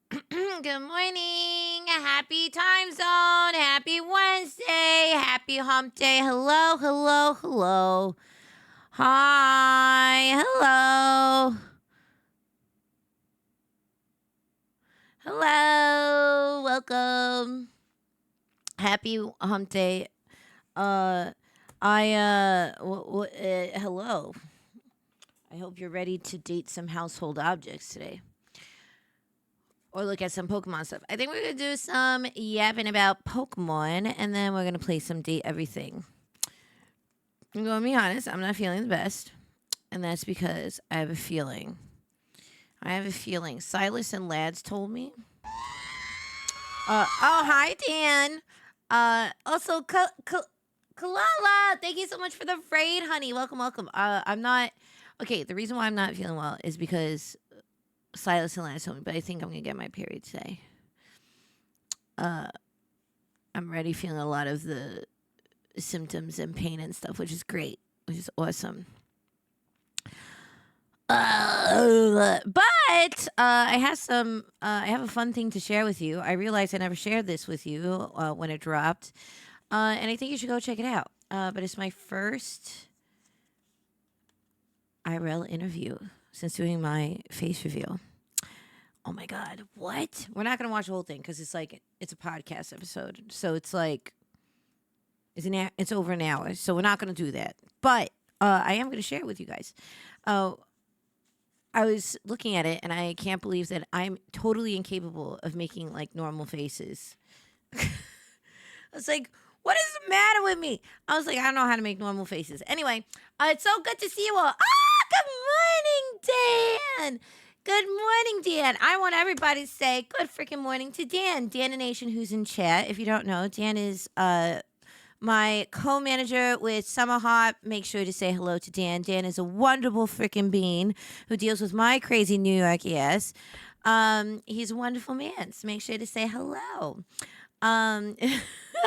Good morning. Happy time zone. Happy Wednesday. Happy hump day. Hello, hello, hello. Hi. Hello. Hello. Welcome. Happy hump day. Uh hello. I hope you're ready to date some household objects today. Or look at some Pokemon stuff. I think we're gonna do some yapping about Pokemon, and then we're gonna play some Date Everything. I'm gonna be honest, I'm not feeling the best, and that's because I have a feeling. I have a feeling. Silas and Lads told me. Oh, hi, Dan. Also, Kalala, thank you so much for the raid, honey. Welcome, welcome. I'm not. Okay, the reason why I'm not feeling well is because Silas and Lads told me, but I think I'm gonna get my period today. I'm already feeling a lot of the symptoms and pain and stuff, which is great, which is awesome. But I have some. I have a fun thing to share with you. I realized I never shared this with you when it dropped, and I think you should go check it out. But it's my first IRL interview since doing my face reveal. Oh my god, what? We're not gonna watch the whole thing because it's a podcast episode, so it's over an hour, so we're not gonna do that. But I am gonna share it with you guys. I was looking at it and I can't believe that I'm totally incapable of making like normal faces. I was like, what is the matter with me? I was like, I don't know how to make normal faces. Anyway, it's so good to see you all. Good morning, Dan. Good morning, Dan. I want everybody to say good freaking morning to Dan. Dan the Nation, who's in chat. If you don't know, Dan is my co-manager with Summer Hop. Make sure to say hello to Dan. Dan is a wonderful freaking bean who deals with my crazy New York ass. He's a wonderful man. So make sure to say hello. Um,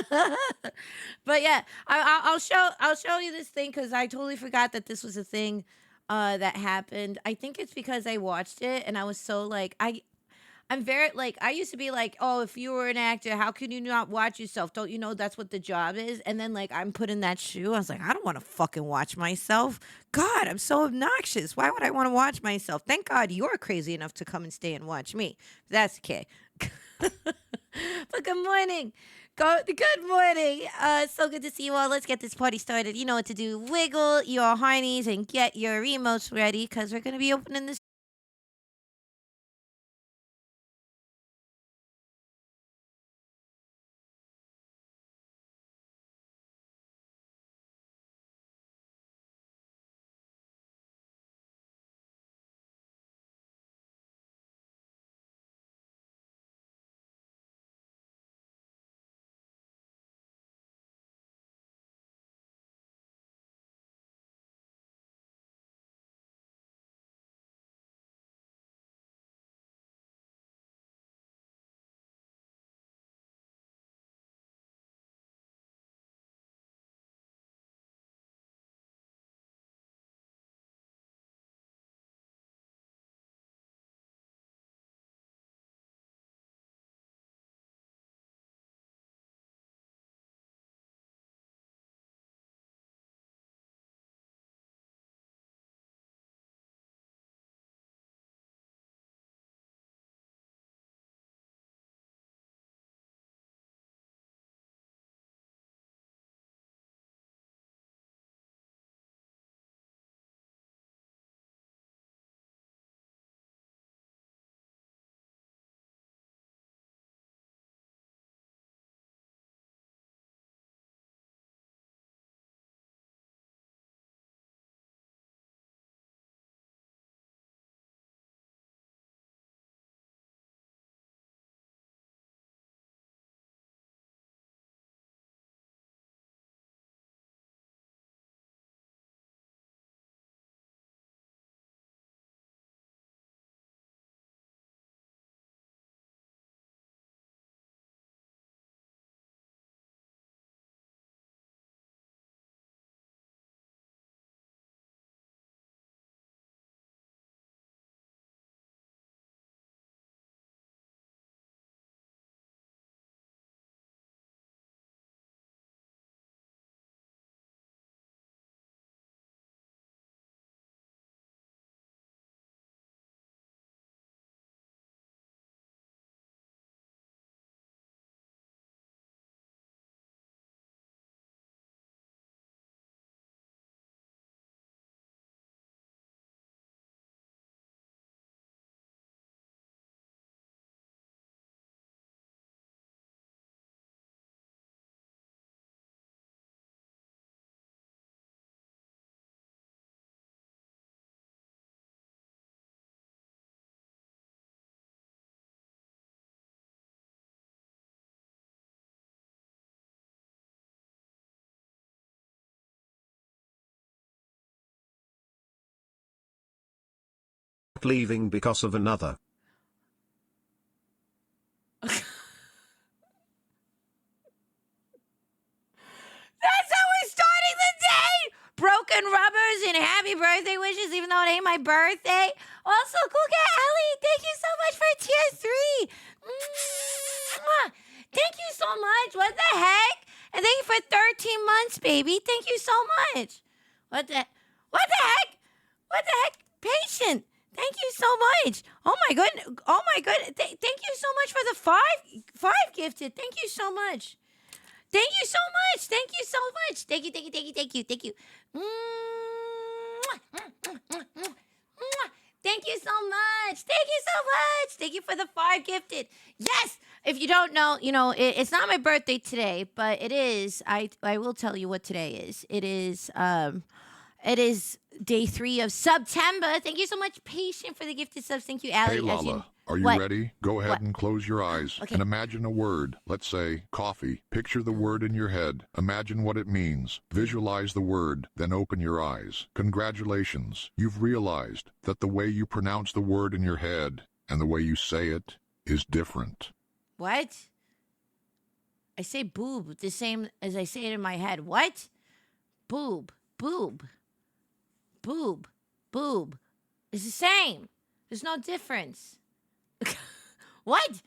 but yeah, I'll show you this thing because I totally forgot that this was a thing that happened. I think it's because I watched it and I was so like I'm very like I used to be like, oh, if you were an actor, how can you not watch yourself? Don't you know that's what the job is? And then like I'm put in that shoe. I was like, I don't want to fucking watch myself. God, I'm so obnoxious. Why would I want to watch myself? Thank God you're crazy enough to come and stay and watch me. That's okay. But good morning. Good morning. So good to see you all. Let's get this party started. You know what to do. Wiggle your heinies and get your emotes ready because we're gonna be opening this stopped leaving because of another. That's how we're starting the day. Broken rubbers and happy birthday wishes, even though it ain't my birthday. Also, cool cat Ellie, thank you so much for tier 3. Mwah. Thank you so much. What the heck? And thank you for 13 months, baby. Thank you so much. What the heck? What the heck? Patient. Thank you so much. Oh my goodness. Thank you so much for the five gifted. Thank you so much. Thank you so much. Thank you so much. Thank you. Thank you so much. Thank you for the 5 gifted. Yes. If you don't know, it's not my birthday today, but it is. I will tell you what today is. It is day 3 of September. Thank you so much, Patient, for the gifted subs. Thank you, Allie. Hey, Lala, are you ready? Go ahead and close your eyes and imagine a word. Let's say coffee. Picture the word in your head. Imagine what it means. Visualize the word, then open your eyes. Congratulations. You've realized that the way you pronounce the word in your head and the way you say it is different. What? I say boob the same as I say it in my head. What? Boob. It's the same. There's no difference. What?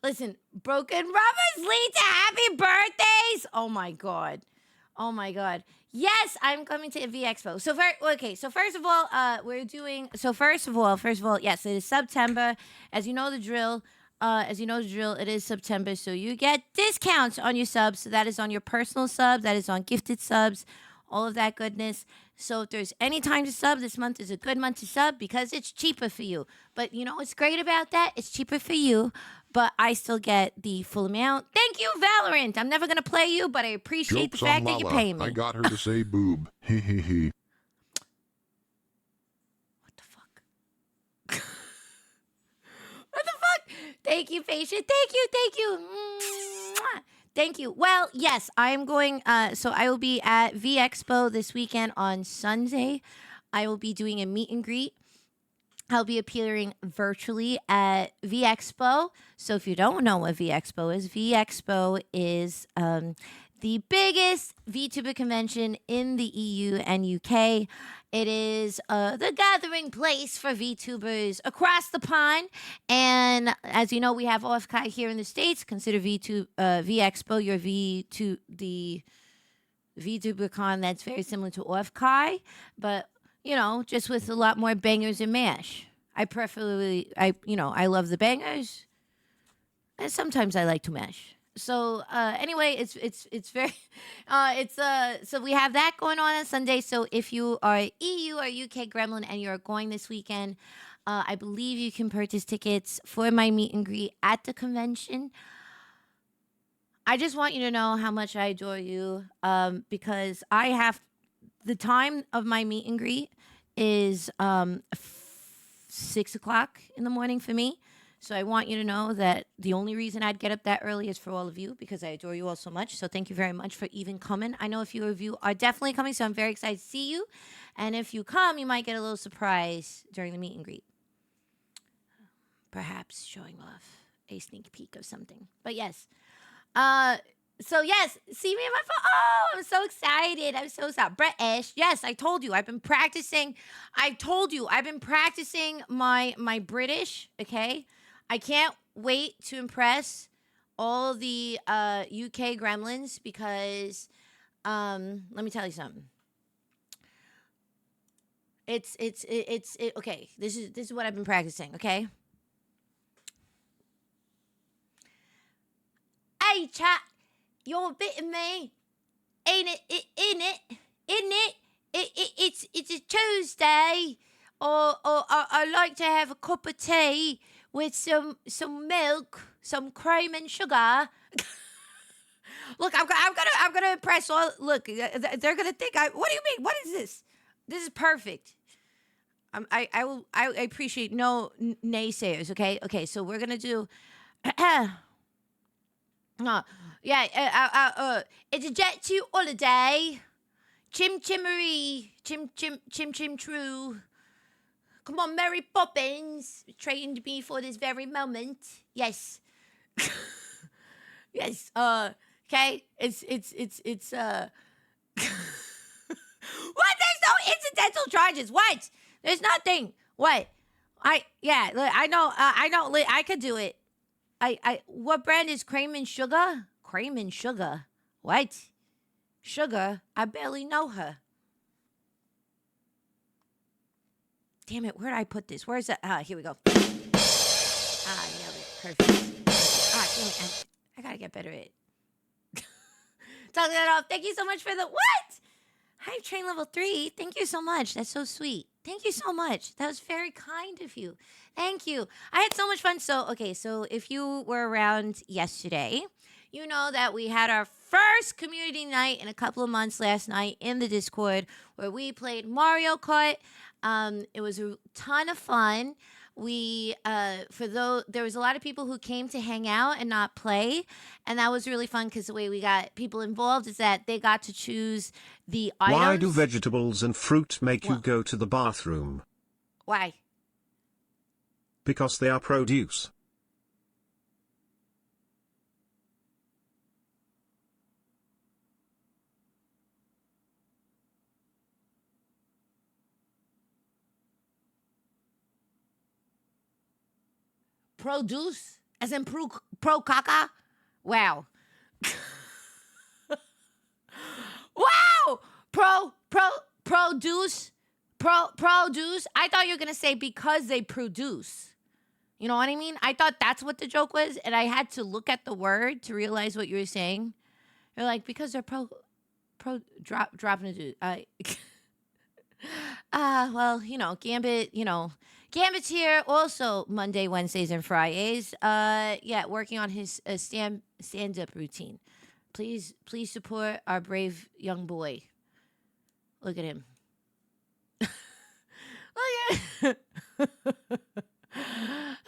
Listen, broken rubbers lead to happy birthdays. Oh my god. Yes, I'm coming to V Expo. So first of all, yes, it is September. As you know the drill, it is September, so you get discounts on your subs. So that is on your personal subs, that is on gifted subs, all of that goodness. So if there's any time to sub, this month is a good month to sub because it's cheaper for you. But you know what's great about that? It's cheaper for you, but I still get the full amount. Thank you, Valorant. I'm never going to play you, but I appreciate Joke's the fact on that you Lala. pay me. I got her to say boob. He. What the fuck? What the fuck? Thank you, Patient. Thank you. Mwah. Thank you. Well, yes, I am going. So I will be at V Expo this weekend on Sunday. I will be doing a meet and greet. I'll be appearing virtually at V Expo. So if you don't know what V Expo is the biggest VTuber convention in the EU and UK. It is the gathering place for VTubers across the pond. And as you know, we have OFCI here in the States. Consider V Expo your the VTuber con that's very similar to OFCI, but just with a lot more bangers and mash. I love the bangers, and sometimes I like to mash. So anyway, it's very so we have that going on Sunday. So if you are EU or UK gremlin and you're going this weekend, I believe you can purchase tickets for my meet and greet at the convention. I just want you to know how much I adore you, because I have the time of my meet and greet is 6 o'clock in the morning for me. So I want you to know that the only reason I'd get up that early is for all of you, because I adore you all so much. So thank you very much for even coming. I know a few of you are definitely coming, so I'm very excited to see you. And if you come, you might get a little surprise during the meet and greet. Perhaps showing off a sneak peek of something. But yes. So yes, see me in my phone. Oh, I'm so excited. I'm so excited. British. Yes, I told you. I've been practicing. I've been practicing my British, okay? I can't wait to impress all the UK gremlins because let me tell you something. It's okay. This is what I've been practicing, okay? Hey chat, you're a bit of me. Ain't it? It's a Tuesday, or I like to have a cup of tea with some milk, some cream and sugar. Look, I'm gonna impress all. Look, they're gonna think what do you mean? What is this? This is perfect. I appreciate no naysayers. Okay. So we're gonna do. It's a jet to holiday. Chim chimmery, chim true. Come on, Mary Poppins trained me for this very moment. Yes. Yes. Okay. It's. What? There's no incidental charges. What? There's nothing. What? I know. I know. I could do it. What brand is Cream and Sugar? Cream and Sugar. What? Sugar? I barely know her. Damn it! Where did I put this? Where is it? Here we go. Nailed it. Perfect. Damn it! I gotta get better at it. Talk that off. Thank you so much for the what? Hype Train level 3. Thank you so much. That's so sweet. Thank you so much. That was very kind of you. Thank you. I had so much fun. So if you were around yesterday, you know that we had our first community night in a couple of months last night in the Discord where we played Mario Kart. It was a ton of fun. There was a lot of people who came to hang out and not play, and that was really fun because the way we got people involved is that they got to choose the items. Why do vegetables and fruit make you go to the bathroom? Why? Because they are produce. Produce, as in pro caca. Wow. Wow. Produce. I thought you were gonna say because they produce. You know what I mean? I thought that's what the joke was, and I had to look at the word to realize what you were saying. You're like, because they're dropping a dude. Well, Gambit, Gambit's here also Monday, Wednesdays, and Fridays. Working on his stand-up routine. Please support our brave young boy. Look at him. Look at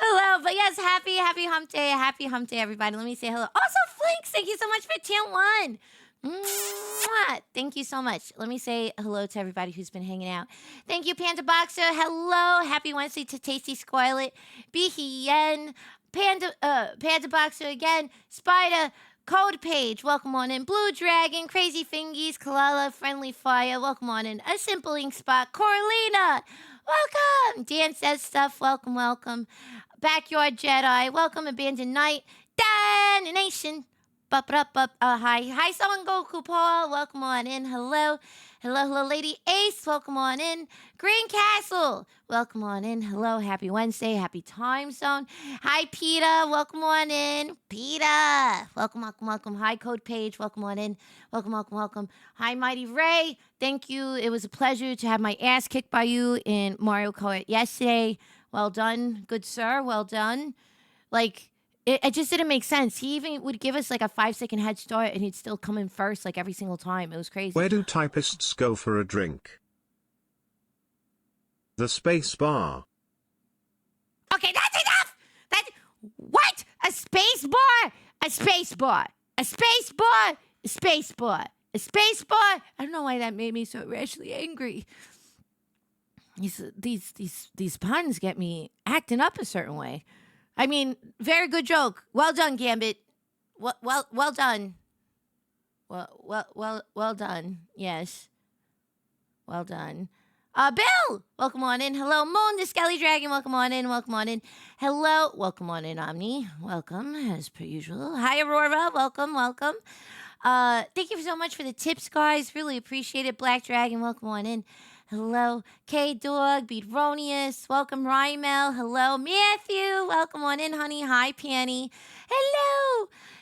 Hello, but yes, happy hump day, everybody. Let me say hello. Also, Flinks, thank you so much for tier 1. Mwah. Thank you so much. Let me say hello to everybody who's been hanging out. Thank you, Panda Boxer. Hello. Happy Wednesday to Tasty Scarlet. Behien. Panda Boxer again. Spider. Code Page. Welcome on in. Blue Dragon. Crazy Fingies. Kalala. Friendly Fire. Welcome on in. A Simple Ink Spot. Corlina. Welcome. Dan Says Stuff. Welcome. Backyard Jedi. Welcome. Abandoned Night. Dan Nation. Hi, Son Goku Paul. Welcome on in. Hello, Lady Ace. Welcome on in. Green Castle. Welcome on in. Hello, happy Wednesday, happy time zone. Hi, PETA. Welcome on in. PETA. Welcome. Hi, Code Page. Welcome on in. Welcome. Hi, Mighty Ray. Thank you. It was a pleasure to have my ass kicked by you in Mario Kart yesterday. Well done, good sir. Well done. It just didn't make sense. He even would give us like a 5-second head start and he'd still come in first like every single time. It was crazy. Where do typists go for a drink? The space bar. Okay, that's enough! What? A space bar? A space bar. A space bar? A space bar. A space bar? I don't know why that made me so irrationally angry. These puns get me acting up a certain way. I mean, very good joke. Well done, Gambit. Well done. Well done. Yes. Well done. Bill, welcome on in. Hello, Moon, the Skelly Dragon. Welcome on in. Hello, welcome on in, Omni. Welcome, as per usual. Hi, Aurora. Welcome. Thank you so much for the tips, guys. Really appreciate it. Black Dragon, welcome on in. Hello, K-Dog, Beatronius, welcome, Rymel, hello, Matthew, welcome on in, honey, hi, Panny,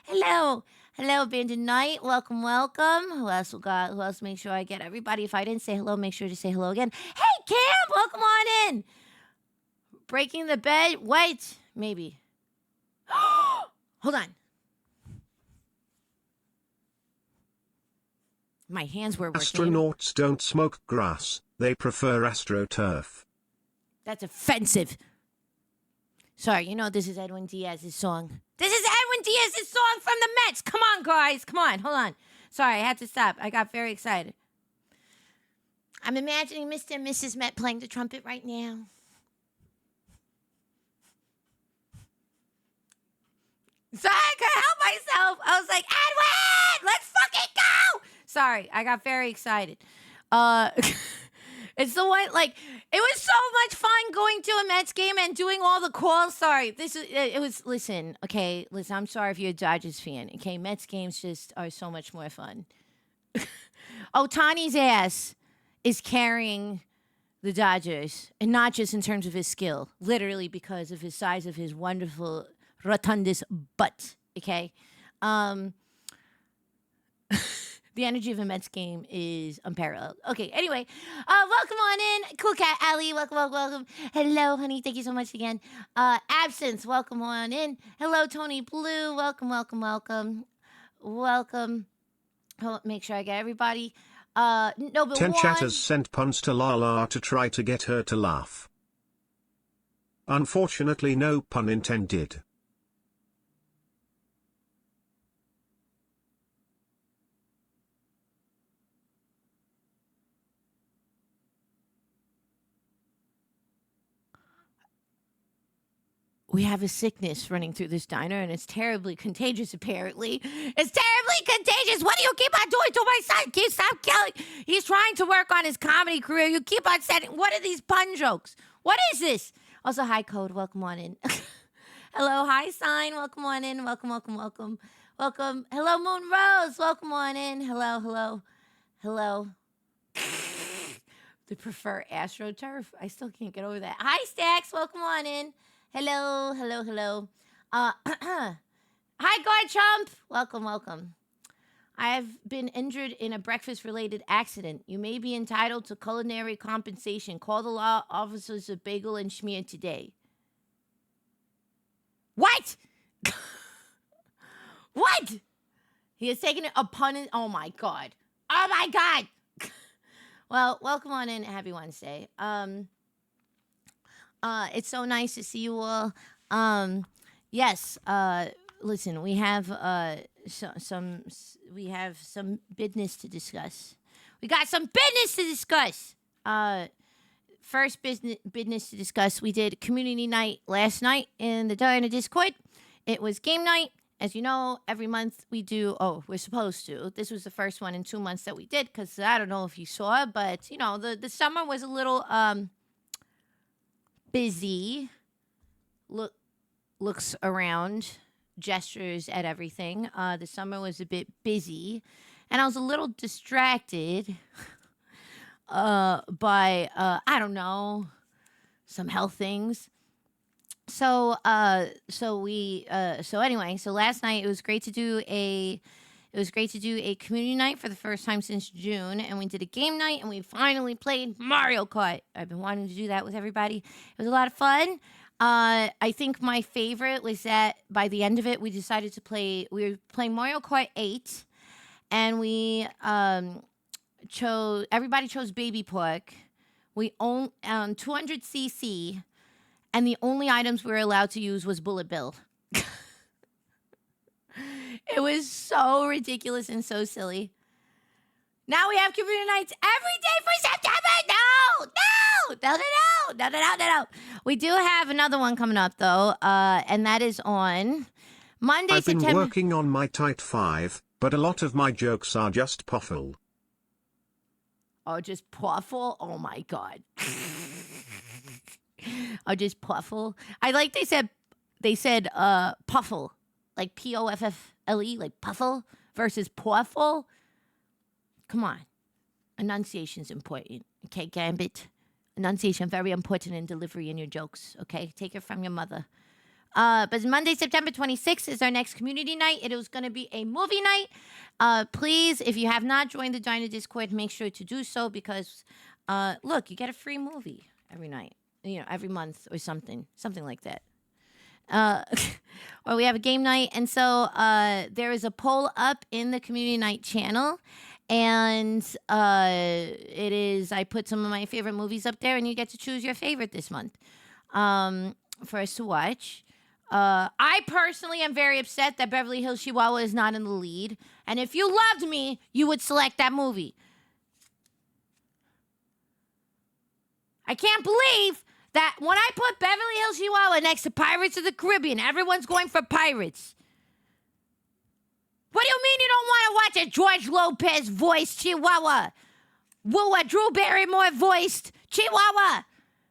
hello, Abandoned Night, welcome, who else we got, make sure I get everybody, if I didn't say hello, make sure to say hello again, hey, Cam, welcome on in, Breaking the Bed, wait, maybe, hold on. My hands were working. Astronauts don't smoke grass. They prefer AstroTurf. That's offensive. Sorry, this is Edwin Diaz's song. This is Edwin Diaz's song from the Mets. Come on, guys. Come on. Hold on. Sorry, I had to stop. I got very excited. I'm imagining Mr. and Mrs. Met playing the trumpet right now. So I couldn't help myself. I was like, Edwin, let's fucking go. Sorry, I got very excited. Uh, it's the one, like, it was so much fun going to a Mets game and doing all the calls. Sorry, it was, listen, okay, listen, I'm sorry if you're a Dodgers fan, okay? Mets games just are so much more fun. Otani's ass is carrying the Dodgers, and not just in terms of his skill, literally because of his size of his wonderful rotundous butt. Okay, the energy of a Mets game is unparalleled. Okay, anyway, welcome on in, Cool Cat Alley. Welcome, welcome, welcome. Hello, honey. Thank you so much again. Absence. Welcome on in. Hello, Tony Blue. Welcome, welcome, welcome, welcome. Make sure I get everybody. No, but 10 one. chatters sent puns to Lala to try to get her to laugh. Unfortunately, no pun intended. We have a sickness running through this diner, and it's terribly contagious, apparently. It's terribly contagious. What do you keep on doing to my son? Can you stop killing? He's trying to work on his comedy career. You keep on saying, what are these pun jokes? What is this? Also, hi, Code. Welcome on in. Hello, hi, Sign. Welcome on in. Welcome, welcome, welcome. Welcome. Hello, Moon Rose. Welcome on in. Hello, hello, hello. They prefer AstroTurf. I still can't get over that. Hi, Stacks. Welcome on in. Hello, hello, hello. Hi, Guard Trump. Welcome, welcome. I have been injured in a breakfast-related accident. You may be entitled to culinary compensation. Call the law officers of Bagel and Schmear today. What? What? He has taken it upon it. Oh, my God. Oh, my God. Well, welcome on in. Happy Wednesday. It's so nice to see you all. Yes. Listen, we have some business to discuss. We got some business to discuss. First business to discuss. We did community night last night in the Diner Discord. It was game night. As you know, every month we do. Oh, we're supposed to. This was the first one in 2 months that we did because I don't know if you saw, but you know the summer was a little busy. Looks around, gestures at everything. The summer was a bit busy, and I was a little distracted by I don't know, some health things. So anyway, so last night it was great to do a community night for the first time since June, and we did a game night, and we finally played Mario Kart. I've been wanting to do that with everybody. It was a lot of fun. I think my favorite was that by the end of it, we decided to play. We were playing Mario Kart 8, and everybody chose baby pork. We own 200cc, and the only items we were allowed to use was Bullet Bill. It was so ridiculous and so silly. Now we have community nights every day for September. No. We do have another one coming up though, and that is on Monday, I've been September. working on my tight 5, but a lot of my jokes are just puffle. Oh, just puffle? Oh my God. Oh, just puffle. I like they said puffle. Like P-O-F-F-L-E, like puffle versus puffle. Come on. Enunciation's important. Okay, Gambit. Enunciation, very important in delivery in your jokes. Okay, take it from your mother. But Monday, September 26th is our next community night. It is going to be a movie night. Please, if you have not joined the Diner Discord, make sure to do so because, look, you get a free movie every night. You know, every month or something like that. Or we have a game night, and so there is a poll up in the community night channel, and it is I put some of my favorite movies up there, and you get to choose your favorite this month for us to watch. I personally am very upset that Beverly Hills Chihuahua is not in the lead, and if you loved me, you would select that movie. I can't believe that when I put Beverly Hills Chihuahua next to Pirates of the Caribbean, everyone's going for Pirates. What do you mean you don't want to watch a George Lopez voiced Chihuahua? Drew Barrymore voiced Chihuahua.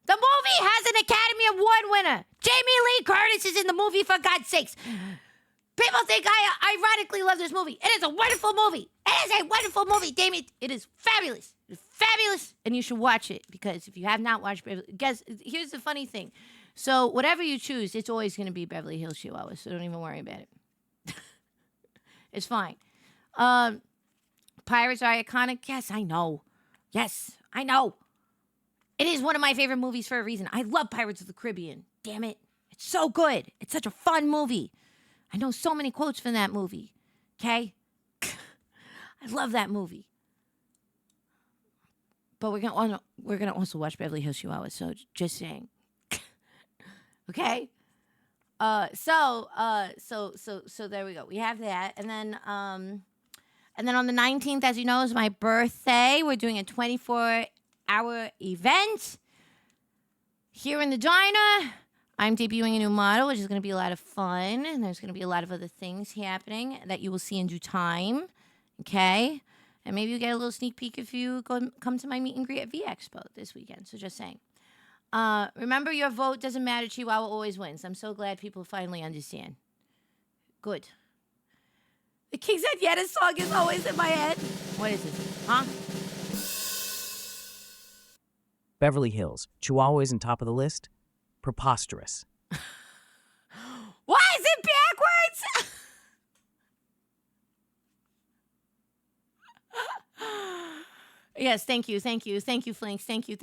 The movie has an Academy Award winner. Jamie Lee Curtis is in the movie, for God's sakes. People think I ironically love this movie. It is a wonderful movie. It is a wonderful movie, Damien. It is fabulous. It's fabulous, and you should watch it, because if you have not watched guess, here's the funny thing. So whatever you choose, it's always going to be Beverly Hills Chihuahua, so don't even worry about it. It's fine. Pirates are iconic. Yes, I know. Yes, I know. It is one of my favorite movies for a reason. I love Pirates of the Caribbean. Damn it. It's so good. It's such a fun movie. I know so many quotes from that movie. Okay? I love that movie. But we're gonna also watch Beverly Hills Chihuahua, so just saying. Okay? So there we go. We have that. And then on the 19th, as you know, is my birthday. We're doing a 24-hour event here in the diner. I'm debuting a new model, which is going to be a lot of fun. And there's going to be a lot of other things happening that you will see in due time. Okay? And maybe you get a little sneak peek if you come to my meet and greet at V-Expo this weekend. So just saying. Remember, your vote doesn't matter. Chihuahua always wins. I'm so glad people finally understand. Good. The King's Yetta song is always in my head. What is this? Huh? Beverly Hills. Chihuahua isn't top of the list? Preposterous. Why is it backwards? Yes, thank you, Flinks. Thank you.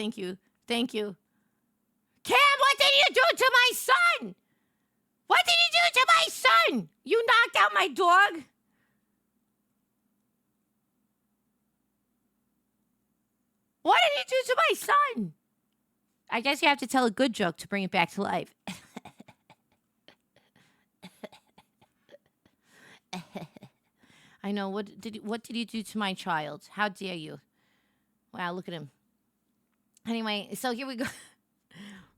Cam, what did you do to my son? What did you do to my son? You knocked out my dog? What did you do to my son? I guess you have to tell a good joke to bring it back to life. I know. What did you do to my child? How dare you? Wow, look at him. Anyway, so here we go.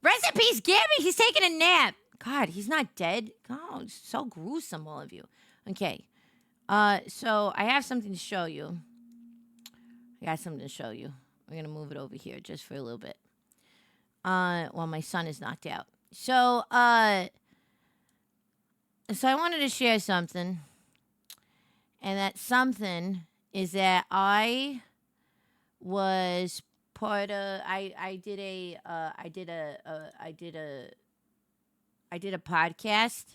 Rest in peace, Gabby. He's taking a nap. God, he's not dead. Oh, it's so gruesome, all of you. Okay. So I have something to show you. We're going to move it over here just for a little bit. While my son is knocked out. So I wanted to share something. And that something is that I was part of I did a podcast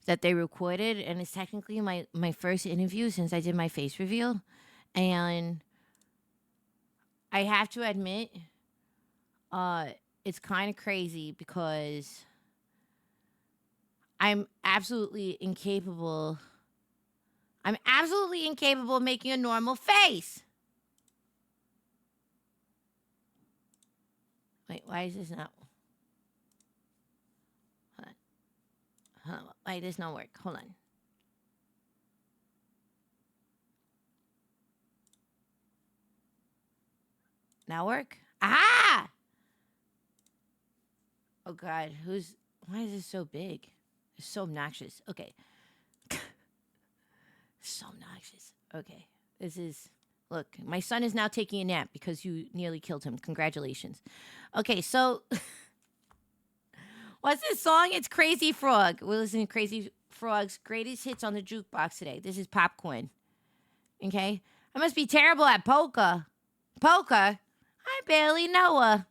that they recorded, and it's technically my first interview since I did my face reveal. And I have to admit, it's kind of crazy because I'm absolutely incapable of making a normal face. Wait, why is this not? Hold on. Wait, this don't work. Hold on. Now work? Aha! Oh God, why is this so big? It's so obnoxious. Okay. So obnoxious. Okay. Look, my son is now taking a nap because you nearly killed him. Congratulations. Okay, so what's this song? It's Crazy Frog. We're listening to Crazy Frog's greatest hits on the jukebox today. This is Popcorn. Okay? I must be terrible at poker. Poker? I barely know her.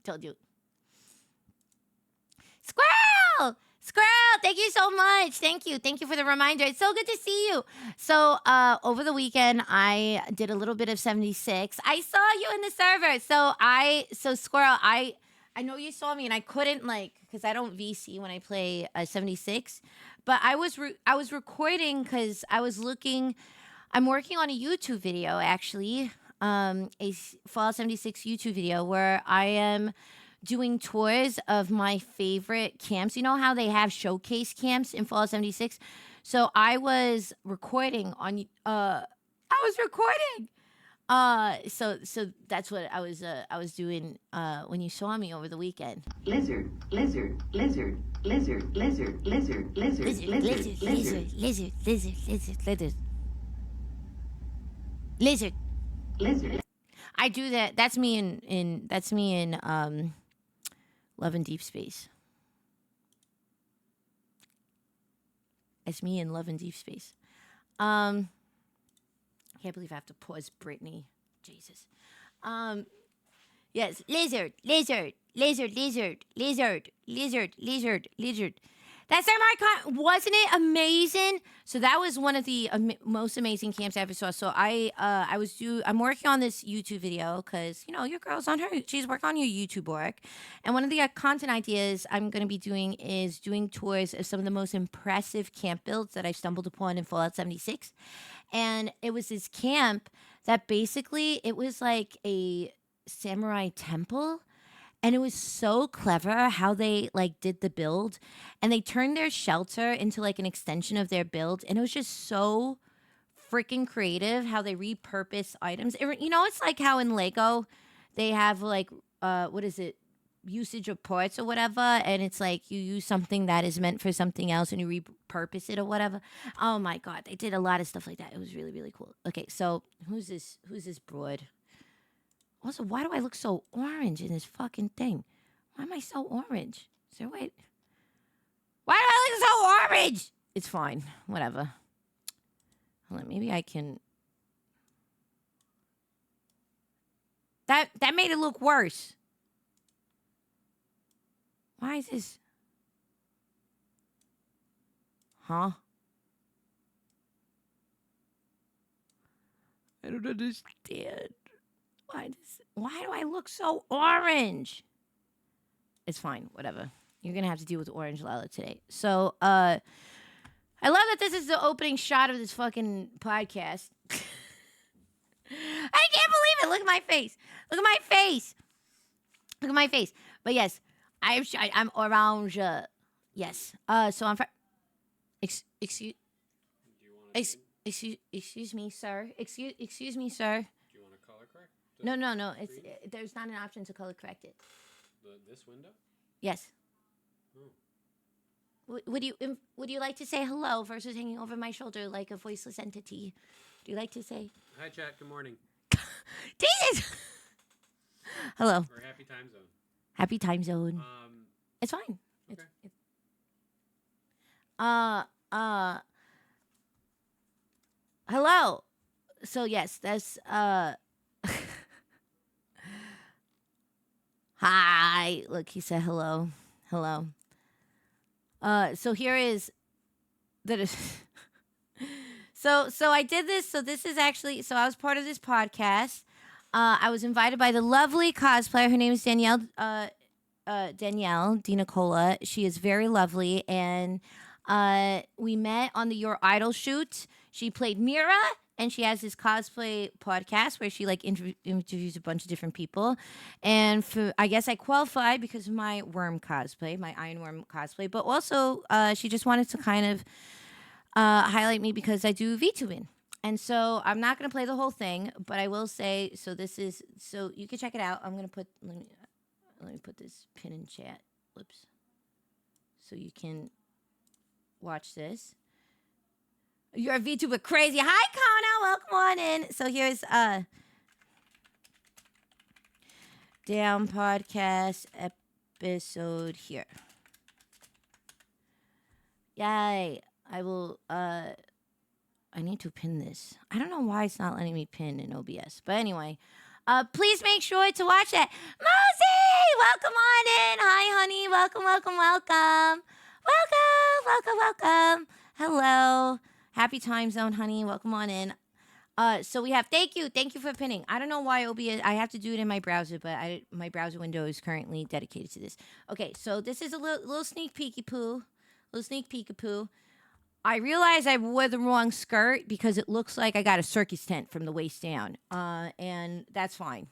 Told you. Squirrel! Squirrel, thank you so much. Thank you for the reminder. It's so good to see you. So over the weekend, I did a little bit of 76. I saw you in the server. So Squirrel, I know you saw me, and I couldn't because I don't VC when I play 76. But I was recording because I'm working on a YouTube video actually. A Fallout 76 YouTube video where I am doing tours of my favorite camps. You know how they have showcase camps in Fallout 76? So I was recording So that's what I was doing when you saw me over the weekend. Lizard, lizard, lizard, lizard, lizard, lizard, lizard, lizard, lizard, Lizard. I do that. That's me in Love and Deep Space. It's me in Love and Deep Space. I can't believe I have to pause Brittany. Jesus. Yes, lizard. That's wasn't it amazing? So that was one of the most amazing camps I ever saw. So I'm working on this YouTube video because your girl's on she's working on your YouTube work, and one of the content ideas I'm going to be doing is doing tours of some of the most impressive camp builds that I stumbled upon in Fallout 76, and it was this camp that basically it was like a samurai temple. And it was so clever how they did the build, and they turned their shelter into like an extension of their build, and it was just so freaking creative how they repurpose items. It's like how in Lego they have what is it, usage of parts or whatever, and it's like you use something that is meant for something else and you repurpose it or whatever. Oh my god, they did a lot of stuff like that. It was really, really cool. Okay, so who's this broad? Also, why do I look so orange in this fucking thing? Why am I so orange? Is there wait? Why do I look so orange? It's fine. Whatever. Hold on, maybe I can. That made it look worse. Why is this? Huh? I don't understand. Why do I look so orange? It's fine, whatever. You're gonna have to deal with Orange Lala today. So, I love that this is the opening shot of this fucking podcast. I can't believe it. Look at my face. Look at my face. Look at my face. But yes, I'm orange. Yes. So I'm. Excuse me, sir. Excuse me, sir. No. There's not an option to color correct it. This window? Yes. Oh. Would you like to say hello versus hanging over my shoulder like a voiceless entity? Do you like to say? Hi, chat. Good morning. Jesus. Hello. Or happy time zone. Happy time zone. It's fine. Okay. Hello. So yes, that's Hi. Look, he said hello. Hello. So here is the So I did this. So this is actually, so I was part of this podcast. I was invited by the lovely cosplayer. Her name is Danielle DiNicola. She is very lovely, and we met on the Your Idol shoot. She played Mira, and she has this cosplay podcast where she interviews a bunch of different people. And I guess I qualified because of my worm cosplay, my Iron Worm cosplay. But also, she just wanted to kind of highlight me because I do VTubing. And so I'm not going to play the whole thing, but I will say, so you can check it out. I'm going to put, let me put this pin in chat. Whoops. So you can watch this. You're a VTuber crazy. Hi, Kona. Welcome on in. So here's Down Podcast episode here. Yay. I will, I need to pin this. I don't know why it's not letting me pin in OBS. But anyway, please make sure to watch it. Mosey, welcome on in. Hi, honey. Welcome. Hello. Happy time zone, honey. Welcome on in. So we have, thank you for pinning. I don't know why OBS, I have to do it in my browser, but my browser window is currently dedicated to this. Okay, so this is a little sneak peeky-poo. I realize I wore the wrong skirt because it looks like I got a circus tent from the waist down. And that's fine.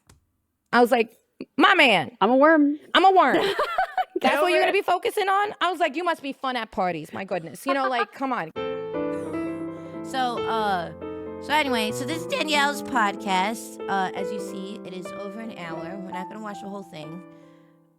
I was like, my man. I'm a worm. That's what you're going to be focusing on? I was like, you must be fun at parties. My goodness. Come on. So So anyway, so this is Danielle's podcast. As you see, it is over an hour. We're not gonna watch the whole thing,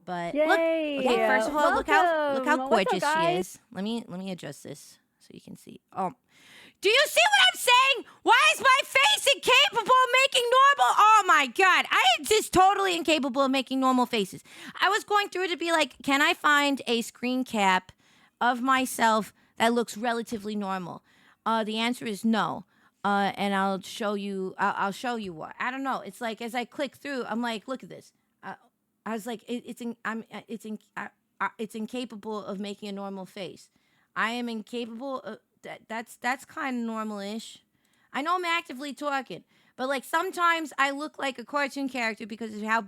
but look. Yay! Okay, first of all, look how Welcome. What's gorgeous up, she guys? is. Let me adjust this so you can see. Do you see what I'm saying? Why is my face incapable of making normal? Oh my god, I am just totally incapable of making normal faces. I was going through it to be like, can I find a screen cap of myself that looks relatively normal? The answer is no. And I'll show you. I'll show you what. I don't know. It's like as I click through, I'm like, look at this. I was like, it's incapable of making a normal face. I am incapable of that's kind of normal-ish. I know I'm actively talking, but like sometimes I look like a cartoon character because of how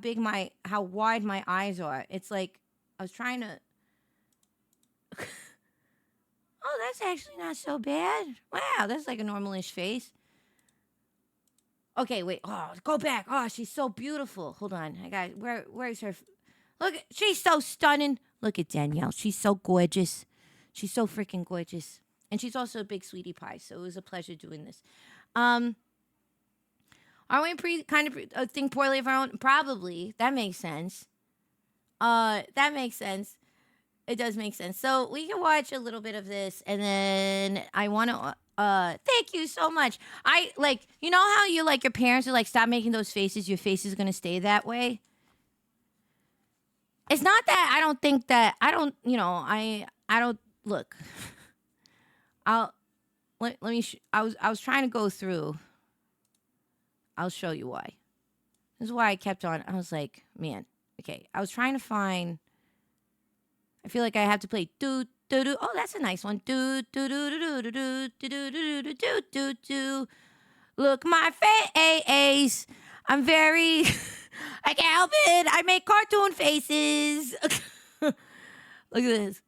wide my eyes are. It's like I was trying to. Oh, that's actually not so bad. Wow, that's like a normal-ish face. Okay, wait. Oh, go back. Oh, she's so beautiful. Hold on. I got where's her? Look, she's so stunning. Look at Danielle. She's so gorgeous. She's so freaking gorgeous. And she's also a big sweetie pie, so it was a pleasure doing this. Are we think poorly of our own? Probably. That makes sense. That makes sense. It does make sense. So we can watch a little bit of this, and then I want to. Thank you so much. I like, you know how you like your parents are like, stop making those faces. Your face is gonna stay that way. It's not that I don't think that I don't. You know, I don't look. Let me. I was trying to go through. I'll show you why. This is why I kept on. I was like, man, okay. I was trying to find. I feel like I have to play do do do. Oh, that's a nice one. Do do do do do do do do do do do do do. Look, my face. I'm very. I can't help it. I make cartoon faces. Look at this.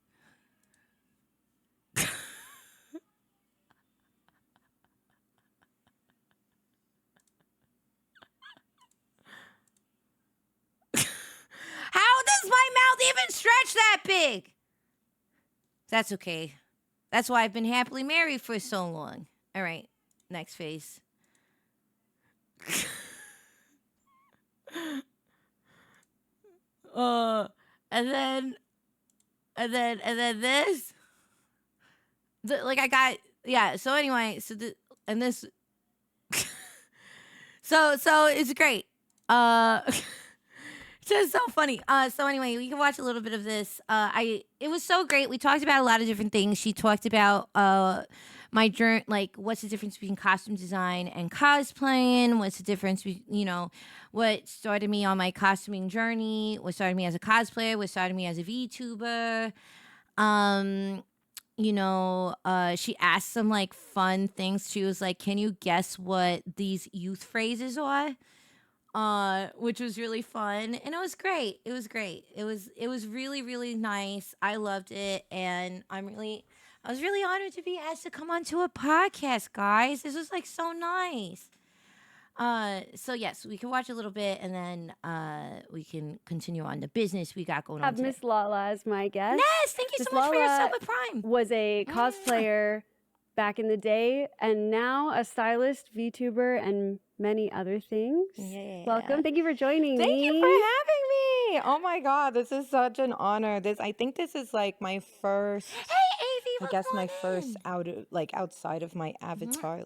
How does my mouth even stretch that big? That's okay. That's why I've been happily married for so long. All right, next face. And then this. Like I got So anyway, and this. so it's great. It's just so funny. So anyway, we can watch a little bit of this. It was so great. We talked about a lot of different things. She talked about my journey, like what's the difference between costume design and cosplaying? What's the difference, what started me on my costuming journey? What started me as a cosplayer? What started me as a VTuber? She asked some like fun things. She was like, "Can you guess what these youth phrases are?" Which was really fun, and it was great. It was great. It was really, really nice. I loved it, and I was really honored to be asked to come onto a podcast, guys. This was like so nice. So yes, we can watch a little bit, and then we can continue on the business we got going on Have today. Miss Lala as my guest. Yes, thank you so much for your sub with Prime. Was a cosplayer back in the day, and now a stylist, VTuber, and many other things. Yeah. Welcome. Thank you for joining me. Thank you for having me. Oh my God, this is such an honor. I think this is like my first. Hey, Avi, I guess my first outside of my avatar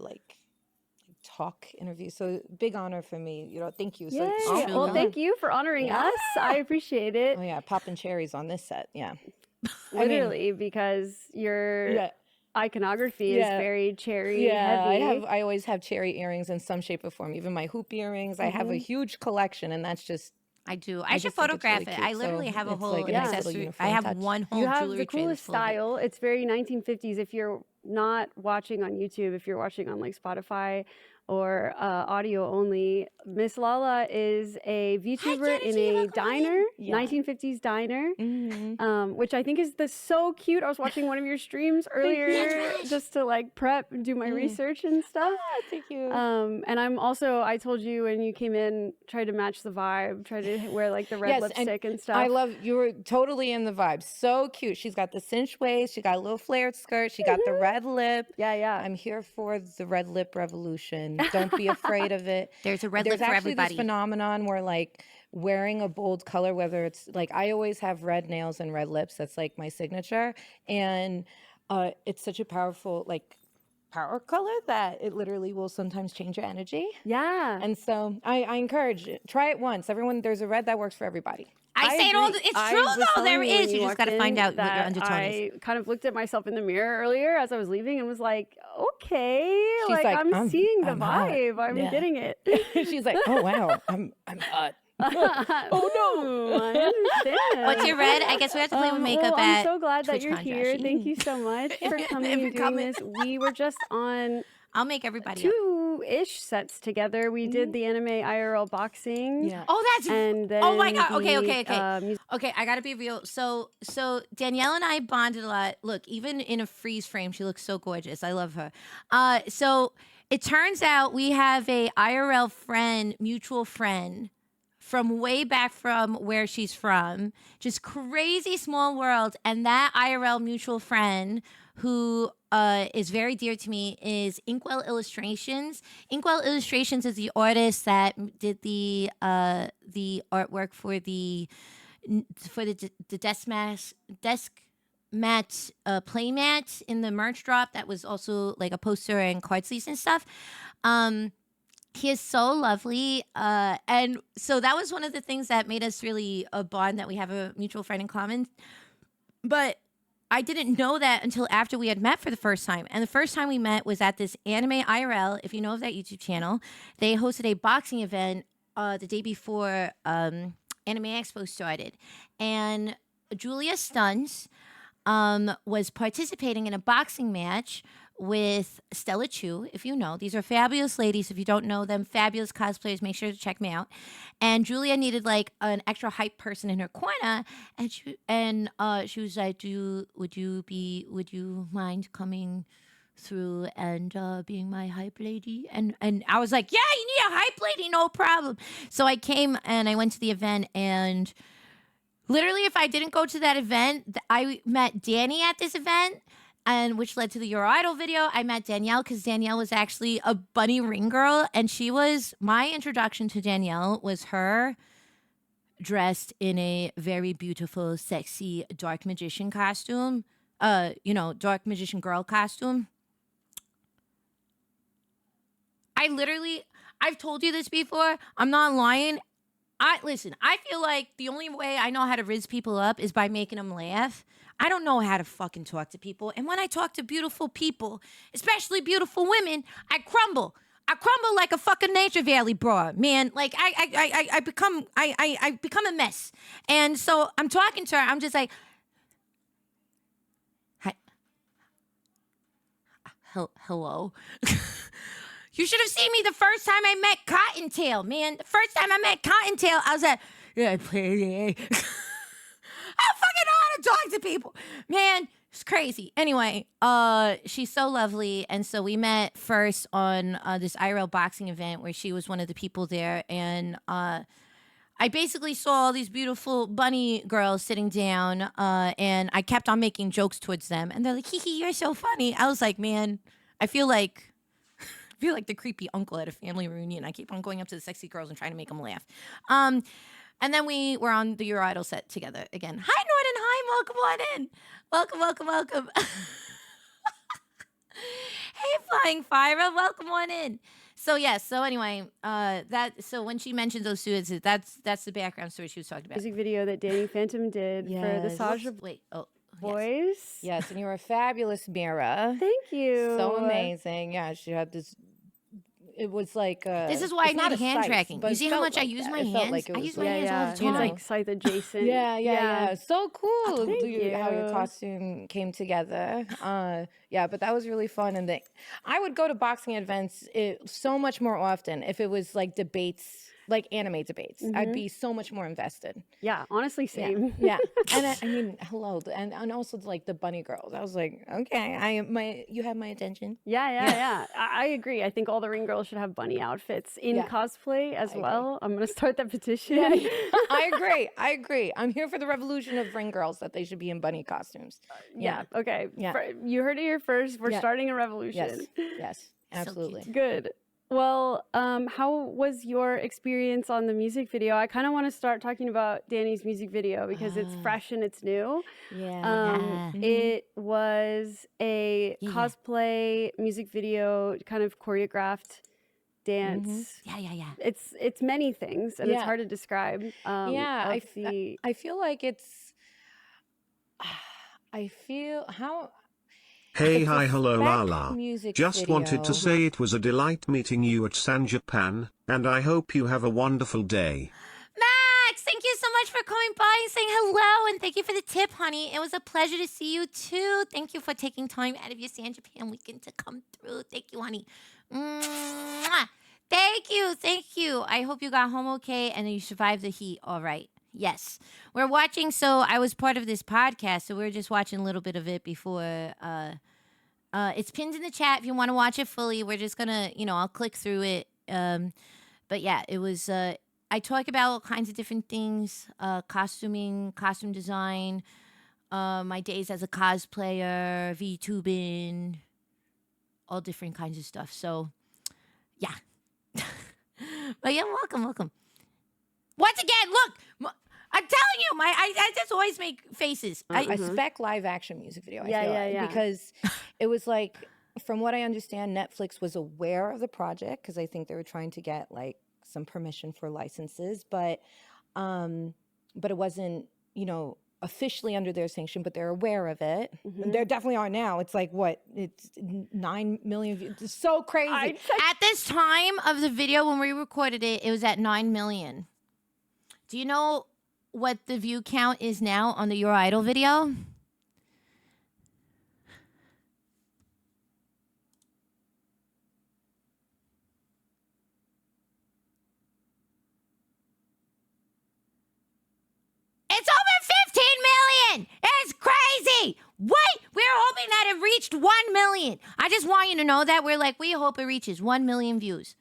talk interview. So big honor for me. Thank you. So Yay. Oh, Well, yeah. thank you for honoring us. I appreciate it. oh yeah, popping cherries on this set. Yeah. Literally, because your iconography is very cherry heavy. I always have cherry earrings in some shape or form. Even my hoop earrings. I have a huge collection, and that's just. I do. I should just think it's photograph really it. cute. I literally So have a it's whole like a nice little accessory. I uniform have touch. one whole You have jewelry the tray coolest that's full of it. style. It's very 1950s. If you're not watching on YouTube, if you're watching on like Spotify or audio only, Miss Lala is a VTuber in a diner, Yeah. 1950s diner, Mhm. which I think is so cute. I was watching one of your streams earlier just to like prep and do my research and stuff. Ah, thank you. And I'm also, I told you when you came in, tried to match the vibe, tried to wear like the red lipstick and stuff. I love, you were totally in the vibe. So cute. She's got the cinch waist. She got a little flared skirt. She got the red lip. Yeah. I'm here for the red lip revolution. Don't be afraid of it. There's a red lip for actually everybody. this phenomenon where like wearing a bold color, whether it's like, I always have red nails and red lips. That's like my signature. And it's such a powerful, like, power color that it literally will sometimes change your energy. Yeah. And so I encourage it. Try it once. Everyone, there's a red that works for everybody. I say it all. agree. It's I true was though. There telling you when is. You just walked got to find in out what your that undertone is. I kind of looked at myself in the mirror earlier as I was leaving and was like, okay, She's like, I'm seeing the I'm hot. vibe. I'm Yeah. getting it. She's like, oh wow, I'm hot. Oh no, I understand. What's your red? I guess we have to play with makeup I'm at so glad that Twitch you're here. Contrashi. Thank you so much for coming and doing this. We were just on I'll make everybody up. 2-ish sets together. We did the anime IRL boxing. Yeah. Oh, that's And then oh my god. Okay. the, Okay, I gotta be real. So Danielle and I bonded a lot. Look, even in a freeze frame, she looks so gorgeous. I love her. So it turns out we have a IRL friend, mutual friend, from way back from where she's from. Just crazy small world. And that IRL mutual friend who is very dear to me is Inkwell Illustrations. Inkwell Illustrations is the artist that did the artwork for the desk mat playmat in the merch drop. That was also like a poster and card sleeves and stuff. He is so lovely. And so that was one of the things that made us really a bond, that we have a mutual friend in common. But I didn't know that until after we had met for the first time. And the first time we met was at this Anime IRL, if you know of that YouTube channel. They hosted a boxing event the day before Anime Expo started. And Julia Stuns was participating in a boxing match with Stella Chu, if you know. These are fabulous ladies. If you don't know them, fabulous cosplayers. Make sure to check me out. And Julia needed like an extra hype person in her corner, and she was like, "Would you mind coming through and being my hype lady?" And I was like, "Yeah, you need a hype lady, no problem." So I came and I went to the event, and literally, if I didn't go to that event, I met Danny at this event. And which led to the Your Idol video. I met Danielle because Danielle was actually a bunny ring girl, and she was my introduction to Danielle. Was her dressed in a very beautiful, sexy dark magician costume, dark magician girl costume. I've told you this before. I'm not lying. I feel like the only way I know how to rizz people up is by making them laugh. I don't know how to fucking talk to people. And when I talk to beautiful people, especially beautiful women, I crumble. I crumble like a fucking Nature Valley bra, man. Like I become a mess. And so I'm talking to her. I'm just like, hi, hello. You should have seen me the first time I met Cottontail, man. The first time I met Cottontail, I was like, yeah, I fucking know how to talk to people. Man, it's crazy. Anyway, she's so lovely. And so we met first on this IRL boxing event where she was one of the people there. And I basically saw all these beautiful bunny girls sitting down, and I kept on making jokes towards them. And they're like, hee, you're so funny. I was like, man, I feel like the creepy uncle at a family reunion. I keep on going up to the sexy girls and trying to make them laugh. And then we were on the Your Idol set together again. Hi, Norton. Hi, welcome on in. Welcome. Hey, Flying Fire, welcome on in. So yes. So anyway, so when she mentioned those students, that's the background story she was talking about. Music video that Danny Phantom did for the Yes. Saja Wait. Oh. Boys. Yes, and you were a fabulous Mira. Thank you. So amazing. Yeah, she had this it was like This is why I it's not need a hand scythe, tracking. but You it see how felt much I like use that. my It felt hands? like it I was use my Yeah, hands all yeah. the you It's time. know. like scythe adjacent. Yeah. So cool Thank how your you. costume came together. Yeah, but that was really fun. And I would go to boxing events so much more often if it was like debates, like anime debates. I'd be so much more invested. Yeah, honestly, Yeah, same. yeah. And I mean, hello, and also like the bunny girls. I was like, okay, you have my attention. Yeah. I agree. I think all the ring girls should have bunny outfits in Yeah, cosplay as I agree. well. I'm gonna start that petition. Yeah, I agree. I'm here for the revolution of ring girls that they should be in bunny costumes. Yeah. Okay. Yeah. You heard it here first. We're Yeah. starting a revolution. Yes, absolutely. Good. Well, how was your experience on the music video? I kind of want to start talking about Danny's music video because it's fresh and it's new. Yeah. It was a Yeah. cosplay music video, kind of choreographed dance. Yeah. It's many things, and it's Yeah. hard to describe. Yeah, of the I feel like it's. I feel how. Hey, It's a hi, hello, la spec la. music Just wanted to video. say it was a delight meeting you at San Japan, and I hope you have a wonderful day. Max, thank you so much for coming by and saying hello, and thank you for the tip, honey. It was a pleasure to see you too. Thank you for taking time out of your San Japan weekend to come through. Thank you, honey. Mwah. Thank you. I hope you got home okay and you survived the heat. All right. Yes. We're watching, so I was part of this podcast, so we were just watching a little bit of it before. It's pinned in the chat if you want to watch it fully. We're just gonna, I'll click through it. But yeah, it was. I talk about all kinds of different things: costuming, costume design, my days as a cosplayer, VTubing, all different kinds of stuff. So, yeah. But yeah, welcome. Once again, look, I'm telling you, I just always make faces. A spec live action music video. Yeah, I feel yeah, like, yeah. because it was like, from what I understand, Netflix was aware of the project because I think they were trying to get like some permission for licenses, but it wasn't, officially under their sanction, but they're aware of it. And they definitely are now. It's like it's 9 million views. It's so crazy. At this time of the video when we recorded it, it was at 9 million. Do you know what the view count is now on the Your Idol video? It's over 15 million! It's crazy! Wait, we're hoping that it reached 1 million. I just want you to know that. We hope it reaches 1 million views.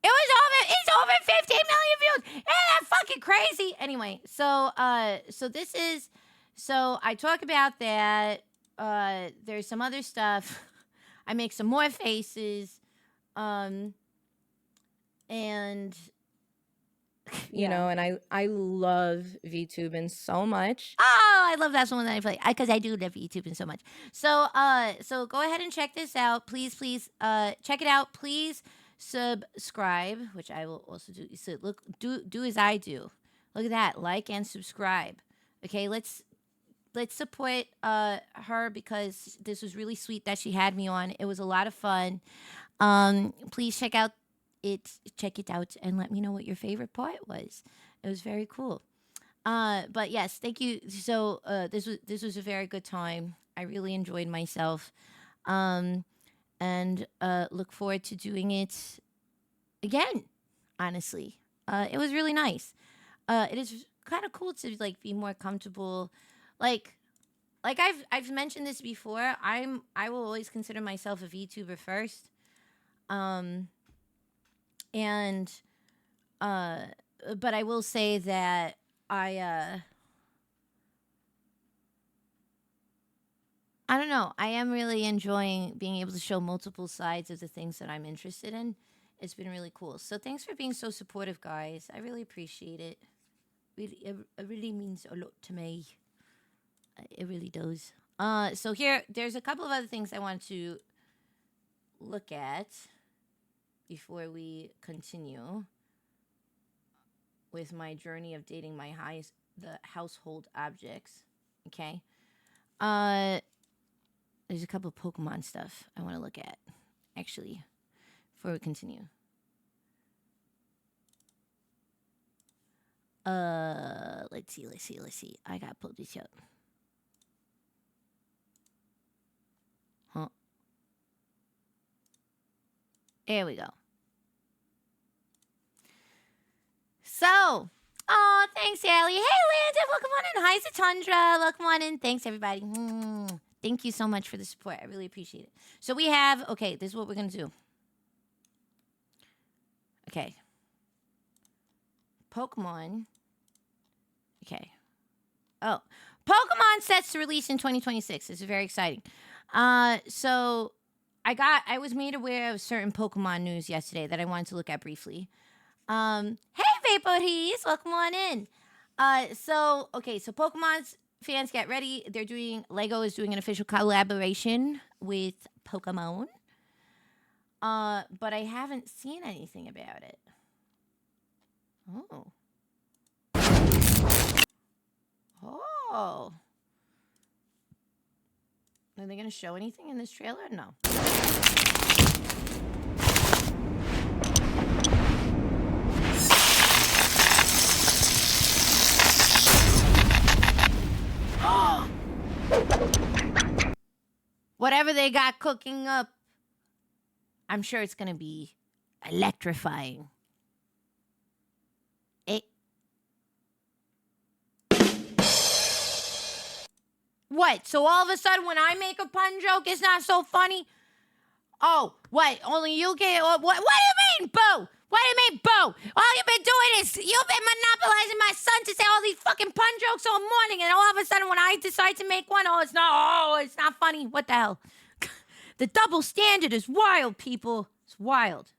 It's over 15 million views. Ain't that fucking crazy? Anyway, so I talk about that. There's some other stuff. I make some more faces. And and I love VTubing so much. oh, I love that one that I play because I do love YouTubing so much. So go ahead and check this out, please. Check it out, please. Subscribe, which I will also do. So do as I do. Look at that, like and subscribe. Okay, let's support her because this was really sweet that she had me on. It was a lot of fun. Please check it out and let me know what your favorite part was. It was very cool. But yes, thank you. So this was a very good time. I really enjoyed myself. And look forward to doing it again. Honestly, it was really nice. It is kind of cool to be more comfortable. Like I've mentioned this before. I will always consider myself a VTuber first. But I will say that I don't know. I am really enjoying being able to show multiple sides of the things that I'm interested in. It's been really cool. So thanks for being so supportive, guys. I really appreciate it. It really means a lot to me. It really does. So there's a couple of other things I want to look at before we continue with my journey of dating the household objects. Okay. There's a couple of Pokemon stuff I want to look at. actually, before we continue. Let's see. I gotta pull this up. Huh. There we go. So, oh, thanks, Allie. Hey, Landon, welcome on in. Hi, Satundra. Welcome on in. Thanks, everybody. Thank you so much for the support. I really appreciate it. So we have, okay, this is what we're going to do. Okay. Pokemon. Okay. Oh, Pokemon sets to release in 2026. This is very exciting. So I was made aware of certain Pokemon news yesterday that I wanted to look at briefly. Hey, Vapories, welcome on in. So Pokemon's fans, get ready. Lego is doing an official collaboration with Pokemon. But I haven't seen anything about it. Oh. Oh. Are they going to show anything in this trailer? No. Whatever they got cooking up, I'm sure it's going to be electrifying. What? So all of a sudden when I make a pun joke, it's not so funny? Oh, what? Only you get... What do you mean, boo? What do you mean, boo? All you've been doing is you've been monopolizing my son to say all these fucking pun jokes all morning, and all of a sudden when I decide to make one, it's not funny. What the hell? The double standard is wild, people. It's wild.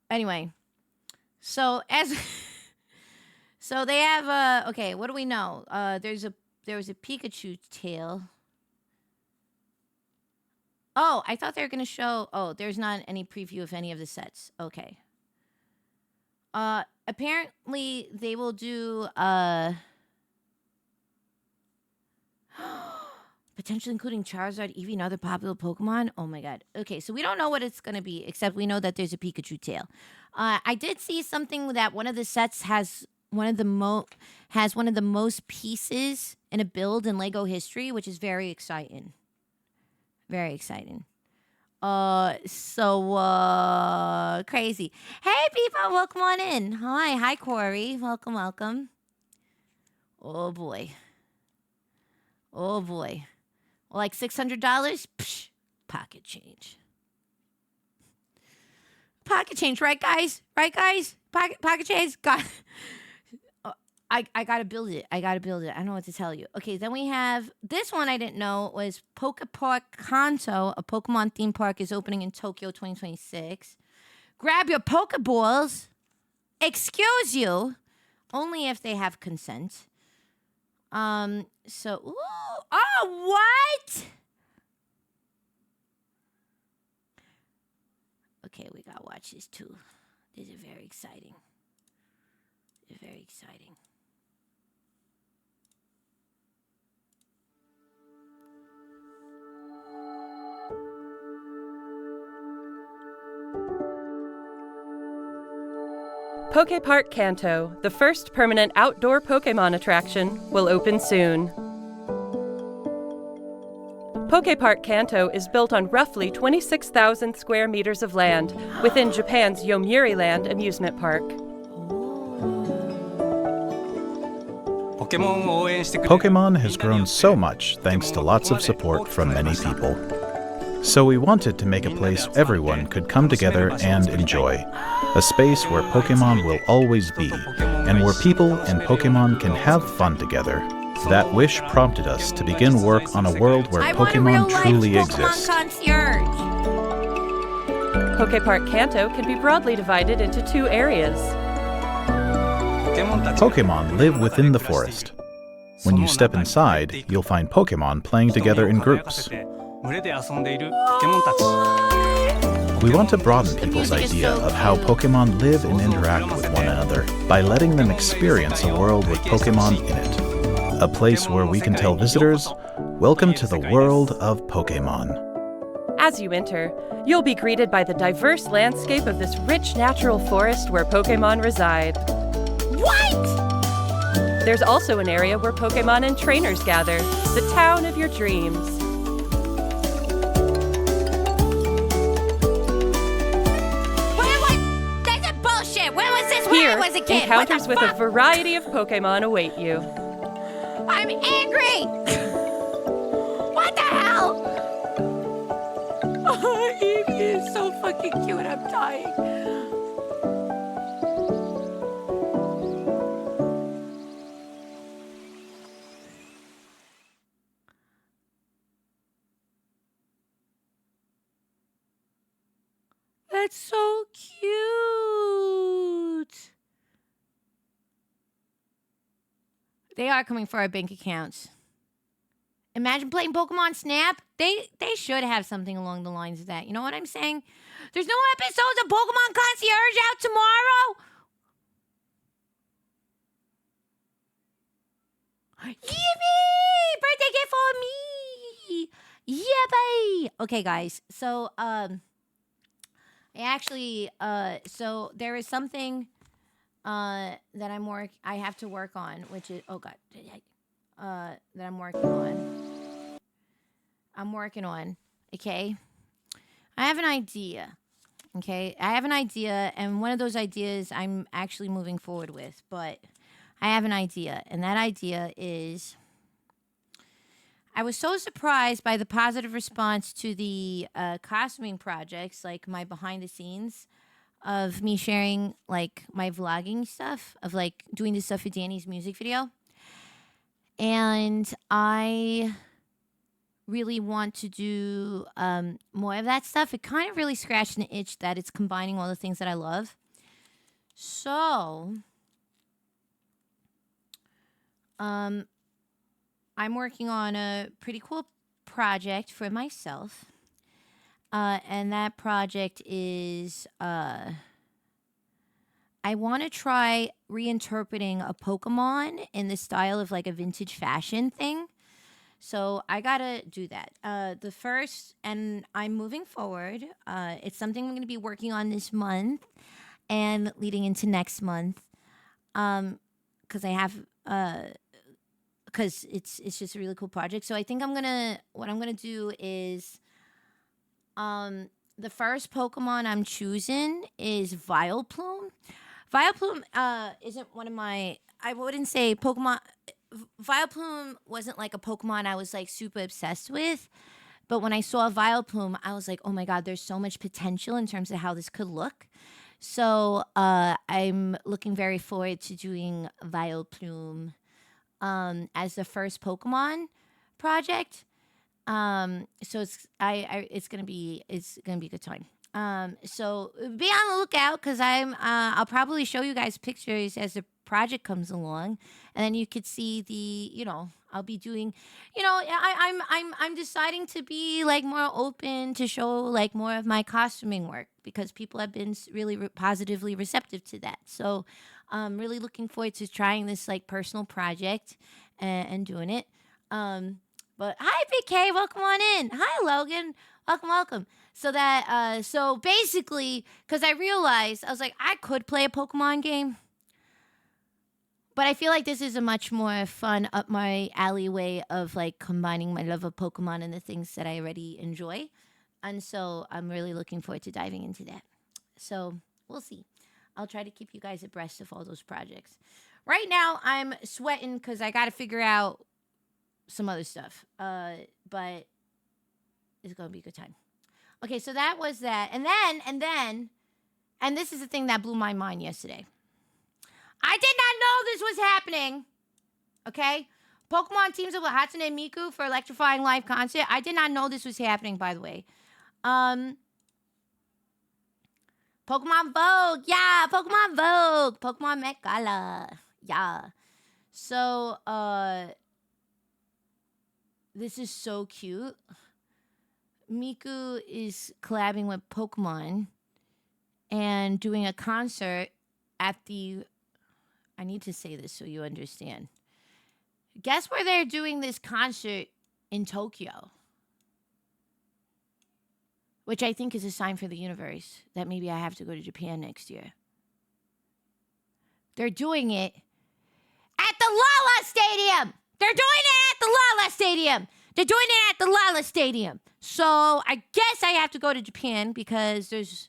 Anyway, so they have okay, what do we know? There was a Pikachu tail. Oh, I thought they were going to show... Oh, there's not any preview of any of the sets. Okay. Apparently, they will do... potentially including Charizard, Eevee, and other popular Pokemon. Oh, my God. Okay, so we don't know what it's going to be, except we know that there's a Pikachu tail. I did see something that one of the sets has one of the most pieces in a build in LEGO history, which is very exciting. Very exciting. Crazy. Hey, people, welcome on in. Hi, Corey. Welcome. Oh, boy. Like $600? Psh, pocket change. Pocket change, right, guys? Pocket change? God. I gotta build it. I don't know what to tell you. Okay, then we have this one I didn't know was Poke Park Kanto. A Pokemon theme park is opening in Tokyo 2026. Grab your Pokeballs. Excuse you. Only if they have consent. What? Okay, we gotta watch this too. This is very exciting. Poke Park Kanto, the first permanent outdoor Pokemon attraction, will open soon. Poke Park Kanto is built on roughly 26,000 square meters of land within Japan's Yomiuri Land amusement park. Pokemon has grown so much thanks to lots of support from many people. So we wanted to make a place everyone could come together and enjoy. A space where Pokemon will always be, and where people and Pokemon can have fun together. That wish prompted us to begin work on a world where Pokemon truly exist. Poke Park Kanto can be broadly divided into two areas. Pokemon live within the forest. When you step inside, you'll find Pokemon playing together in groups. We want to broaden people's idea of how Pokemon live and interact with one another by letting them experience a world with Pokemon in it. A place where we can tell visitors Welcome to the world of Pokemon. As you enter, you'll be greeted by the diverse landscape of this rich natural forest where Pokemon reside. What? There's also an area where Pokemon and trainers gather, the town of your dreams. That's a bullshit. Where was this when Here, I was a kid? encounters What the with fuck? a variety of Pokemon await you. I'm angry. What the hell? Oh, Eevee is so fucking cute. I'm dying. That's so cute. They are coming for our bank accounts. Imagine playing Pokemon Snap. They should have something along the lines of that. You know what I'm saying? There's no episodes of Pokemon Concierge out tomorrow. Yippee! Birthday gift for me. Yippee! Okay, guys. So so there is something that I have to work on, which is that I'm working on. Okay. I have an idea. Okay. I have an idea, and one of those ideas I'm actually moving forward with, but I have an idea, and that idea is I was so surprised by the positive response to the costuming projects, like my behind the scenes of me sharing like my vlogging stuff, of like doing this stuff for Danny's music video. And I really want to do more of that stuff. It kind of really scratched an itch that it's combining all the things that I love. So I'm working on a pretty cool project for myself. And that project is I want to try reinterpreting a Pokemon in the style of like a vintage fashion thing. So I got to do that. The first, and I'm moving forward. It's something I'm going to be working on this month and leading into next month. Because because it's just a really cool project. So I think what I'm gonna do is, the first Pokemon I'm choosing is Vileplume. Vileplume isn't one of my, I wouldn't say Pokemon. Vileplume wasn't like a Pokemon I was like super obsessed with. But when I saw Vileplume, I was like, oh my God, there's so much potential in terms of how this could look. So I'm looking very forward to doing Vileplume as the first Pokemon project. So it's gonna be a good time. So be on the lookout, because I'll probably show you guys pictures as the project comes along, and then you could see I'll be doing, I'm deciding to be like more open to show like more of my costuming work, because people have been really positively receptive to that. So I'm really looking forward to trying this like personal project and doing it. But hi, BK, welcome on in. Hi, Logan, welcome. So basically, because I realized, I was like, I could play a Pokemon game, but I feel like this is a much more fun, up my alley way of like combining my love of Pokemon and the things that I already enjoy. And so I'm really looking forward to diving into that. So we'll see. I'll try to keep you guys abreast of all those projects. Right now, I'm sweating because I got to figure out some other stuff. But it's going to be a good time. Okay, so that was that. And this is the thing that blew my mind yesterday. I did not know this was happening. Okay? Pokemon teams up with Hatsune Miku for electrifying live concert. I did not know this was happening, by the way. Pokemon Vogue. Yeah, Pokemon Vogue. Pokemon Met Gala. Yeah. So, this is so cute. Miku is collabing with Pokemon and doing a concert at the... I need to say this so you understand. Guess where they're doing this concert in Tokyo, which I think is a sign for the universe that maybe I have to go to Japan next year. They're doing it at the Lala Stadium. They're doing it at the Lala Stadium. They're doing it at the Lala Stadium. So I guess I have to go to Japan because there's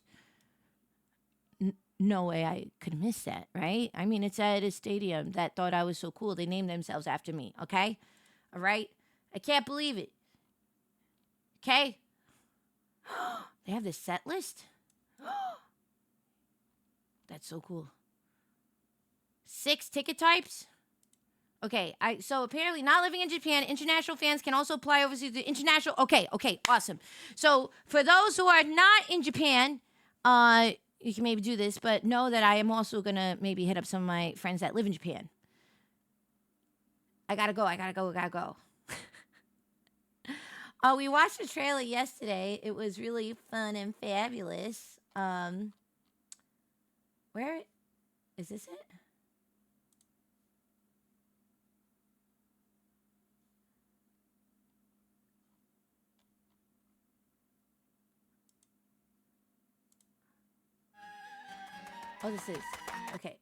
no way I could miss that, right? I mean, it's at a stadium that thought I was so cool. They named themselves after me, okay? All right? I can't believe it. Okay? They have this set list? That's so cool. 6 ticket types? Okay, so apparently not living in Japan, international fans can also apply overseas to international. Okay, awesome. So for those who are not in Japan, you can maybe do this, but know that I am also gonna maybe hit up some of my friends that live in Japan. I gotta go. We watched the trailer yesterday. It was really fun and fabulous. Where is this it? Oh, this is. Okay.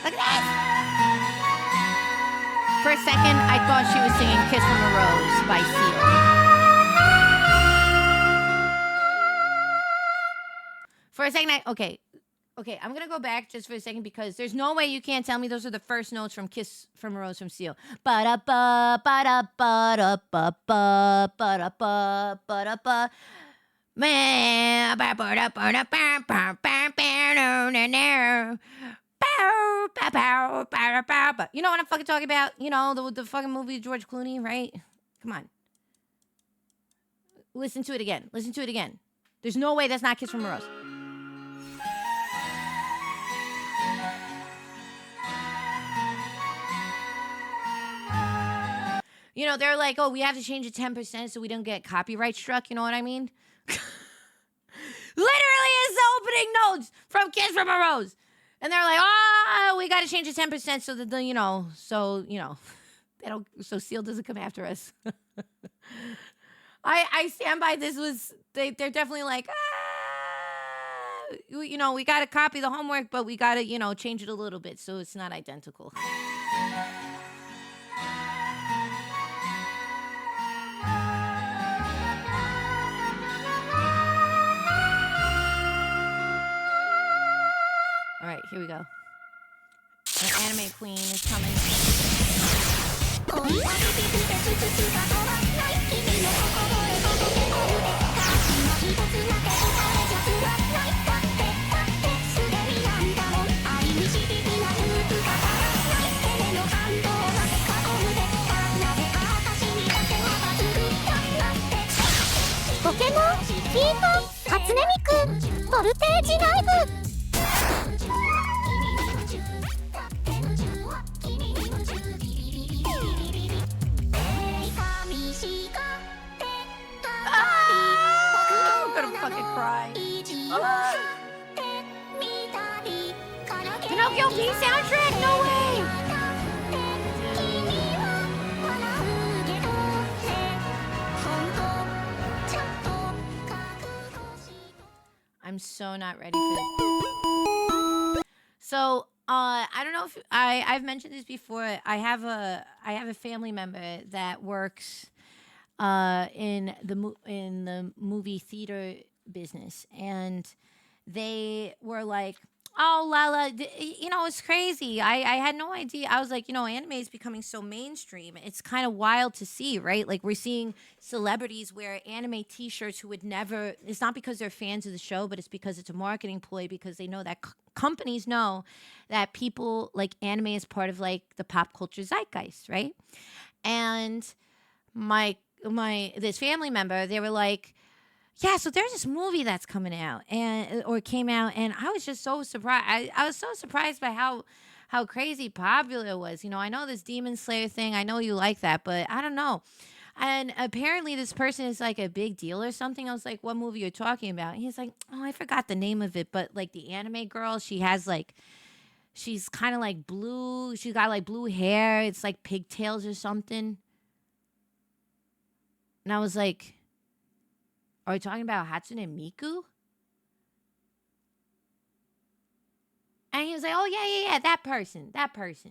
Look at this! For a second, I thought she was singing Kiss from a Rose by Seal. For a second, Okay, I'm gonna go back just for a second because there's no way you can't tell me those are the first notes from Kiss from a Rose from Seal. Ba-da-ba, ba-da-ba-da-ba-ba, ba-da-ba, ba-da-ba. Man, you know what I'm fucking talking about? You know, the fucking movie with George Clooney, right? Come on. Listen to it again. There's no way that's not Kiss from a Rose. You know, they're like, oh, we have to change it 10% so we don't get copyright struck. You know what I mean? Literally, it's the opening notes from Kiss from a Rose. And they're like, oh, we got to change it 10% so that, so Seal doesn't come after us. I stand by this they're definitely like, we got to copy the homework, but we got to, change it a little bit so it's not identical. All right, here we go. An anime queen is coming. I'm gonna fucking cry. Pinocchio P soundtrack? No way! I'm so not ready for this. So, I don't know if I've mentioned this before. I have a family member that works in the movie theater business, and they were like, oh, Lala, it's crazy. I had no idea. I was like, anime is becoming so mainstream. It's kind of wild to see, right? Like, we're seeing celebrities wear anime t-shirts who would never, it's not because they're fans of the show, but it's because it's a marketing ploy, because they know that companies know that people like anime is part of like the pop culture zeitgeist, right? And this family member, they were like, yeah, so there's this movie that's coming out or came out, and I was just so surprised. I was so surprised by how crazy popular it was. I know this Demon Slayer thing. I know you like that, but I don't know. And apparently this person is like a big deal or something. I was like, what movie you're talking about? And he's like, oh, I forgot the name of it. But like the anime girl, she has like, she's kind of like blue. She's got like blue hair. It's like pigtails or something. And I was like, are we talking about Hatsune Miku? And he was like, oh, yeah, that person. I was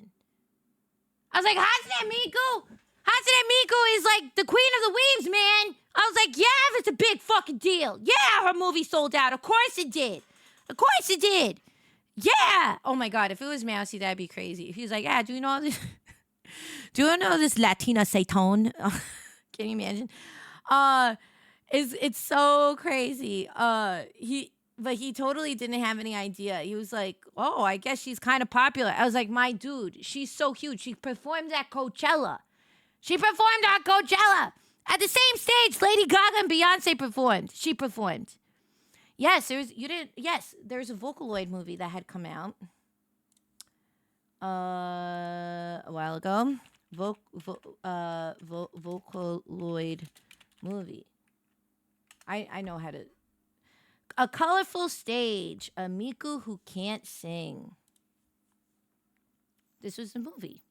like, Hatsune Miku? Hatsune Miku is like the queen of the weaves, man. I was like, yeah, it's a big fucking deal. Yeah, her movie sold out. Of course it did. Yeah. Oh my God, if it was Mousy, that'd be crazy. If he was like, yeah, do you know this? Do you know this Latina Satan? Can you imagine? It's so crazy. But he totally didn't have any idea. He was like, oh, I guess she's kind of popular. I was like, my dude, she's so huge. She performed at Coachella. At the same stage, Lady Gaga and Beyonce performed. She performed. Yes, there's a Vocaloid movie that had come out a while ago. Vocaloid movie. I know how to. A colorful stage. A Miku who can't sing. This was the movie.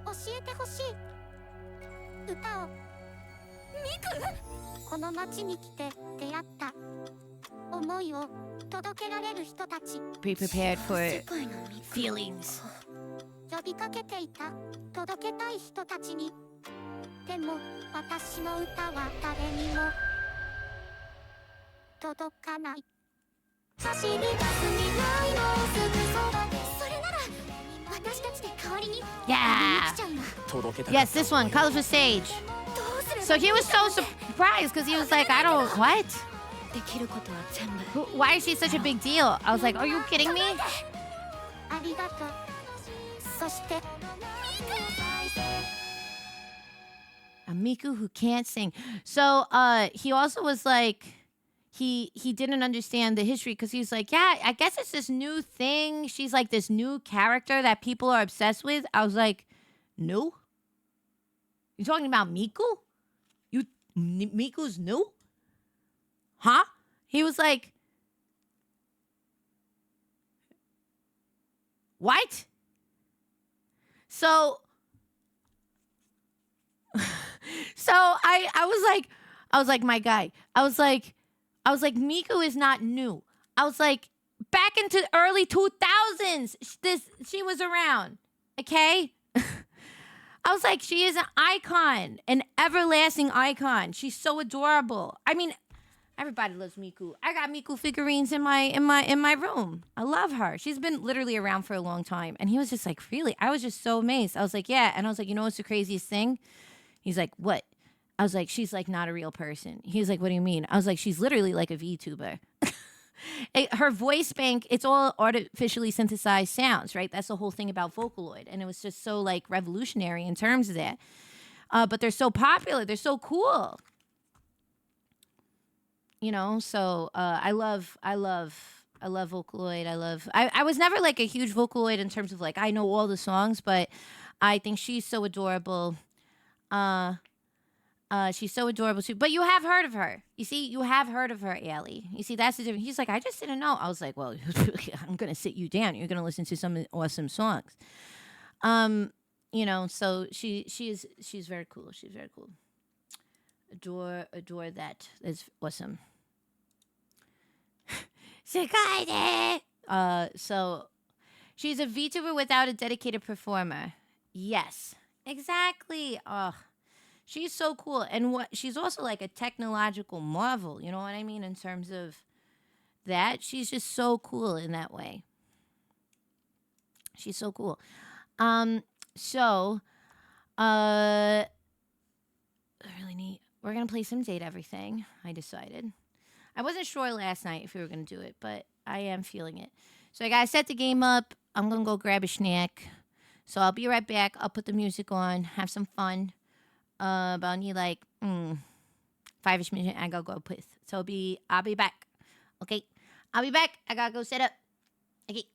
教えてほしい歌をミクこの街に来て出会った思いを届けられる人たち Be prepared for feelings. 呼びかけていた届けたい人たちにでも私の歌は誰にも届かない走り出す未来のすぐそばそれなら私たちで代わりに Yeah. Yes, this one, colorful stage. So he was so surprised because he was like, I don't, what? Why is she such a big deal? I was like, are you kidding me? ありがとうそして A Miku who can't sing. So he also was like, he didn't understand the history because he was like, yeah, I guess it's this new thing. She's like this new character that people are obsessed with. I was like, no? You talking about Miku? Miku's new? Huh? He was like, what? So I was like, my guy. I was like, Miku is not new. I was like, back into early 2000s, she was around. Okay? I was like, she is an icon, an everlasting icon. She's so adorable. I mean, everybody loves Miku. I got Miku figurines in my room. I love her. She's been literally around for a long time. And he was just like, really? I was just so amazed. I was like, yeah. And I was like, you know what's the craziest thing? He's like, what? I was like, she's like not a real person. He was like, what do you mean? I was like, she's literally like a VTuber. Her voice bank, it's all artificially synthesized sounds, right? That's the whole thing about Vocaloid. And it was just so like revolutionary in terms of that. But they're so popular. They're so cool. You know, so I love Vocaloid. I was never like a huge Vocaloid in terms of like, I know all the songs, but I think she's so adorable. She's so adorable too. But you have heard of her. You see, you have heard of her, Allie. You see, that's the difference. He's like, I just didn't know. I was like, well, I'm gonna sit you down. You're gonna listen to some awesome songs. You know, so she's very cool. She's very cool. Adore that. That's awesome. So she's a VTuber without a dedicated performer. Yes, exactly. She's so cool. And she's also like a technological marvel, you know what I mean? In terms of that, she's just so cool in that way. She's so cool. Really neat. We're going to play some Date Everything, I decided. I wasn't sure last night if we were going to do it, but I am feeling it. So I got to set the game up. I'm going to go grab a snack. So I'll be right back. I'll put the music on, have some fun. But I'll need like 5-ish minutes. I gotta go put. So I'll be back. Okay, I'll be back. I gotta go set up. Okay.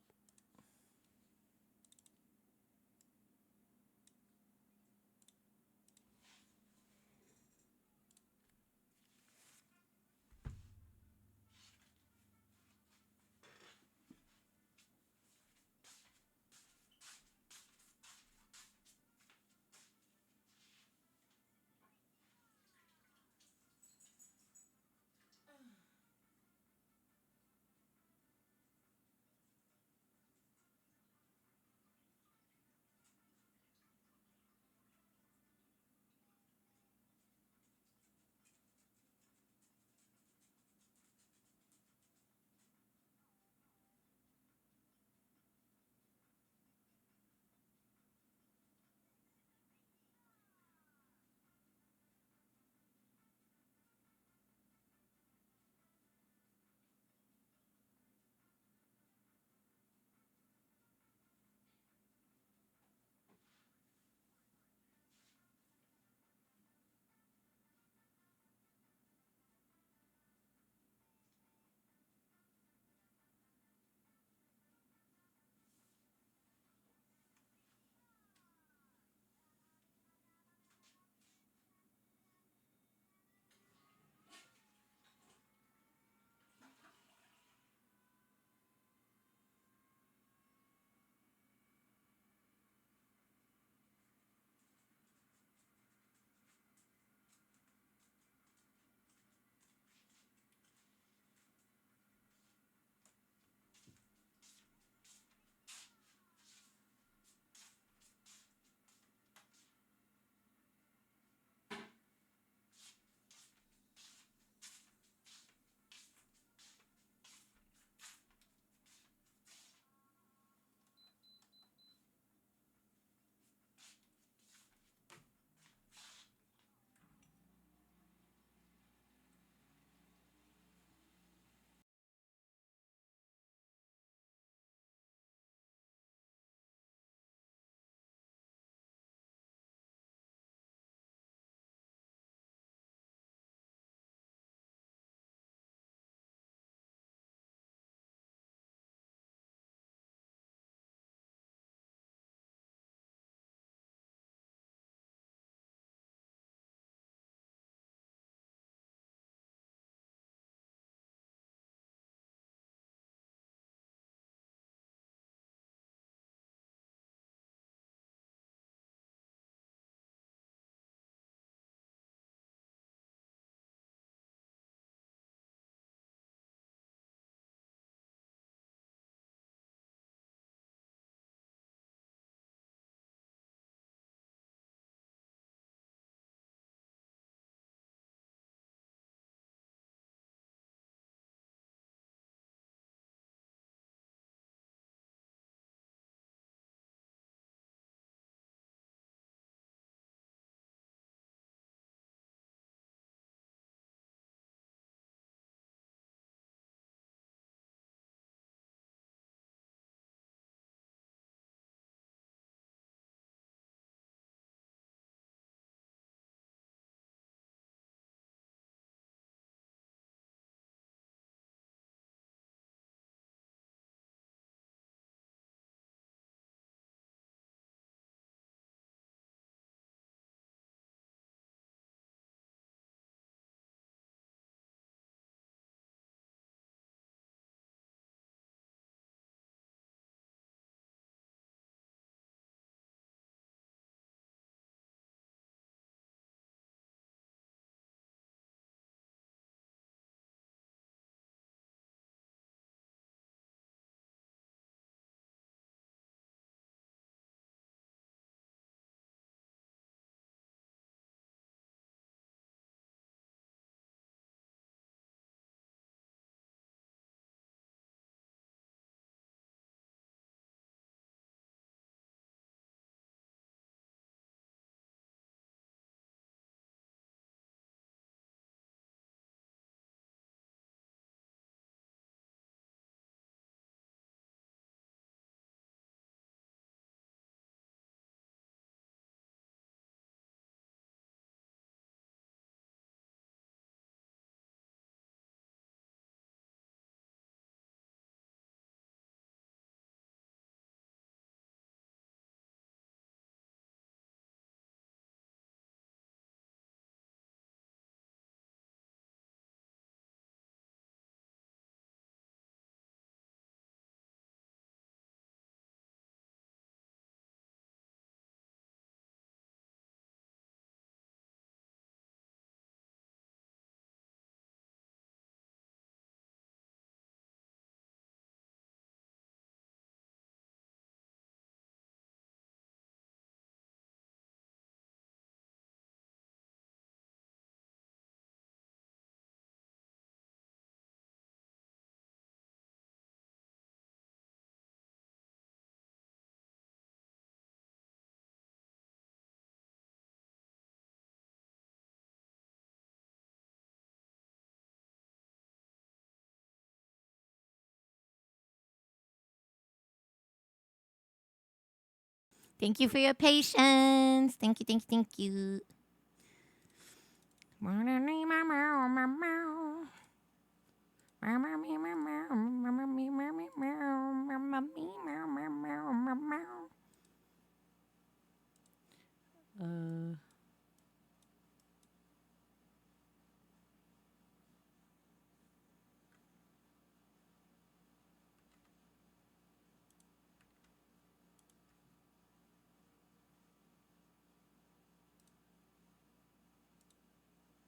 Thank you for your patience. Thank you, thank you, thank you.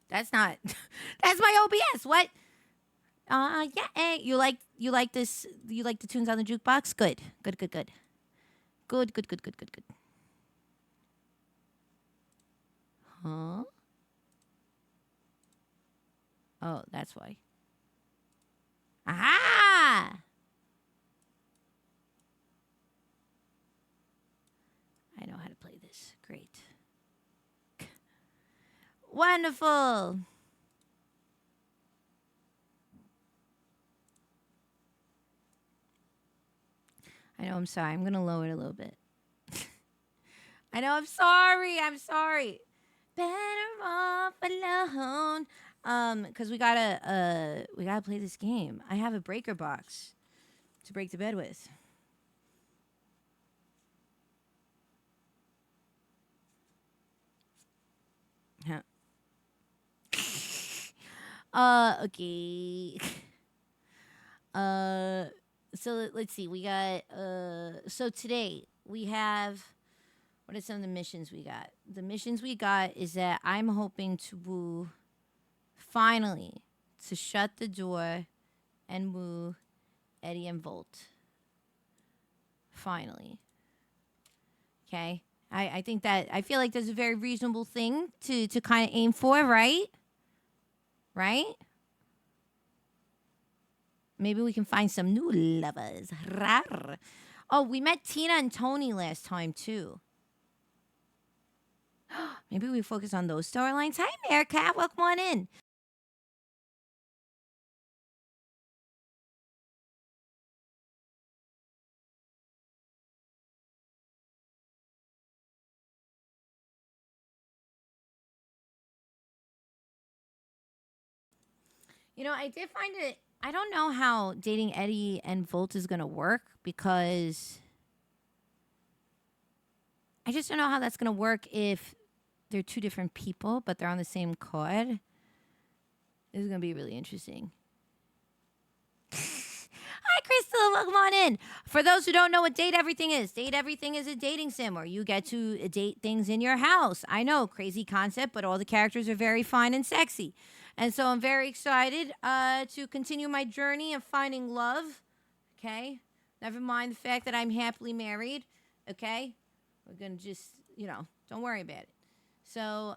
That's not. That's my OBS. What? Yeah. Hey, you like this? You like the tunes on the jukebox? Good. Good. Good. Good. Good. Good. Good. Good. Good. Good. Huh? Oh, that's why. Aha! I know how to play this. Great. Wonderful. I know, I'm sorry. I'm going to lower it a little bit. I know, I'm sorry. I'm sorry. Better off alone. Cuz we got to play this game. I have a breaker box to break the bed with. Huh. Okay. So let's see. We got so today we have, what are some of the missions we got? The missions we got is that I'm hoping to woo, finally, to shut the door and woo Eddie and Volt. Finally. Okay? I think that, I feel like there's a very reasonable thing to kind of aim for, right? Right? Maybe we can find some new lovers. Rawr. Oh, we met Tina and Tony last time, too. Maybe we focus on those storylines. Hi, Meerkat. Welcome on in. You know, I did find it, I don't know how dating Eddie and Volt is going to work, because I just don't know how that's going to work if they're two different people, but they're on the same card. This is going to be really interesting. Hi, Crystal. Welcome on in. For those who don't know what Date Everything is a dating sim where you get to date things in your house. I know, crazy concept, but all the characters are very fine and sexy. And so I'm very excited to continue my journey of finding love. Okay? Never mind the fact that I'm happily married. Okay? We're going to just, don't worry about it. So,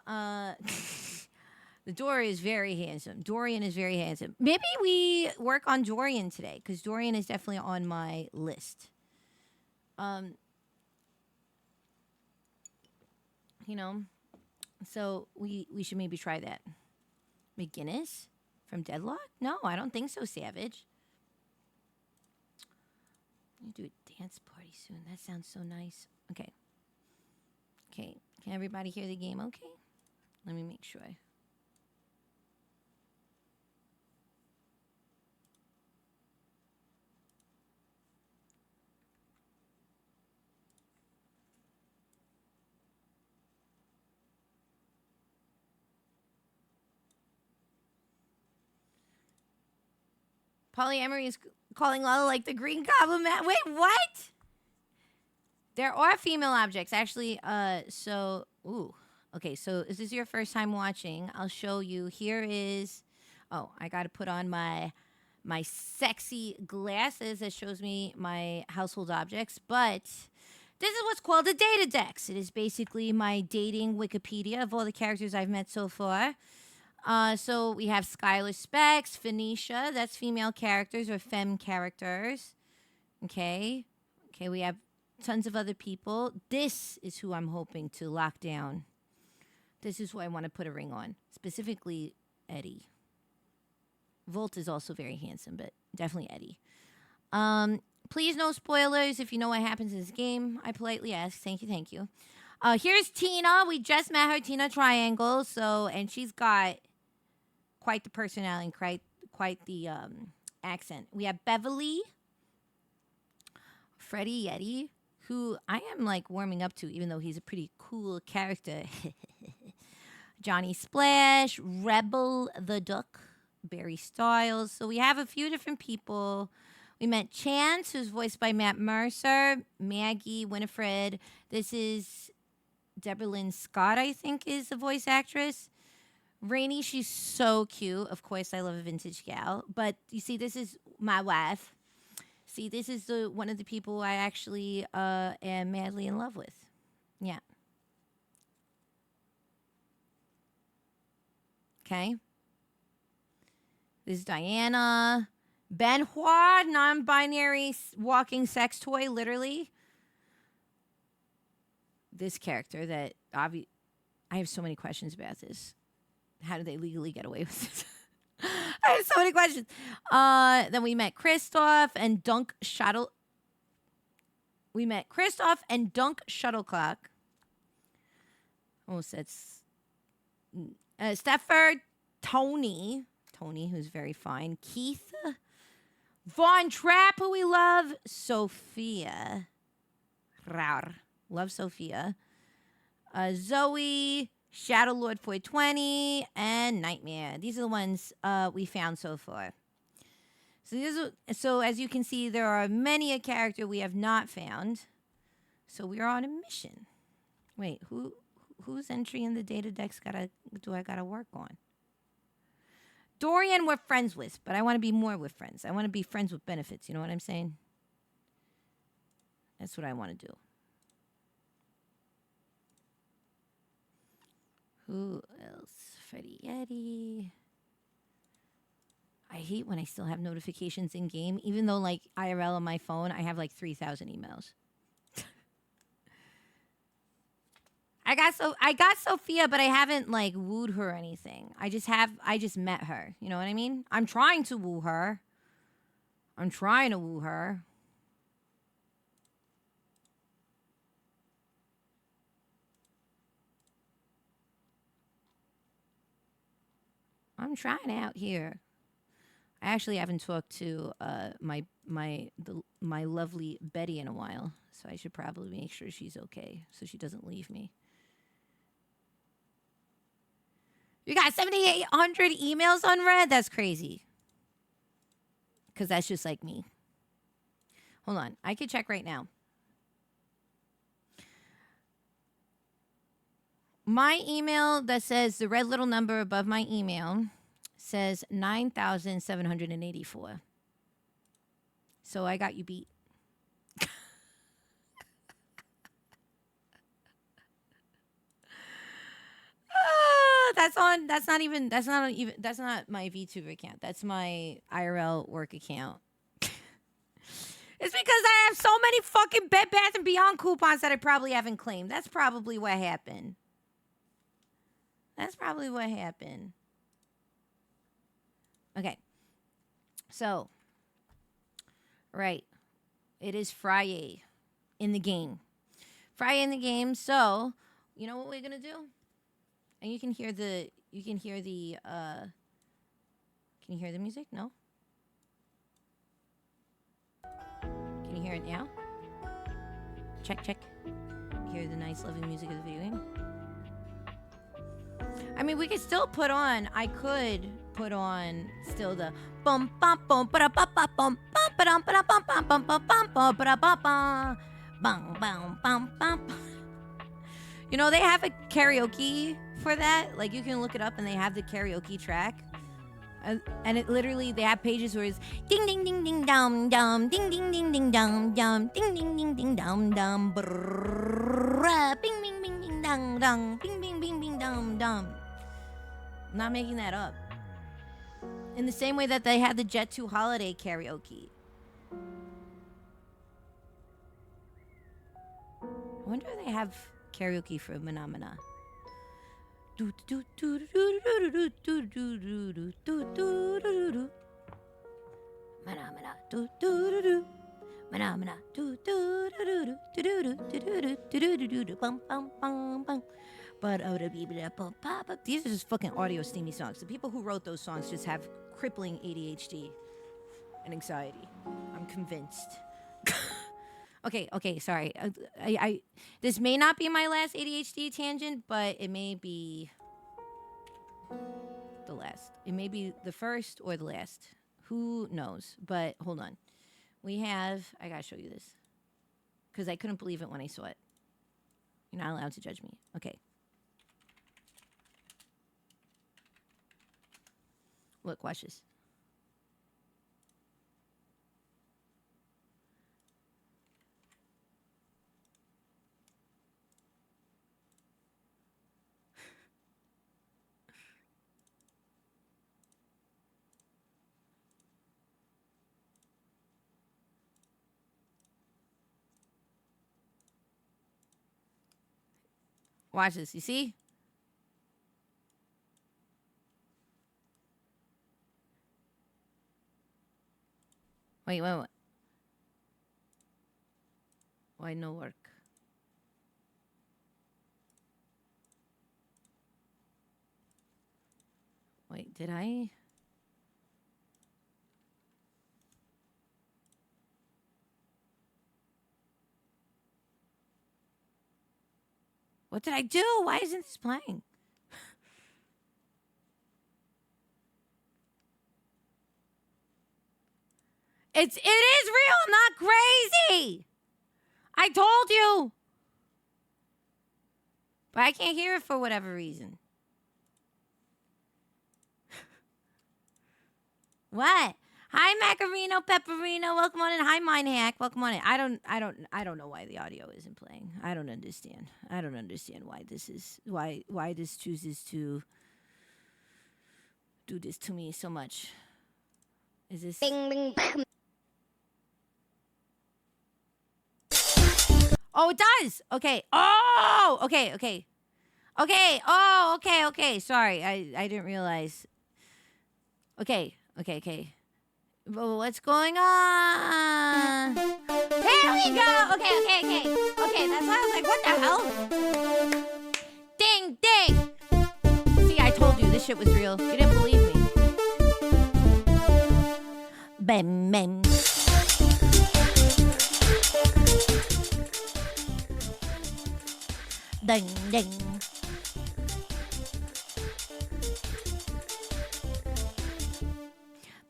the Dory is very handsome. Dorian is very handsome. Maybe we work on Dorian today, because Dorian is definitely on my list. So we should maybe try that. McGinnis from Deadlock? No, I don't think so, Savage. We do a dance party soon. That sounds so nice. Okay. Can everybody hear the game okay? Let me make sure. Polyamory is calling Lala like the Green Goblin man. Wait, what? There are female objects, actually. Okay, so is this your first time watching? I'll show you. Here is, I got to put on my sexy glasses that shows me my household objects. But this is what's called a data dex. It is basically my dating Wikipedia of all the characters I've met so far. So we have Skylar Specs, Phoenicia, that's female characters or femme characters. Okay, we have tons of other people. This is who I'm hoping to lock down. This is who I want to put a ring on, specifically Eddie. Volt is also very handsome, but definitely Eddie. Please no spoilers if you know what happens in this game. I politely ask. Thank you, thank you. Here's Tina. We just met her, Tina Triangle. And she's got quite the personality and quite the accent. We have Beverly, Freddie Yeti, who I am like warming up to, even though he's a pretty cool character. Johnny Splash, Rebel the Duck, Barry Styles. So we have a few different people. We met Chance, who's voiced by Matt Mercer, Maggie, Winifred. This is Deborah Lynn Scott, I think, is the voice actress. Rainey, she's so cute. Of course, I love a vintage gal. But you see, this is my wife. See, this is one of the people I actually am madly in love with. Yeah. Okay. This is Diana. Benoit, non-binary walking sex toy, literally. This character that I have so many questions about this. How do they legally get away with this? I have so many questions. Then we met Christoph and Dunk Shuttle. We met Christoph and Dunk Shuttlecock. Almost that's Stefford, Tony, who's very fine. Keith, Von Trapp, who we love. Sophia, rawr, love Sophia. Zoe, Shadow Lord 420, and Nightmare. These are the ones we found so far. So as you can see, there are many a character we have not found. So we are on a mission. Wait, whose entry in the data decks do I gotta work on? Dorian we're friends with, but I want to be more with friends. I want to be friends with benefits. You know what I'm saying? That's what I want to do. Who else? Freddie Yeti. I hate when I still have notifications in game, even though like IRL on my phone, I have like 3,000 emails. I got Sophia, but I haven't like wooed her or anything. I just met her. You know what I mean? I'm trying to woo her. I'm trying out here. I actually haven't talked to my lovely Betty in a while, so I should probably make sure she's okay, so she doesn't leave me. You got 7,800 emails unread? That's crazy. Because that's just like me. Hold on. I could check right now. My email that says the red little number above my email says 9,784. So I got you beat. That's not my VTuber account. That's my IRL work account. It's because I have so many fucking Bed Bath & Beyond coupons that I probably haven't claimed. That's probably what happened. Okay. So, right. It is Friday in the game. So, you know what we're going to do? And you can hear the music? No? Can you hear it now? Check. Hear the nice lovely music of the video game? I mean, we could still put on still the bum bum bum ba bum bum bum bum bum bum bum bum bum bum bum bum bum. You know, they have a karaoke for that. Like, you can look it up and they have the karaoke track. And it literally, they have pages where it's ding ding ding ding dum dum, ding ding ding ding dum dum, ding ding ding ding dum dum, bing bing bing ding dum dum, bing bing bing bing dum dum. I'm not making that up. In the same way that they had the Jet 2 holiday karaoke. I wonder if they have karaoke for Phenomena. Mana. Do do do do do do do do do do do do do bum bum bum bum. But these are just fucking audio steamy songs. The people who wrote those songs just have crippling ADHD and anxiety. I'm convinced. Okay, sorry. I this may not be my last ADHD tangent, but it may be the last. It may be the first or the last. Who knows? But hold on. I gotta show you this. Because I couldn't believe it when I saw it. You're not allowed to judge me. Okay. Look, watch this. Watch this. You see? Wait. Why no work? Wait, did I? What did I do? Why isn't this playing? It is real. I'm not crazy. I told you. But I can't hear it for whatever reason. What? Hi, Macarino, Pepperino. Welcome on in. Hi, Mine Hack. Welcome on in. I don't know why the audio isn't playing. I don't understand. I don't understand why this chooses to do this to me so much. Is this? Oh, it does. Okay. Oh, okay. Oh, okay. Sorry, I didn't realize. Okay. Well, what's going on? Here we go. Okay. That's why I was like, what the hell? Ding. See, I told you this shit was real. You didn't believe me. Bam. Ding.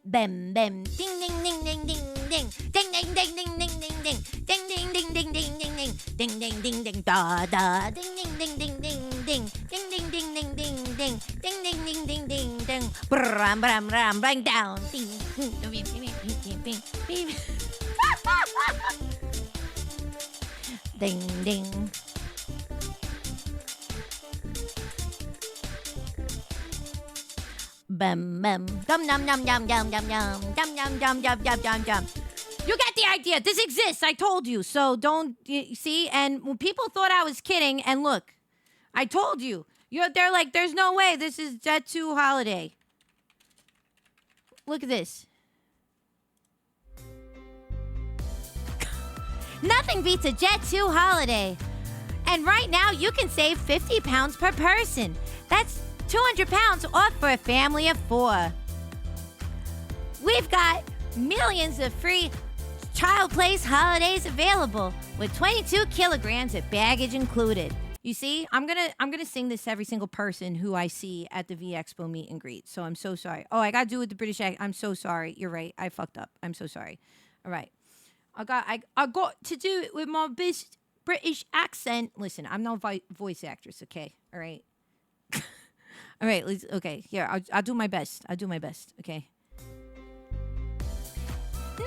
Bam. Ding. Ding. Da. Ding. Bram. Bang down. Ding. Bam. Dum. You get the idea. This exists. I told you. So don't see. And when people thought I was kidding, and look, I told you. They're like, there's no way. This is Jet 2 Holiday. Look at this. Nothing beats a Jet 2 Holiday. And right now, you can save 50 pounds per person. That's 200 pounds off for a family of 4. We've got millions of free child place holidays available with 22 kilograms of baggage included. You see, I'm gonna sing this to every single person who I see at the V Expo meet and greet. So I'm so sorry. Oh, I gotta do it with the British accent. I'm so sorry. You're right. I fucked up. I'm so sorry. All right. I got to do it with my best British accent. Listen, I'm no voice actress. Okay. All right. All right. Okay. Here, I'll do my best. Okay.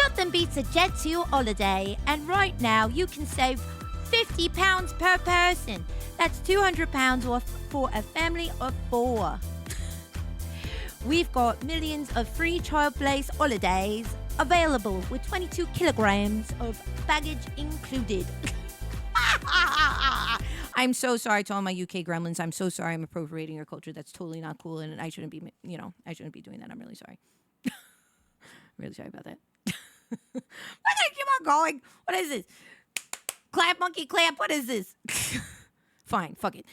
Nothing beats a Jet 2 holiday, and right now you can save 50 pounds per person. That's 200 pounds off for a family of 4. We've got millions of free child place holidays available with 22 kilograms of baggage included. I'm so sorry to all my UK gremlins. I'm so sorry I'm appropriating your culture. That's totally not cool, and I shouldn't be doing that. I'm really sorry. Really sorry about that. Keep on going. What is this? Clap, monkey, clap. What is this? Fine, fuck it.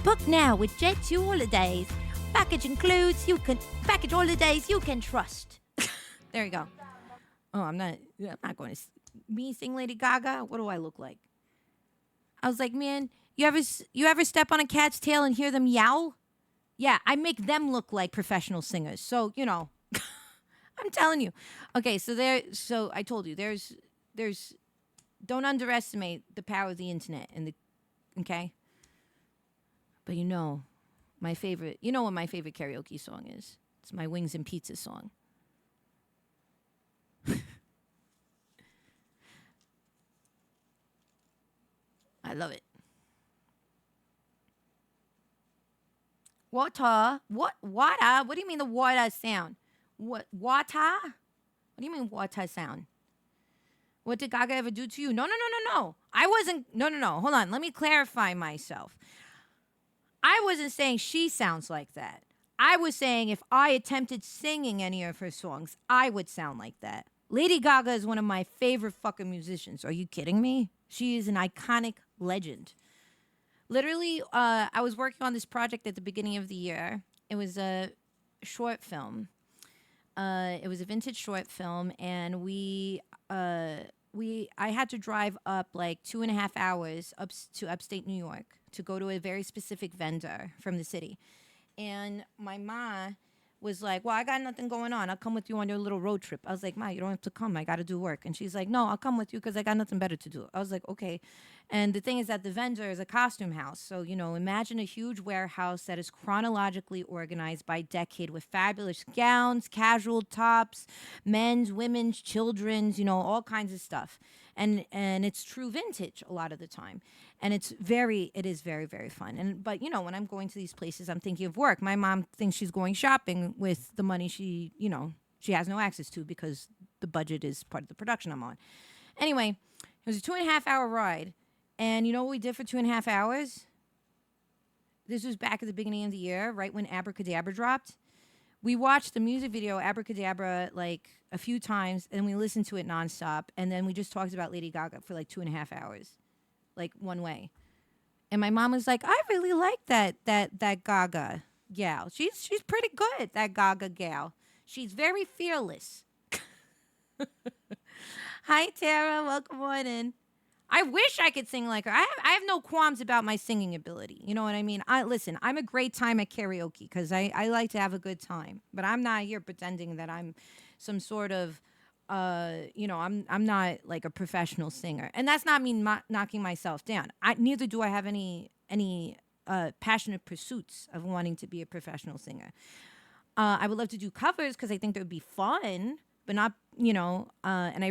Book now with Jet2 Holidays. Package holidays you can trust. There you go. Oh, I'm not going to me sing Lady Gaga. What do I look like? I was like, man, you ever step on a cat's tail and hear them yowl? Yeah, I make them look like professional singers. So, I'm telling you. Okay, so I told you there's don't underestimate the power of the internet okay? But my favorite, what my favorite karaoke song is? It's my Wings and Pizza song. I love it. Water? What? Water? What do you mean the water sound? What? Water? What do you mean water sound? What did Gaga ever do to you? No. I wasn't. No. Hold on. Let me clarify myself. I wasn't saying she sounds like that. I was saying if I attempted singing any of her songs, I would sound like that. Lady Gaga is one of my favorite fucking musicians. Are you kidding me? She is an iconic legend. Literally, I was working on this project at the beginning of the year. It was a short film. It was a vintage short film, and I had to drive up like 2.5 hours up to upstate New York to go to a very specific vendor from the city. And my ma was like, well, I got nothing going on. I'll come with you on your little road trip. I was like, Ma, you don't have to come. I got to do work. And she's like, no, I'll come with you because I got nothing better to do. I was like, okay. And the thing is that the vendor is a costume house. So, imagine a huge warehouse that is chronologically organized by decade with fabulous gowns, casual tops, men's, women's, children's, all kinds of stuff. And it's true vintage a lot of the time. And it is very, very fun. But when I'm going to these places, I'm thinking of work. My mom thinks she's going shopping with the money she has no access to because the budget is part of the production I'm on. Anyway, it was a 2.5 hour ride. And you know what we did for 2.5 hours? This was back at the beginning of the year, right when Abracadabra dropped. We watched the music video Abracadabra like a few times, and we listened to it nonstop. And then we just talked about Lady Gaga for like 2.5 hours, like one way. And my mom was like, I really like that Gaga gal. She's pretty good, that Gaga gal. She's very fearless. Hi, Tara. Welcome on in. I wish I could sing like her. I have no qualms about my singing ability. You know what I mean? Listen, I'm a great time at karaoke because I like to have a good time. But I'm not here pretending that I'm some sort of, I'm not like a professional singer. And that's not me knocking myself down. Neither do I have any passionate pursuits of wanting to be a professional singer. I would love to do covers because I think that would be fun, but not, and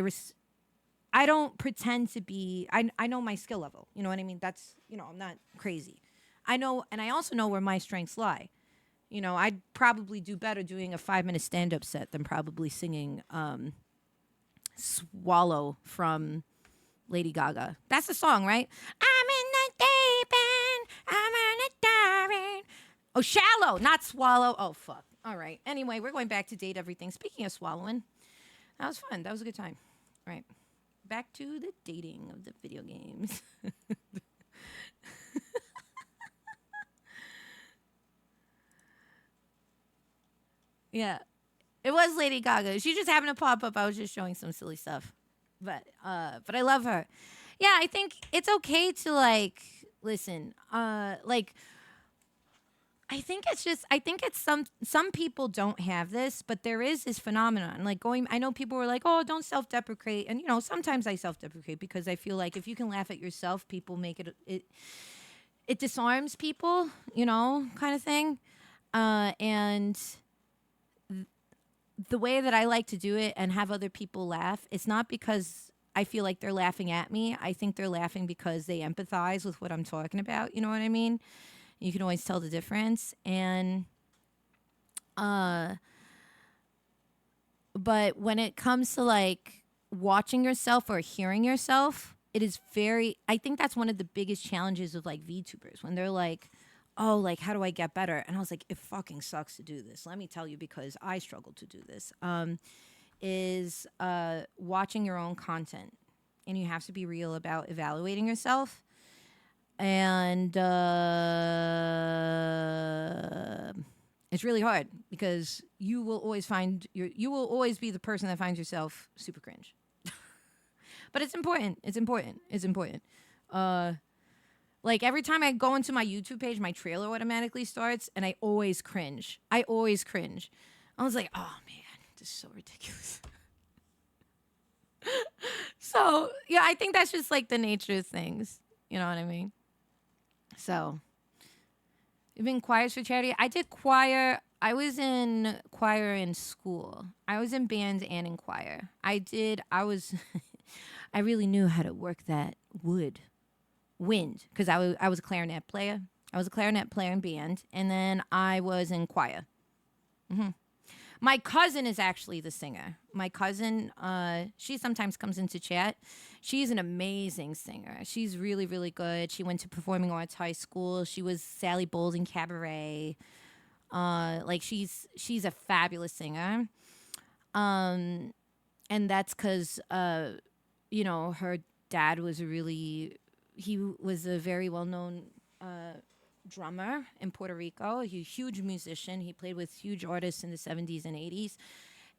I don't pretend to be, I know my skill level. You know what I mean? That's, I'm not crazy. I know, and I also know where my strengths lie. I'd probably do better doing a 5-minute stand-up set than probably singing Swallow from Lady Gaga. That's the song, right? I'm in the deep end, I'm in the dark end. Oh, Shallow, not Swallow. Oh, fuck. All right. Anyway, we're going back to date everything. Speaking of swallowing, that was fun. That was a good time. All right. Back to the dating of the video games. Yeah. It was Lady Gaga. She just happened to pop up. I was just showing some silly stuff. But I love her. Yeah, I think it's okay to listen. I think it's some people don't have this, but there is this phenomenon. I know people were like, oh, don't self-deprecate. And, sometimes I self-deprecate because I feel like if you can laugh at yourself, people make it disarms people, kind of thing. And the way that I like to do it and have other people laugh, it's not because I feel like they're laughing at me. I think they're laughing because they empathize with what I'm talking about. You know what I mean? You can always tell the difference. And, but when it comes to watching yourself or hearing yourself, it is I think that's one of the biggest challenges of VTubers when they're like, oh, like, how do I get better? And I was like, it fucking sucks to do this. Let me tell you, because I struggle to do this. Is watching your own content, and you have to be real about evaluating yourself. And it's really hard because you will always be the person that finds yourself super cringe. But it's important. It's important. It's important. Like every time I go into my YouTube page, my trailer automatically starts, and I always cringe. I was like, oh man, this is so ridiculous. So yeah, I think that's just like the nature of things. You know what I mean? So you've been choirs for charity. I did choir. I was in choir in school. I was in band and in choir. I really knew how to work that wind, because I was a clarinet player. I was a clarinet player in band, and then I was in choir. My cousin is actually the singer. My cousin, she sometimes comes into chat. She's an amazing singer. She's really, really good. She went to performing arts high school. She was Sally Bowles in Cabaret. Like she's a fabulous singer. And that's because, you know, her dad was he was a very well-known drummer in Puerto Rico, a huge musician. He played with huge artists in the 70s and 80s.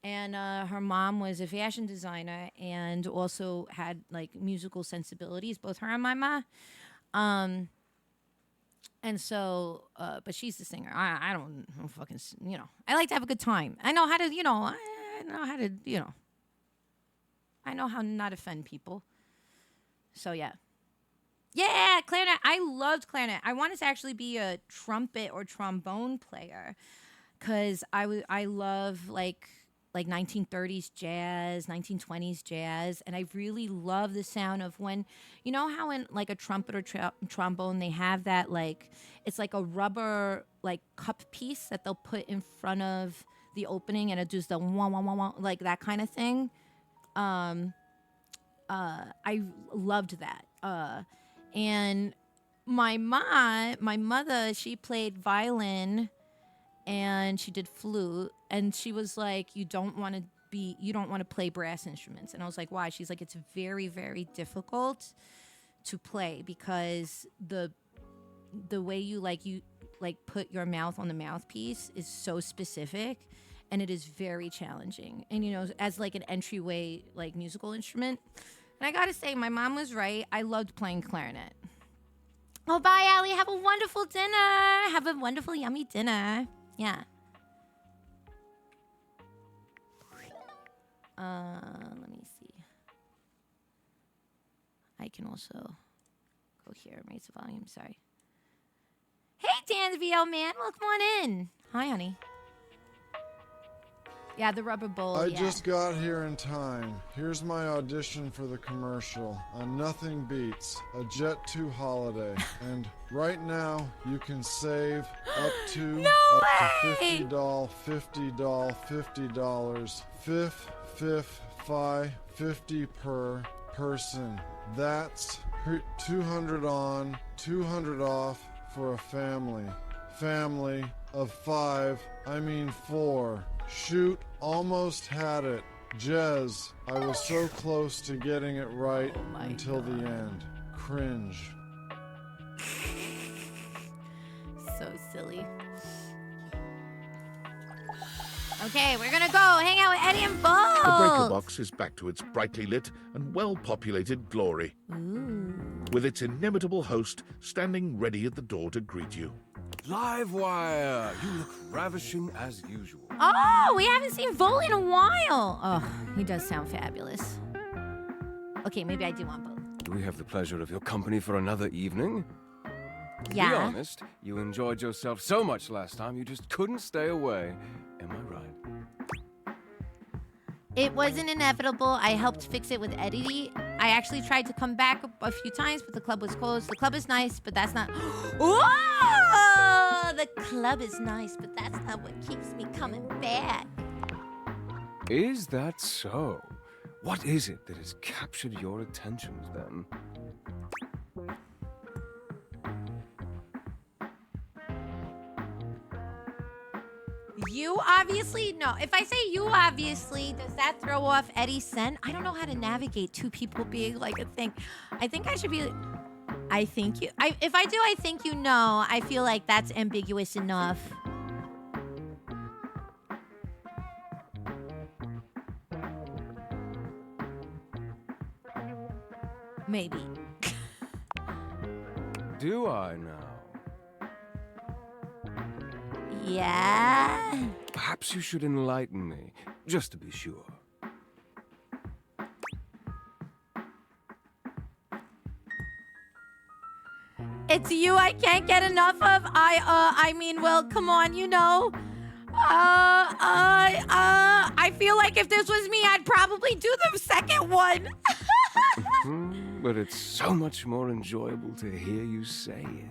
And her mom was a fashion designer and also had like musical sensibilities, both her and my ma. And so, but she's the singer. I don't fucking, you know, I like to have a good time. I know how to, you know, I know how not offend people. So yeah. Yeah, clarinet. I loved clarinet. I wanted to actually be a trumpet or trombone player because I love like 1930s jazz, 1920s jazz, and I really love the sound of when, you know how in like a trumpet or trombone they have that like, it's like a rubber like cup piece that they'll put in front of the opening and it does the wah wah wah wah, like that kind of thing. I loved that. And my mother, she played violin and she did flute, and she was like, you don't want to play brass instruments. And I was like, why? She's like, it's very, very difficult to play because the way you put your mouth on the mouthpiece is so specific, and it is very challenging. And, you know, as like an entryway, like musical instrument. And I gotta say, my mom was right. I loved playing clarinet. Oh, bye, Allie. Have a wonderful dinner. Have a wonderful, yummy dinner. Yeah. Let me see. I can also go here and raise the volume. Sorry. Hey, Dan the VL man. Welcome on in. Hi, honey. Yeah, the rubber bowl. I just got here in time. Here's my audition for the commercial. Nothing beats a Jet 2 holiday. And right now, you can save up to $50, $50, $50 per person. That's 200 on, 200 off for a family. Family of 5, I mean 4. Shoot, almost had it. Jez, I was so close to getting it right until the end. Cringe. So silly. Okay, we're gonna go hang out with Eddie and Bo. The breaker box is back to its brightly lit and well-populated glory. Ooh. With its inimitable host standing ready at the door to greet you. Livewire! You look ravishing as usual. Oh, we haven't seen Vol in a while. Oh, he does sound fabulous. Okay, maybe I do want both. Do we have the pleasure of your company for another evening? Yeah. Be honest, you enjoyed yourself so much last time you just couldn't stay away. Am I right? It wasn't inevitable. I helped fix it with Eddie. I actually tried to come back a few times, but the club was closed. The club is nice, but that's not... Whoa! The club is nice, but that's not what keeps me coming back. Is that so? What is it that has captured your attentions then? You obviously? No. If I say you obviously, does that throw off Eddie's scent? I don't know how to navigate two people being like a thing. I think I should be. I think you. If I do, I think you know. I feel like that's ambiguous enough. Maybe. Do I now? Yeah? Perhaps you should enlighten me, just to be sure. It's you I can't get enough of. I mean, well, come on, you know. I feel like if this was me, I'd probably do the second one. But it's so much more enjoyable to hear you say it.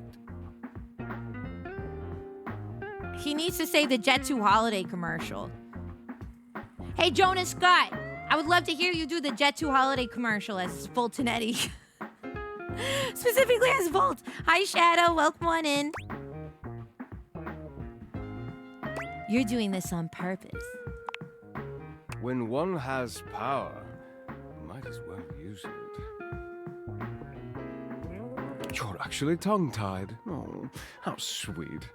He needs to say the Jet 2 holiday commercial. Hey, Jonas Scott, I would love to hear you do the Jet 2 holiday commercial as Voltanetti. Specifically as Volt. Hi, Shadow. Welcome on in. You're doing this on purpose. When one has power, might as well use it. You're actually tongue-tied. Oh, how sweet.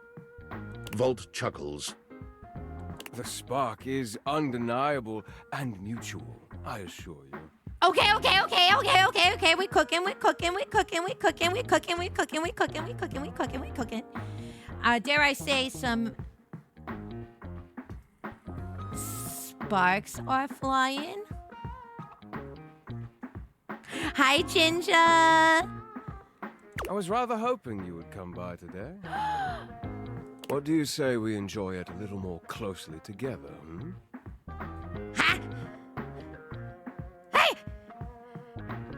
Volt chuckles. The spark is undeniable and mutual, I assure you. Okay. We're cooking. Dare I say some sparks are flying? Hi, Ginger. I was rather hoping you would come by today. What do you say we enjoy it a little more closely together, hmm? Ha!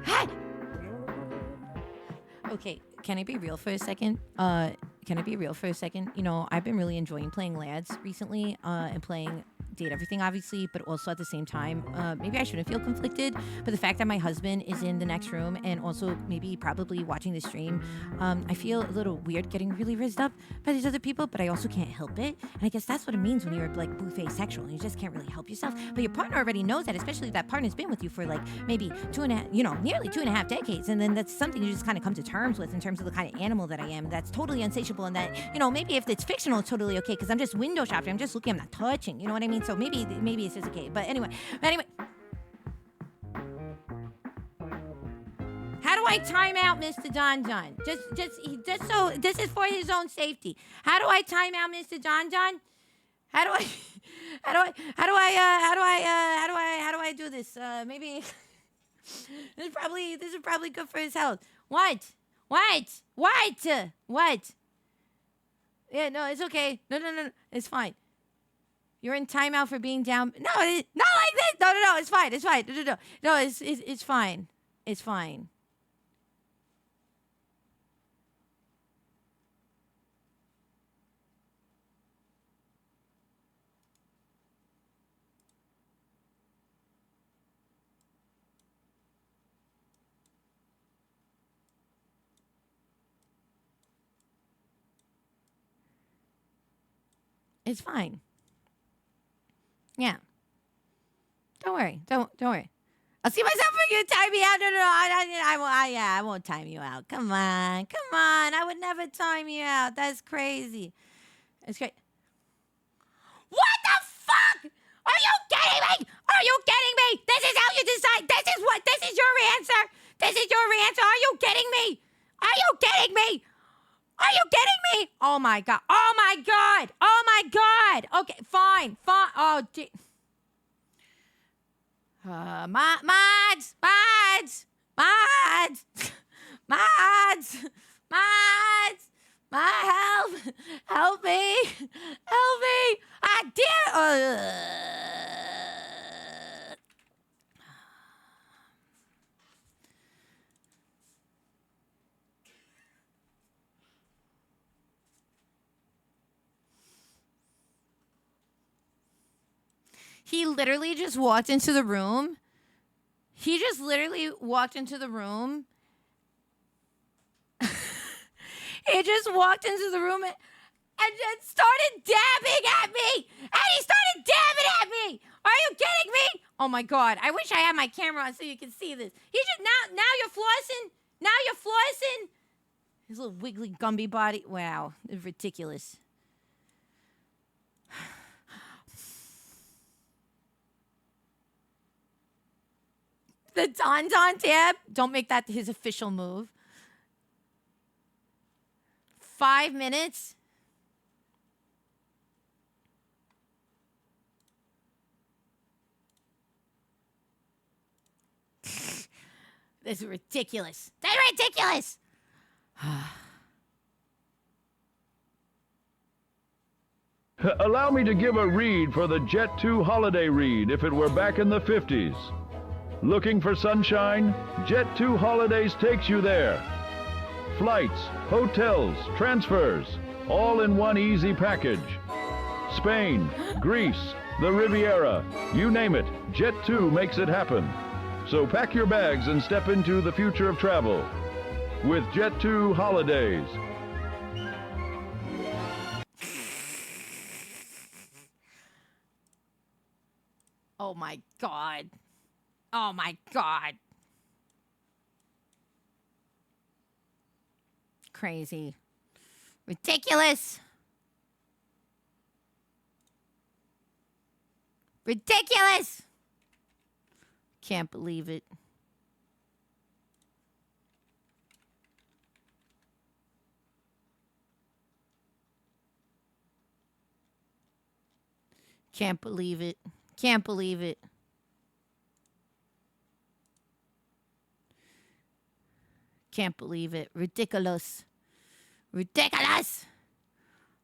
Hey! Okay, can I be real for a second? You know, I've been really enjoying playing Lads recently, and playing Date Everything, obviously, but also at the same time, maybe I shouldn't feel conflicted, but the fact that my husband is in the next room and also maybe probably watching the stream, I feel a little weird getting really rizzed up by these other people, but I also can't help it. And I guess that's what it means when you're like buffet sexual and you just can't really help yourself. But your partner already knows that, especially if that partner's been with you for like maybe nearly 2.5 decades. And then that's something you just kind of come to terms with in terms of the kind of animal that I am. That's totally insatiable, and that, you know, maybe if it's fictional, it's totally okay because I'm just window shopping. I'm just looking, I'm not touching. You know what I mean? So maybe it's just okay. But anyway. How do I time out Mr. Don John? Just so this is for his own safety. How do I time out Mr. Don John? How do I do this? Maybe this is probably good for his health. What? Yeah, no, it's okay. No, it's fine. You're in timeout for being down. No, not like this. No, it's fine. No, it's fine. It's fine. It's fine. Yeah. Don't worry. Don't worry. I'll see myself for you to time me out. No. I won't time you out. Come on. I would never time you out. That's crazy. It's great. What the fuck? Are you kidding me? This is how you decide. This is your answer. Are you kidding me? Oh my god. Okay, fine. Oh, mods. Help me. He literally just walked into the room. He just literally walked into the room. and then started dabbing at me. And he started dabbing at me. Are you kidding me? Oh my God. I wish I had my camera on so you can see this. He just, now you're flossing. Now you're flossing. His little wiggly Gumby body. Wow. It's ridiculous. The Don dab. Don't make that his official move. 5 minutes. This is ridiculous. That's ridiculous. Allow me to give a read for the Jet 2 holiday read if it were back in the 50s. Looking for sunshine? Jet 2 Holidays takes you there. Flights, hotels, transfers, all in one easy package. Spain, Greece, the Riviera, you name it, Jet 2 makes it happen. So pack your bags and step into the future of travel with Jet 2 Holidays. Oh my God. Oh my God. Crazy. Ridiculous. Ridiculous. Can't believe it. Can't believe it. Can't believe it. Can't believe it. Ridiculous. Ridiculous.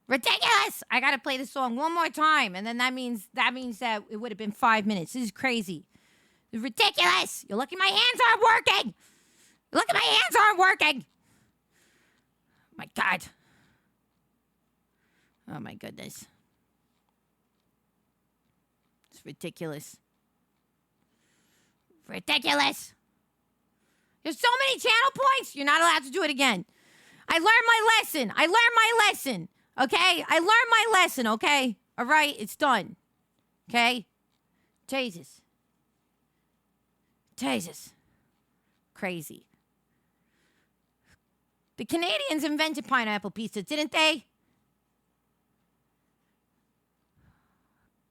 Ridiculous. I gotta play the song one more time, and then that means that it would have been 5 minutes. This is crazy. It's ridiculous. You're lucky my hands aren't working. Look at my hands aren't working. My God. Oh my goodness. It's ridiculous. Ridiculous. There's so many channel points. You're not allowed to do it again. I learned my lesson. I learned my lesson. Okay? I learned my lesson, okay? All right? It's done. Okay? Jesus. Jesus. Crazy. The Canadians invented pineapple pizza, didn't they?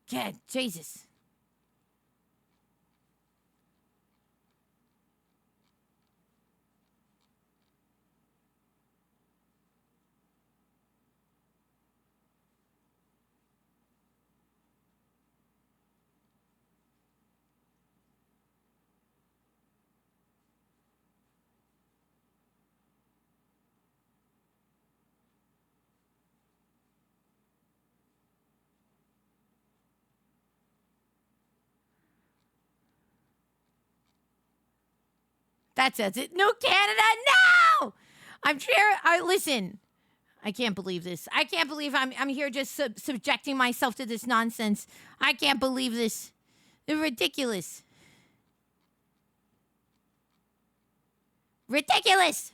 Yeah, Jesus. That says it. New Canada, no! I'm sure. Listen, I can't believe this. I can't believe I'm here just subjecting myself to this nonsense. I can't believe this. It's ridiculous. Ridiculous.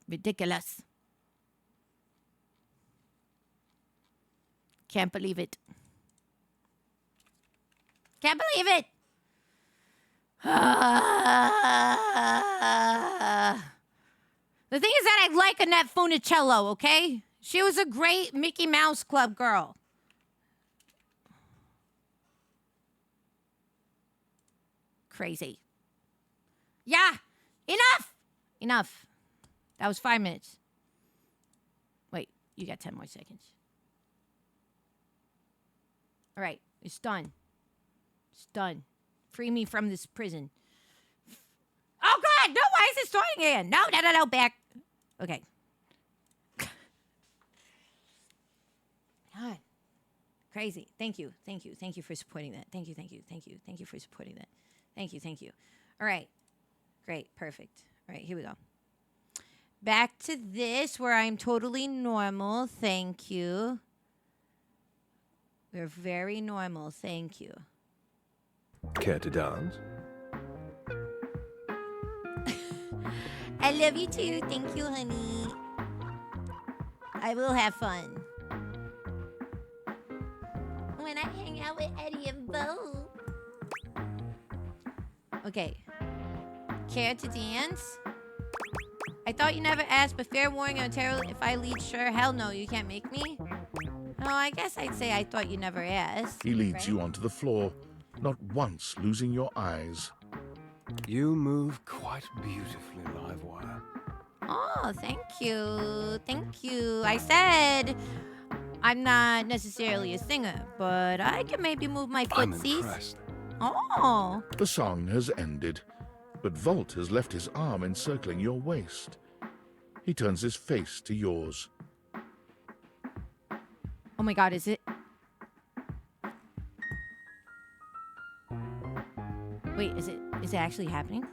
Ridiculous. Can't believe it. Can't believe it. The thing is that I like Annette Funicello, okay? She was a great Mickey Mouse Club girl. Crazy. Yeah. Enough. Enough. That was 5 minutes. Wait, you got 10 more seconds. All right, it's done. It's done. Free me from this prison. Oh, God, no, why is it starting again? No, back. Okay. God. Crazy. Thank you for supporting that. Thank you for supporting that. Thank you. All right. Great, perfect. All right, here we go. back to this where I'm totally normal. Thank you. We're very normal. Thank you. Care to dance? I love you too. Thank you, honey. I will have fun. When I hang out with Eddie and Bo. Okay. Care to dance? I thought you never asked, but fair warning, Ontario, if I lead, sure. Hell no, you can't make me. No, I guess I'd say I thought you never asked. He leads you onto the floor, not once losing your eyes. You move quite beautifully, Livewire. Oh, thank you. Thank you. I said I'm not necessarily a singer, but I can maybe move my I'm footsies. impressed. Oh. The song has ended, but Volt has left his arm encircling your waist. He turns his face to yours. Oh my God, is it? Wait, is it actually happening?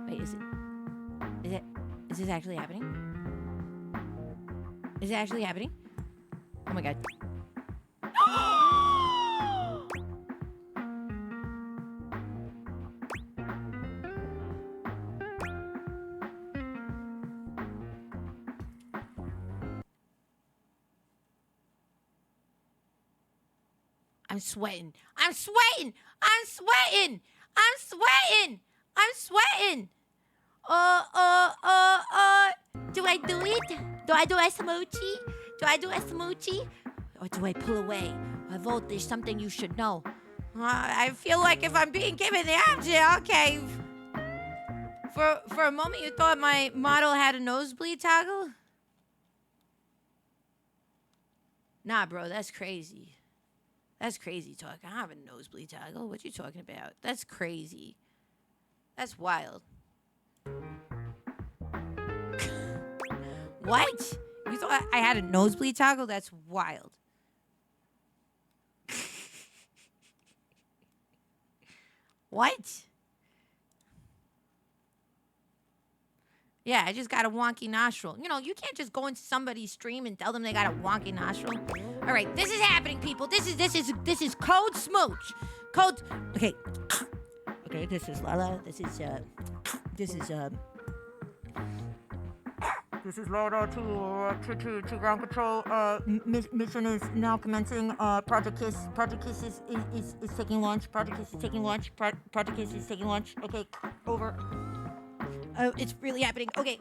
Wait, is this actually happening? Is it actually happening? Oh my God. I'm sweating. I'm sweating. I'm sweating. I'm sweating. I'm sweating. Do I do it? Do I do a smoochie? Do I do a smoochie? Or do I pull away? Volt, there's something you should know. I feel like if I'm being given the option, okay. For a moment, you thought my model had a nosebleed toggle? Nah, bro, that's crazy. That's crazy talk. I have a nosebleed toggle. What you talking about? That's crazy. That's wild. What? You thought I had a nosebleed toggle? That's wild. What? Yeah, I just got a wonky nostril. You know, you can't just go into somebody's stream and tell them they got a wonky nostril. All right, this is happening, people. This is code smooch. Code. Okay. Okay, this is Lala. This is Lala to ground control. Mission is now commencing. Project Kiss. Project Kiss is taking launch. Project Kiss is taking launch. Project Kiss is taking launch. Okay, over. Oh, it's really happening. Okay.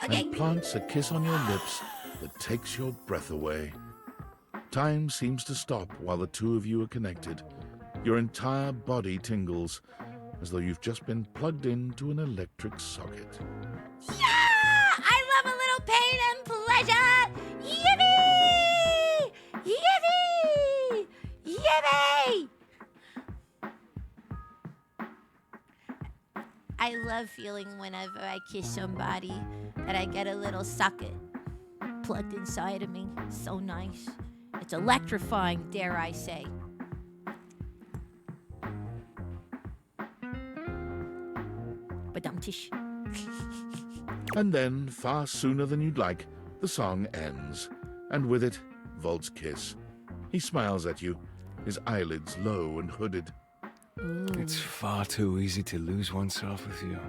And plants a kiss on your lips that takes your breath away. Time seems to stop while the two of you are connected. Your entire body tingles, as though you've just been plugged into an electric socket. Yeah! I love a little pain and pleasure! Yippee! Yippee! Yippee! I love feeling whenever I kiss somebody that I get a little socket plugged inside of me. So nice. It's electrifying, dare I say. Badum-tish. And then, far sooner than you'd like, the song ends. And with it, Volt's kiss. He smiles at you, his eyelids low and hooded. It's far too easy to lose oneself with you.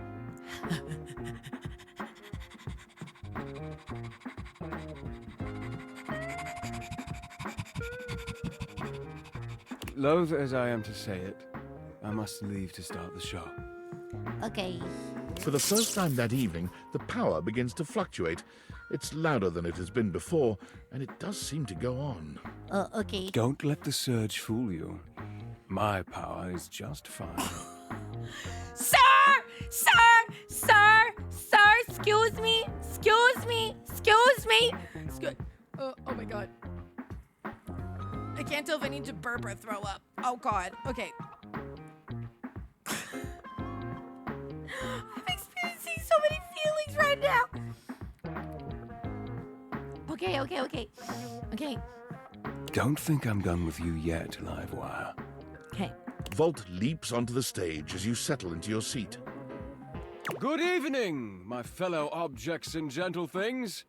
Loath as I am to say it, I must leave to start the show. Okay. For the first time that evening, the power begins to fluctuate. It's louder than it has been before, and it does seem to go on. Okay. Don't let the surge fool you. My power is just fine. Sir, excuse me. Oh my God. I can't tell if I need to burp or throw up. Oh God. Okay. I'm experiencing so many feelings right now. Okay. Don't think I'm done with you yet, Livewire. Okay. Volt leaps onto the stage as you settle into your seat. Good evening, my fellow objects and gentle things.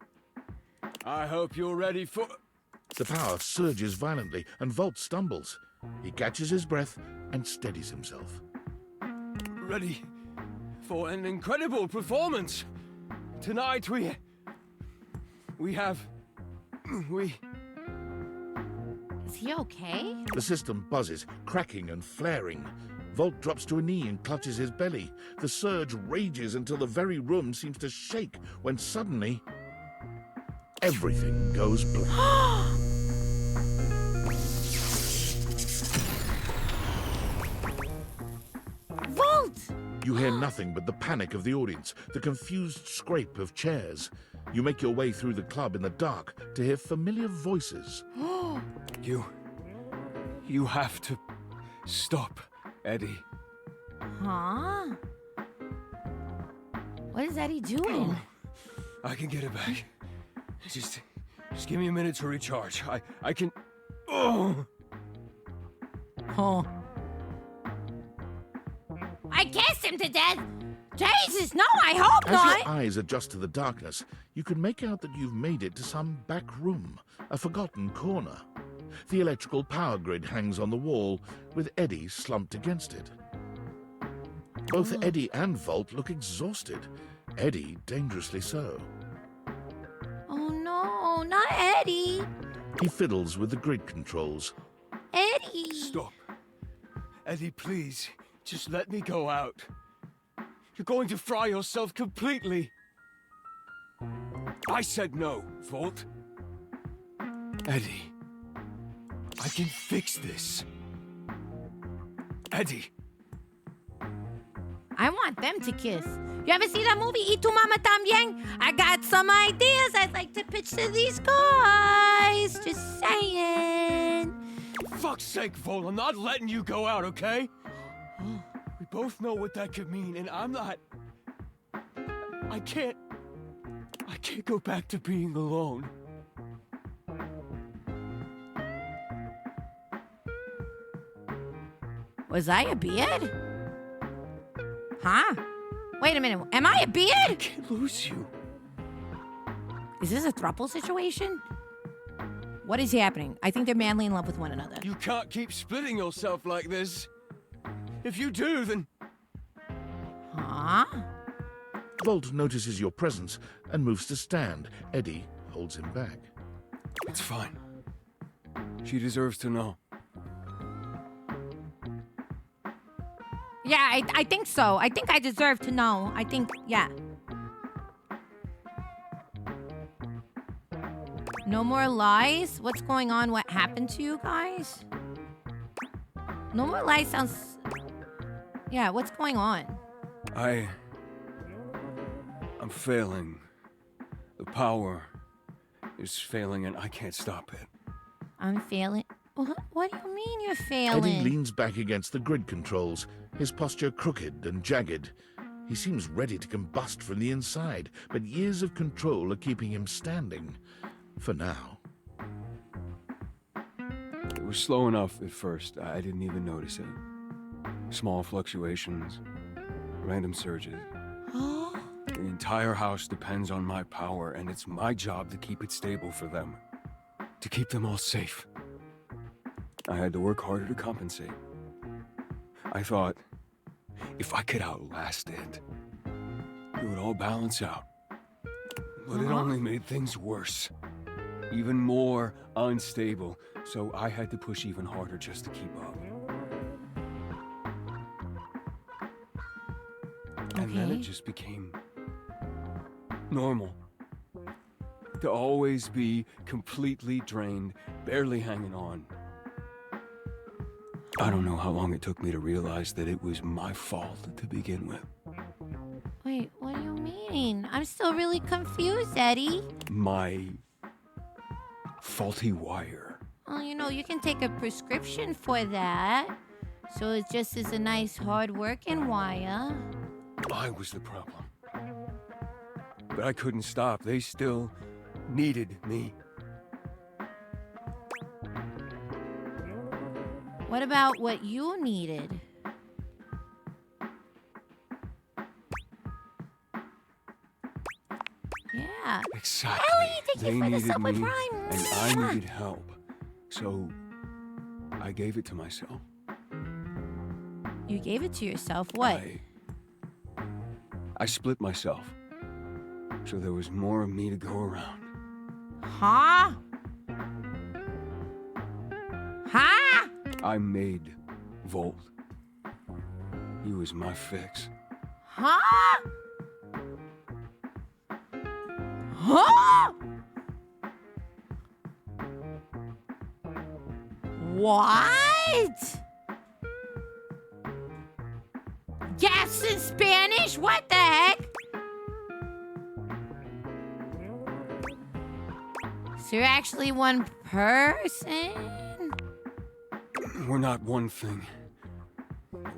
I hope you're ready for... The power surges violently, and Volt stumbles. He catches his breath and steadies himself. Ready for an incredible performance. Tonight we Is he okay? The system buzzes, cracking and flaring. Volt drops to a knee and clutches his belly. The surge rages until the very room seems to shake when suddenly everything goes black. Volt! You hear nothing but the panic of the audience, the confused scrape of chairs. You make your way through the club in the dark to hear familiar voices. You have to stop, Eddie. Huh? What is Eddie doing? I can get it back. Just give me a minute to recharge. I can... Oh! Oh. I kissed him to death! Jesus, no, I hope As not! your eyes adjust to the darkness, you can make out that you've made it to some back room, a forgotten corner. The electrical power grid hangs on the wall, with Eddie slumped against it. Both Eddie and Volt look exhausted. Eddie dangerously so. Oh no, not Eddie! He fiddles with the grid controls. Eddie! Stop. Eddie, please. Just let me go out. You're going to fry yourself completely. I said no, Volt. Eddie. I can fix this. Eddie. I want them to kiss. You ever see that movie, Y Tu Mama Tambien? I got some ideas I'd like to pitch to these guys. Just saying. Fuck's sake, Vol, I'm not letting you go out, okay? We both know what that could mean, and I'm not... I can't go back to being alone. Was I a beard? Huh? Wait a minute. Am I a beard? I can't lose you. Is this a throuple situation? What is happening? I think they're madly in love with one another. You can't keep splitting yourself like this. If you do, then... Huh? Volt notices your presence and moves to stand. Eddie holds him back. It's fine. She deserves to know. Yeah, I think so. I think I deserve to know. I think, yeah. No more lies? What's going on? What happened to you guys? No more lies sounds... Yeah, what's going on? I'm failing. The power is failing and I can't stop it. I'm failing? What do you mean you're failing? Eddie leans back against the grid controls, his posture crooked and jagged. He seems ready to combust from the inside, but years of control are keeping him standing. For now. It was slow enough at first. I didn't even notice it. Small fluctuations, random surges. The entire house depends on my power, and it's my job to keep it stable for them. To keep them all safe. I had to work harder to compensate. I thought, if I could outlast it, it would all balance out. But it only made things worse. Even more unstable, so I had to push even harder just to keep up. And then it just became normal. To always be completely drained, barely hanging on. I don't know how long it took me to realize that it was my fault to begin with. Wait, what do you mean? I'm still really confused, Eddie. My faulty wire. Well, you know, you can take a prescription for that. So it just is a nice, hard-working wire. I was the problem. But I couldn't stop. They still needed me. What about what you needed? Exactly. Ellie, thank They you for the needed Subway me, Prime. and I needed help. So I gave it to myself. You gave it to yourself. What? I split myself. So there was more of me to go around. Huh? Huh? I made Volt. He was my fix. Huh? Huh? What? Gas in Spanish? What the heck? So you're actually one person? We're not one thing.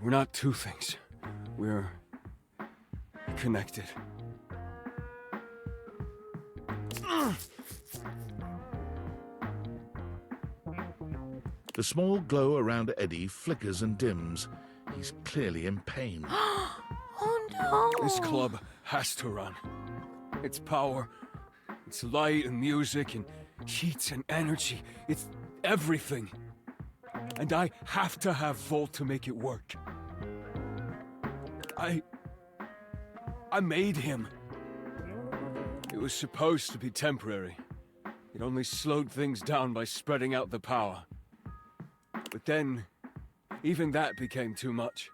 We're not two things. We're connected. The small glow around Eddie flickers and dims. He's clearly in pain. Oh no! This club has to run. It's power, it's light and music and heat and energy. It's everything. And I have to have Volt to make it work. I made him. It was supposed to be temporary. It only slowed things down by spreading out the power. But then, even that became too much.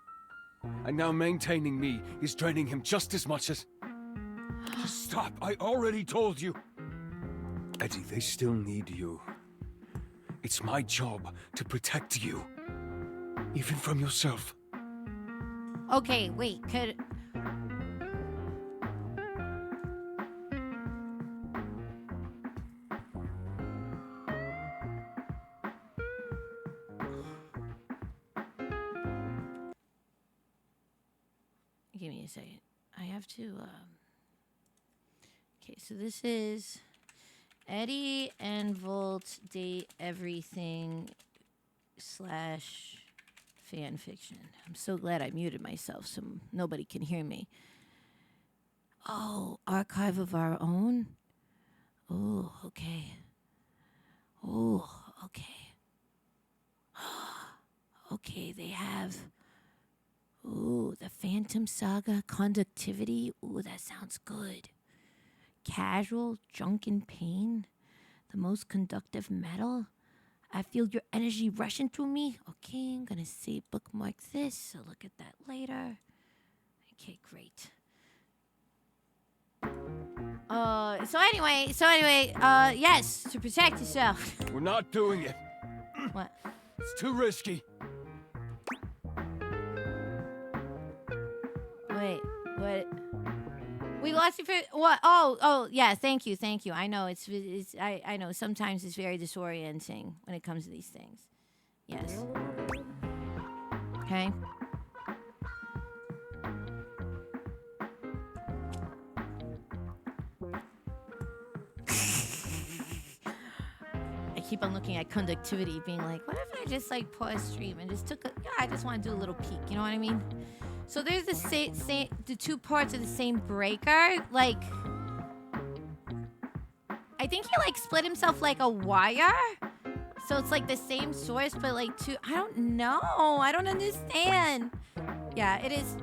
And now maintaining me is draining him just as much as... Just stop, I already told you. Eddie, they still need you. It's my job to protect you. Even from yourself. Okay, wait, could... Give me a second. I have to, Okay, so this is Eddie and Volt date everything / fan fiction. I'm so glad I muted myself so nobody can hear me. Oh, archive of our own? Oh, okay. Oh, okay. Okay, they have... Ooh, the Phantom Saga conductivity. Ooh, that sounds good. Casual, junk and pain. The most conductive metal. I feel your energy rushing through me. Okay, I'm gonna say bookmark this, so look at that later. Okay, great. So anyway, yes, to protect yourself. We're not doing it. What? It's too risky. Wait, what? We lost you for what? Oh, yeah. Thank you. I know I know sometimes it's very disorienting when it comes to these things. Yes. Okay. I keep on looking at conductivity, being like, what if I just like pause stream and just I just want to do a little peek. You know what I mean? So there's the two parts of the same breaker. Like, I think he like split himself like a wire. So it's like the same source, but like two. I don't know. I don't understand. Yeah, it is.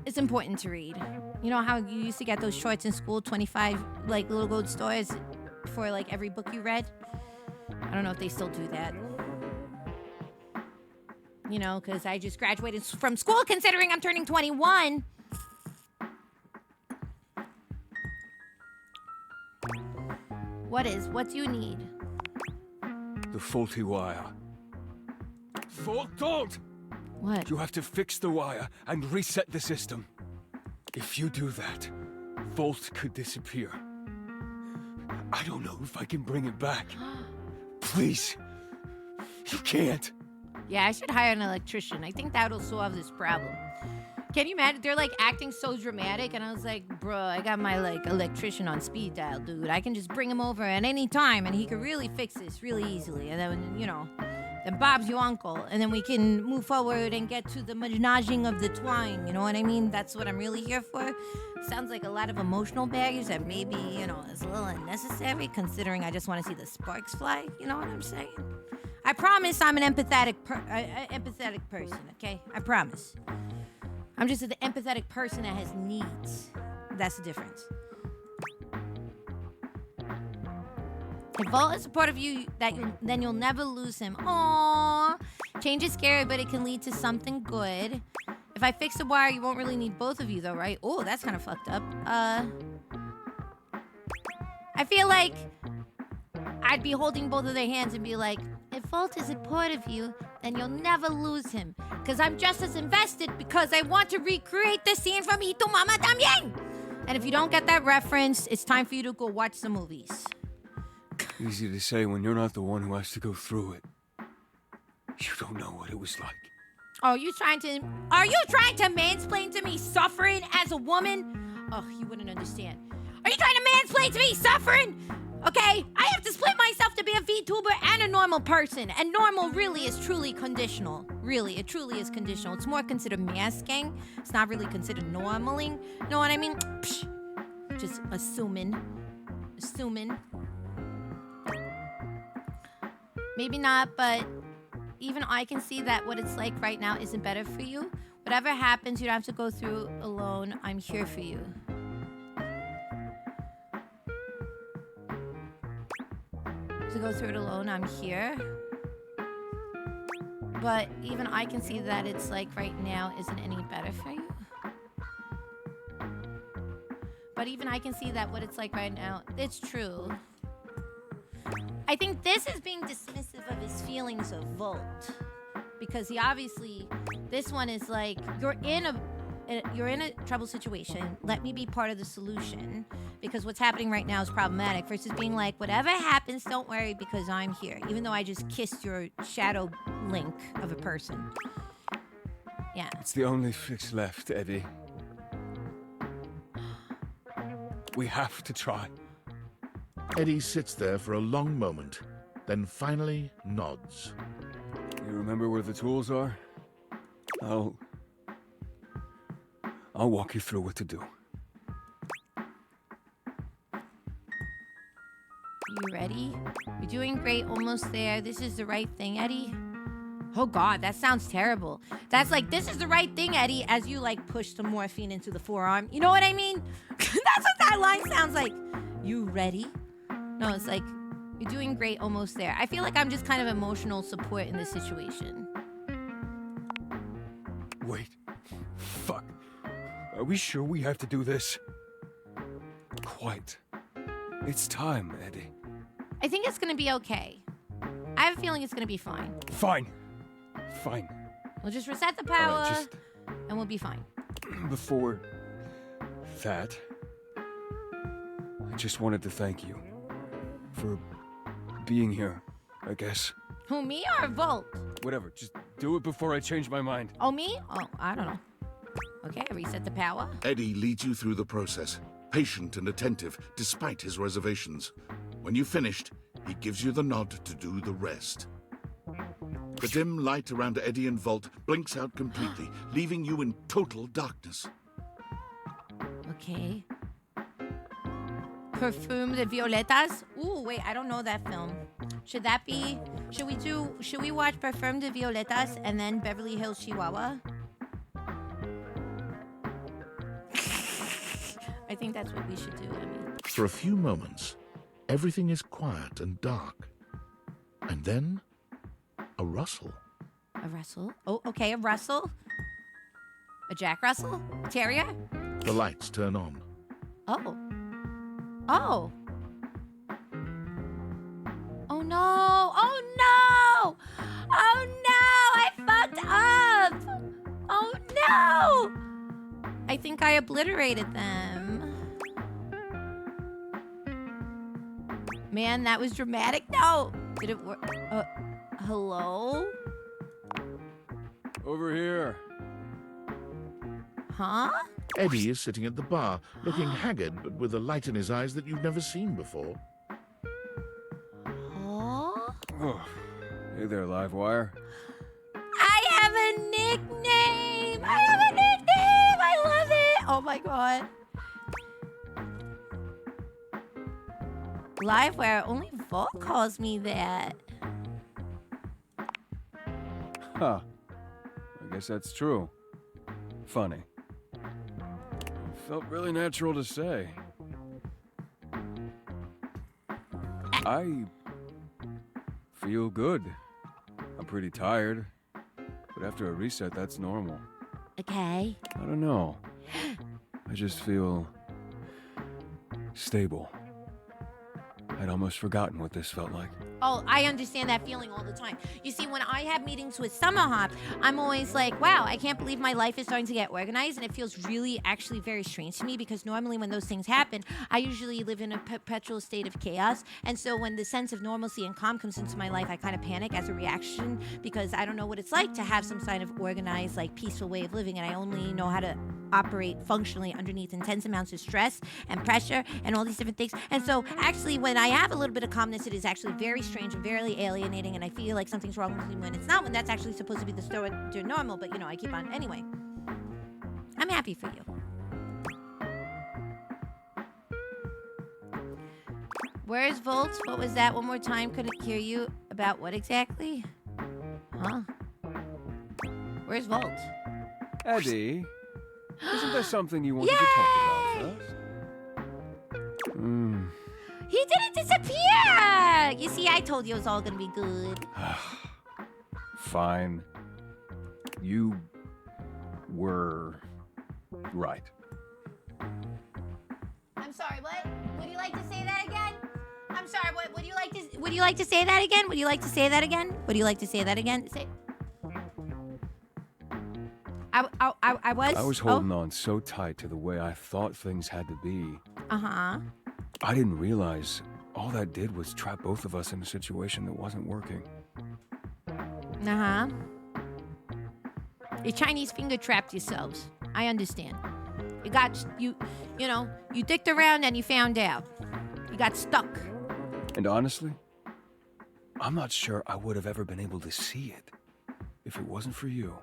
It's important to read. You know how you used to get those shorts in school, 25 like little gold stars for like every book you read. I don't know if they still do that. You know, because I just graduated from school considering I'm turning 21. What do you need? The faulty wire. Volt, don't! What? You have to fix the wire and reset the system. If you do that, Volt could disappear. I don't know if I can bring it back. Please. You can't. Yeah, I should hire an electrician. I think that'll solve this problem. Can you imagine? They're like acting so dramatic, and I was like, bro, I got my like electrician on speed dial, dude. I can just bring him over at any time, and he could really fix this really easily. And then, you know, then Bob's your uncle, and then we can move forward and get to the menaging of the twine. You know what I mean? That's what I'm really here for. Sounds like a lot of emotional baggage that maybe, is a little unnecessary, considering I just want to see the sparks fly. You know what I'm saying? I promise I'm an empathetic person, okay? I promise. I'm just an empathetic person that has needs. That's the difference. If Volt is a part of you, then you'll never lose him. Aww. Change is scary, but it can lead to something good. If I fix the wire, you won't really need both of you, though, right? Oh, that's kind of fucked up. I feel like I'd be holding both of their hands and be like, if Volt is a part of you, then you'll never lose him. Because I'm just as invested because I want to recreate the scene from Y Tu Mama También. And if you don't get that reference, it's time for you to go watch some movies. Easy to say when you're not the one who has to go through it. You don't know what it was like. Are you trying to mansplain to me suffering as a woman? Oh, you wouldn't understand. Are you trying to mansplain to me suffering? Okay, I have to split myself to be a VTuber and a normal person. And normal really is truly conditional. Really, it truly is conditional. It's more considered masking. It's not really considered normaling. You know what I mean? Psh, just assuming. Maybe not, but even I can see that what it's like right now isn't better for you. Whatever happens, you don't have to go through alone. I'm here for you. To go through it alone, I'm here. But even I can see that it's like right now isn't any better for you. But even I can see that what it's like right now, it's true. I think this is being dismissive of his feelings of Volt. Because he obviously, this one is like, you're in a trouble situation. Let me be part of the solution. Because what's happening right now is problematic. Versus being like, whatever happens, don't worry because I'm here. Even though I just kissed your shadow link of a person. Yeah. It's the only fix left, Eddie. We have to try. Eddie sits there for a long moment, then finally nods. You remember where the tools are? I'll walk you through what to do. You ready? You're doing great, almost there. This is the right thing, Eddie. Oh God, that sounds terrible. That's like, this is the right thing, Eddie, as you like push the morphine into the forearm. You know what I mean? That's what that line sounds like. You ready? No, it's like, you're doing great, almost there. I feel like I'm just kind of emotional support in this situation. Wait. Fuck. Are we sure we have to do this? Quite. It's time, Eddie. I think it's gonna be okay. I have a feeling it's gonna be fine. Fine. We'll just reset the power, and we'll be fine. Before that, I just wanted to thank you for being here, I guess. Who, me or Volt? Whatever, just do it before I change my mind. Oh, me? Oh, I don't know. Okay, reset the power. Eddie leads you through the process, patient and attentive despite his reservations. When you've finished, he gives you the nod to do the rest. The dim light around Eddie and Volt blinks out completely, leaving you in total darkness. Okay. Perfume de Violetas? Ooh, wait, I don't know that film. Should we watch Perfume de Violetas and then Beverly Hills Chihuahua? I think that's what we should do, For a few moments, everything is quiet and dark. And then, a rustle. A rustle? Oh, okay, a rustle. A Jack Russell? A terrier? The lights turn on. Oh. Oh. Oh no! Oh no! Oh no! I fucked up! Oh no! I think I obliterated them. Man, that was dramatic. No! Did it work? Hello? Over here. Huh? Eddie is sitting at the bar, looking haggard but with a light in his eyes that you've never seen before. Oh? Oh, Hey there, Livewire. I have a nickname. I have a nickname. I love it. Oh my god. Livewire, only Vault calls me that. Huh. I guess that's true. Funny. It felt really natural to say. I feel good. I'm pretty tired. But after a reset, that's normal. Okay. I don't know. I just feel stable. I'd almost forgotten what this felt like. Oh, I understand that feeling all the time. You see, when I have meetings with Summer Hop, I'm always like, wow, I can't believe my life is starting to get organized. And it feels really actually very strange to me because normally when those things happen, I usually live in a perpetual state of chaos. And so when the sense of normalcy and calm comes into my life, I kind of panic as a reaction because I don't know what it's like to have some kind of organized, like peaceful way of living. And I only know how to operate functionally underneath intense amounts of stress and pressure and all these different things. And so actually when I have a little bit of calmness, it is actually very strange and very alienating, and I feel like something's wrong with me when it's not, when that's actually supposed to be the story to normal, but you know, I keep on. Anyway, I'm happy for you. Where's Volt? What was that? One more time, couldn't hear you. About what exactly? Huh? Where's Volt? Eddie, isn't there something you wanted to talk about first? He didn't disappear! You see, I told you it was all gonna be good. Fine. You were right. I'm sorry, what? Would you like to say that again? I'm sorry, what? Would you like to say that again? Would you like to say that again? Would you like to say that again? Say... I was holding on so tight to the way I thought things had to be. Uh-huh. I didn't realize all that did was trap both of us in a situation that wasn't working. Uh-huh. You Chinese finger trapped yourselves. I understand. You got, you know, you dicked around and you found out. You got stuck. And honestly, I'm not sure I would have ever been able to see it if it wasn't for you.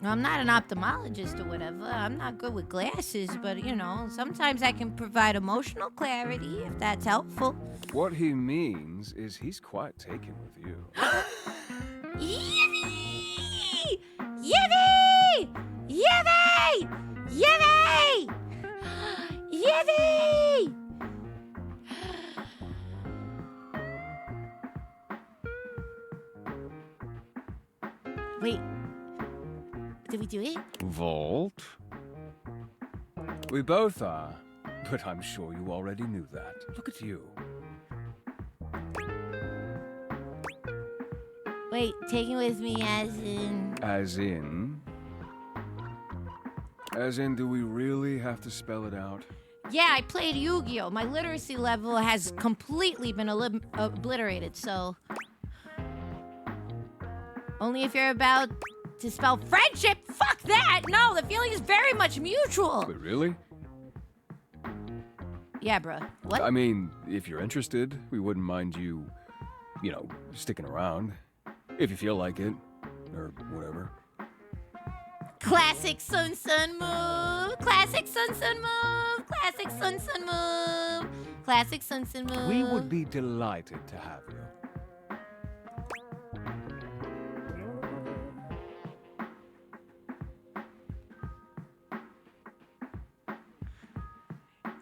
I'm not an ophthalmologist or whatever. I'm not good with glasses, but, you know, sometimes I can provide emotional clarity if that's helpful. What he means is he's quite taken with you. Yippee! Yippee! Yippee! Yippee! Yippee! Wait. Did we do it? Volt? We both are, but I'm sure you already knew that. Look at you. Wait, taking with me as in... As in? As in, do we really have to spell it out? Yeah, I played Yu-Gi-Oh! My literacy level has completely been obliterated, so... Only if you're about to spell friendship, fuck that! No, the feeling is very much mutual! But really? Yeah, bruh. What? I mean, if you're interested, we wouldn't mind you, you know, sticking around. If you feel like it, or whatever. Classic Sun Sun move! Classic Sun Sun move! Classic Sun Sun move! Classic Sun Sun move! We would be delighted to have you.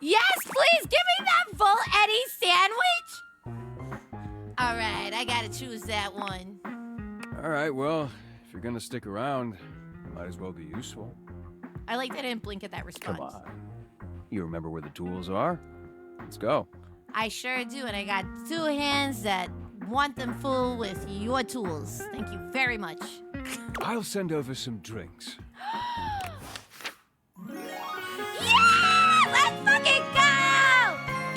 Yes, please give me that full Eddie sandwich! Alright, I gotta choose that one. Alright, well, if you're gonna stick around, it might as well be useful. I like that I didn't blink at that response. Come on. You remember where the tools are? Let's go. I sure do, and I got two hands that want them full with your tools. Thank you very much. I'll send over some drinks. Yeah! Let's fucking go!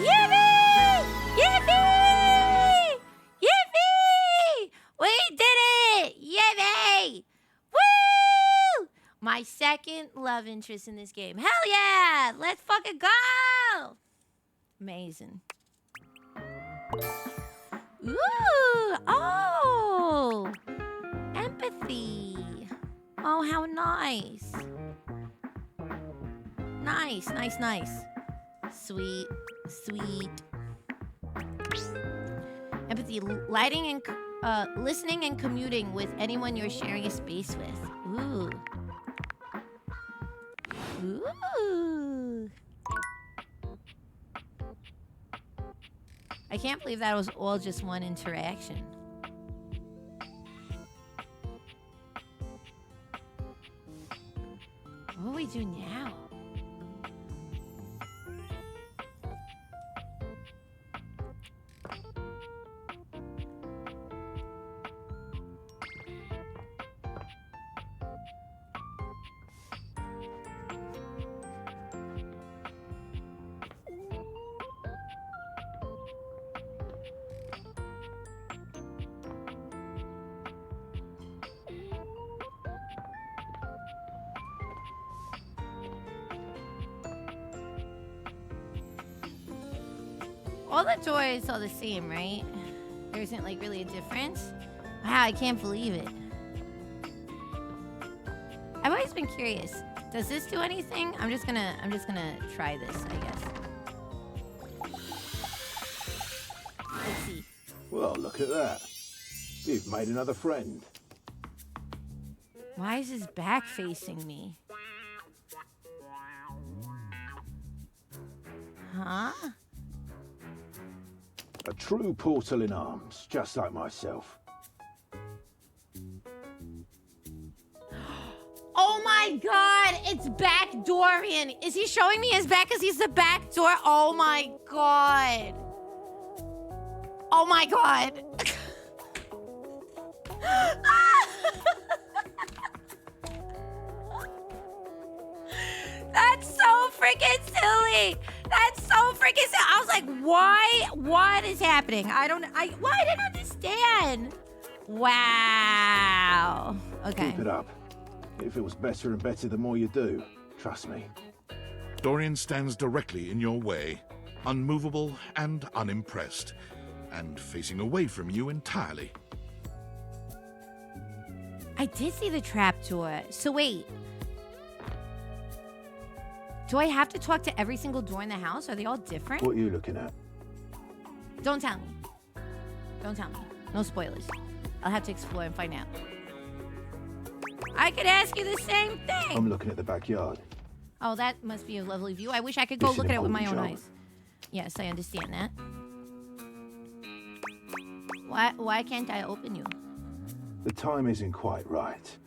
Yippee! Yippee! Yippee! We did it! Yippee! Woo! My second love interest in this game. Hell yeah! Let's fucking go! Amazing. Ooh, oh, empathy. Oh, how nice. Nice, nice, nice. Sweet, sweet. Empathy, lighting and listening and commuting with anyone you're sharing a space with. Ooh. Ooh. I can't believe that was all just one interaction. What do we do now? All the doors are the same, right? There isn't like really a difference. Wow, I can't believe it. I've always been curious. Does this do anything? I'm just gonna try this, I guess. Let's see. Well, look at that. You've made another friend. Why is his back facing me? Huh? A true portal in arms, just like myself. Oh my god, it's back Dorian. Is he showing me his back because he's the back door? Oh my god. Oh my god. That's so freaking silly. That's so freaking silly. I was like, why? What is happening? I didn't understand. Wow. Okay. Keep it up. It feels better and better the more you do. Trust me. Dorian stands directly in your way, unmovable and unimpressed, and facing away from you entirely. I did see the trapdoor. So wait. Do I have to talk to every single door in the house? Are they all different? What are you looking at? Don't tell me. Don't tell me. No spoilers. I'll have to explore and find out. I could ask you the same thing. I'm looking at the backyard. Oh, that must be a lovely view. I wish I could go It's an look at it with my own important eyes. Yes, I understand that. Why can't I open you? The time isn't quite right.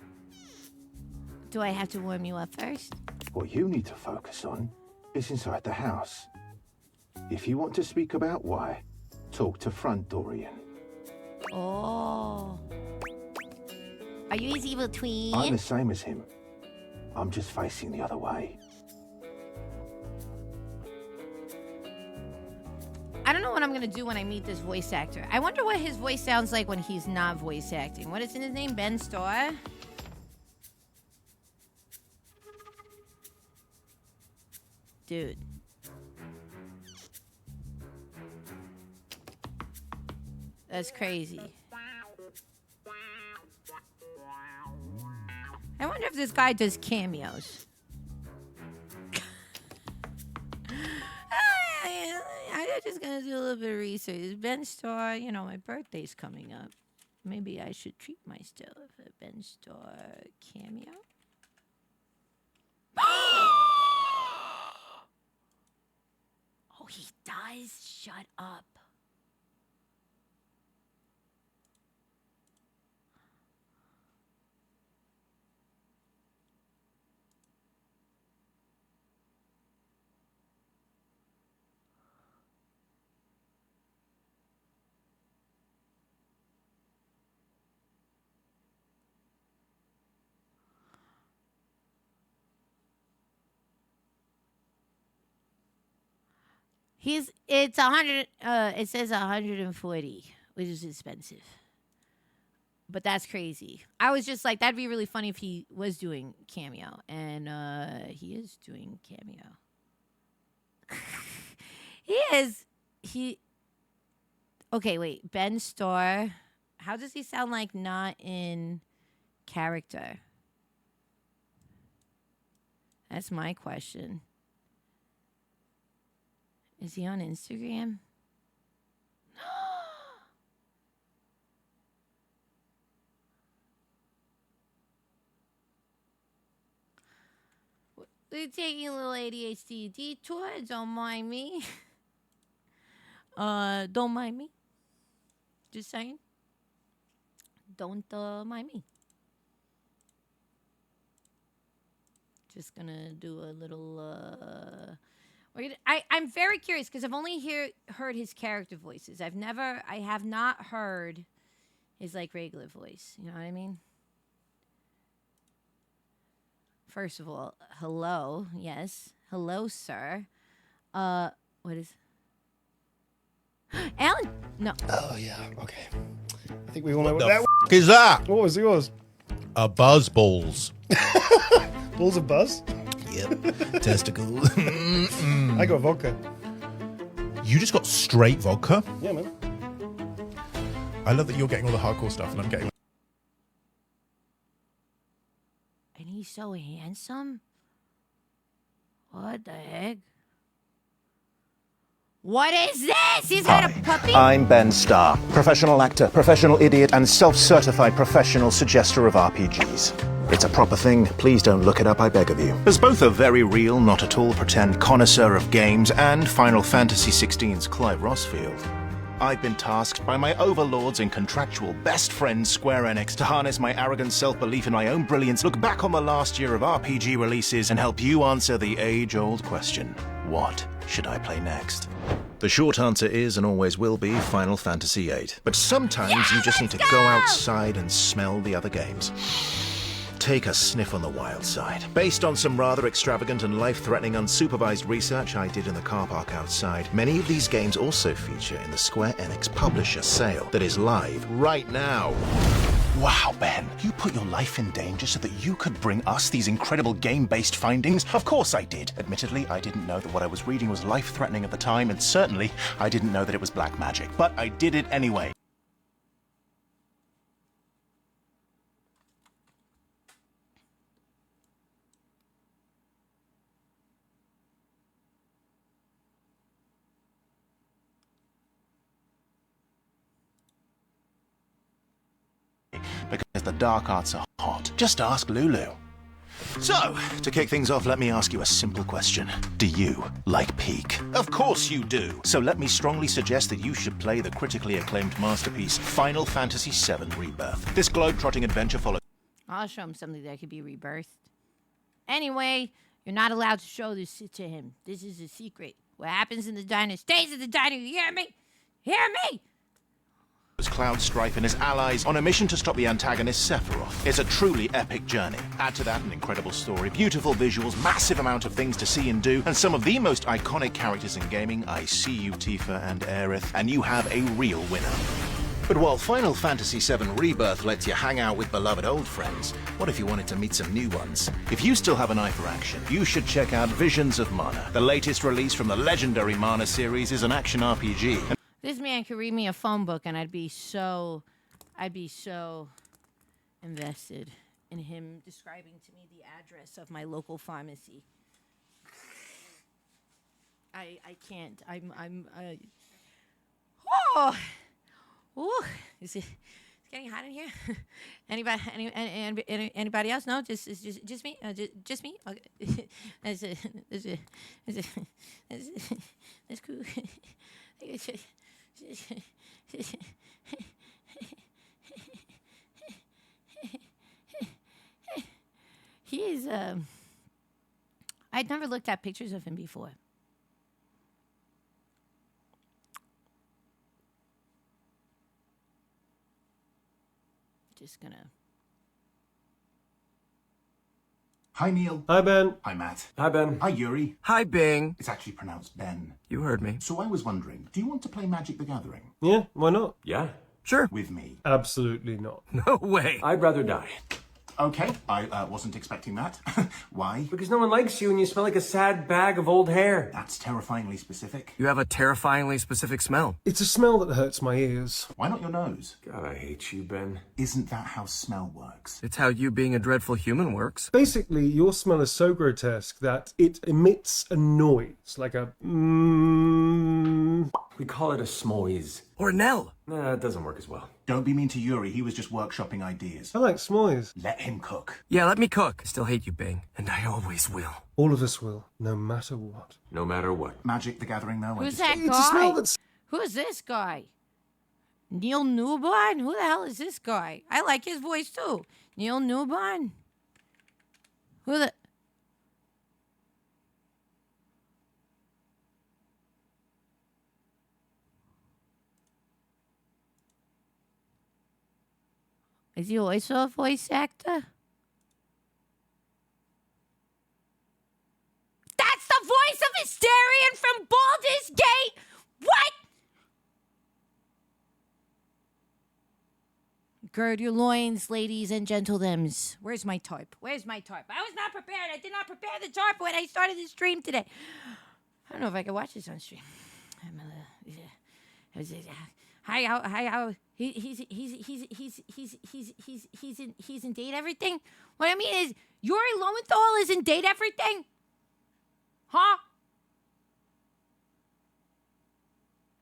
Do I have to warm you up first? What you need to focus on is inside the house. If you want to speak about why, talk to front Dorian. Oh. Are you his evil twin? I'm the same as him. I'm just facing the other way. I don't know what I'm gonna do when I meet this voice actor. I wonder what his voice sounds like when he's not voice acting. What is his name? Ben Starr? Dude. That's crazy. I wonder if this guy does cameos. I'm just gonna do a little bit of research. Ben Starr, you know, my birthday's coming up. Maybe I should treat myself a Ben Starr cameo. Oh, he does? Shut up. It's 100, it says 140, which is expensive. But that's crazy. I was just like, that'd be really funny if he was doing cameo. And he is doing cameo. Okay, wait. Ben Starr. How does he sound like not in character? That's my question. Is he on Instagram? We're taking a little ADHD detour. Don't mind me. Don't mind me. Just saying. Don't mind me. Just gonna do a little. I'm very curious because I've only heard his character voices. I have not heard his like regular voice. You know what I mean? First of all, hello. Yes. Hello, sir. What is Alan? No. Oh, yeah. Okay. I think we all know what the that f- is that? What was yours? A buzz balls. Balls of buzz? Yep. Testicles. I got vodka. You just got straight vodka? Yeah, man. I love that you're getting all the hardcore stuff and I'm getting... And he's so handsome. What the heck? What is this? He's got a puppy? I'm Ben Starr, professional actor, professional idiot, and self-certified professional suggester of RPGs. It's a proper thing. Please don't look it up, I beg of you. As both a very real, not at all pretend connoisseur of games and Final Fantasy XVI's Clive Rossfield, I've been tasked by my overlords and contractual best friends Square Enix to harness my arrogant self-belief in my own brilliance, look back on the last year of RPG releases, and help you answer the age-old question: what should I play next? The short answer is, and always will be, Final Fantasy VIII. But sometimes you just need to go outside and smell the other games. Take a sniff on the wild side. Based on some rather extravagant and life-threatening unsupervised research I did in the car park outside, many of these games also feature in the Square Enix Publisher sale that is live right now. Wow, Ben, you put your life in danger so that you could bring us these incredible game-based findings? Of course I did. Admittedly, I didn't know that what I was reading was life-threatening at the time, and certainly I didn't know that it was black magic. But I did it anyway. Because the dark arts are hot. Just ask Lulu. So, to kick things off, let me ask you a simple question. Do you like Peak? Of course you do. So let me strongly suggest that you should play the critically acclaimed masterpiece, Final Fantasy VII Rebirth. This globe-trotting adventure follows... I'll show him something that could be rebirthed. Anyway, you're not allowed to show this to him. This is a secret. What happens in the diner stays in the diner. You hear me? Hear me? Cloud Strife and his allies on a mission to stop the antagonist Sephiroth. It's a truly epic journey. Add to that an incredible story, beautiful visuals, massive amount of things to see and do, and some of the most iconic characters in gaming. I see you, Tifa and Aerith, and you have a real winner. But while Final Fantasy VII Rebirth lets you hang out with beloved old friends, what if you wanted to meet some new ones? If you still have an eye for action, you should check out Visions of Mana. The latest release from the legendary Mana series is an action RPG. This man could read me a phone book and I'd be so invested in him describing to me the address of my local pharmacy. I can't. It's getting hot in here. Anybody else? No, just me. Just me. Okay. That's cool. He is. I'd never looked at pictures of him before. Just gonna. Hi, Neil. Hi, Ben. Hi, Matt. Hi, Ben. Hi, Yuri. Hi, Bing. It's actually pronounced Ben. You heard me. So I was wondering, do you want to play Magic the Gathering? Yeah, why not? Yeah. Sure. With me? Absolutely not. No way. I'd rather die. Okay, I wasn't expecting that. Why? Because no one likes you and you smell like a sad bag of old hair. That's terrifyingly specific. You have a terrifyingly specific smell. It's a smell that hurts my ears. Why not your nose? God, I hate you, Ben. Isn't that how smell works? It's how you being a dreadful human works. Basically, your smell is so grotesque that it emits a noise, like a We call it a smoise. Or a knell. Nah, it doesn't work as well. Don't be mean to Yuri, he was just workshopping ideas. I like smoise. Let him cook. Yeah, let me cook. I still hate you, Bing. And I always will. All of us will, no matter what. No matter what. Magic the Gathering, though. Who's that guy? Who is this guy? Neil Newborn? Who the hell is this guy? I like his voice too. Neil Newborn? Who the... Is he also a voice actor? That's the voice of Hysterian from Baldur's Gate! What? Gird your loins, ladies and gentlemen. Where's my tarp? Where's my tarp? I was not prepared. I did not prepare the tarp when I started the stream today. I don't know if I can watch this on stream. Hi, how he's in Date Everything. What I mean is Yuri Lowenthal is in Date Everything, huh?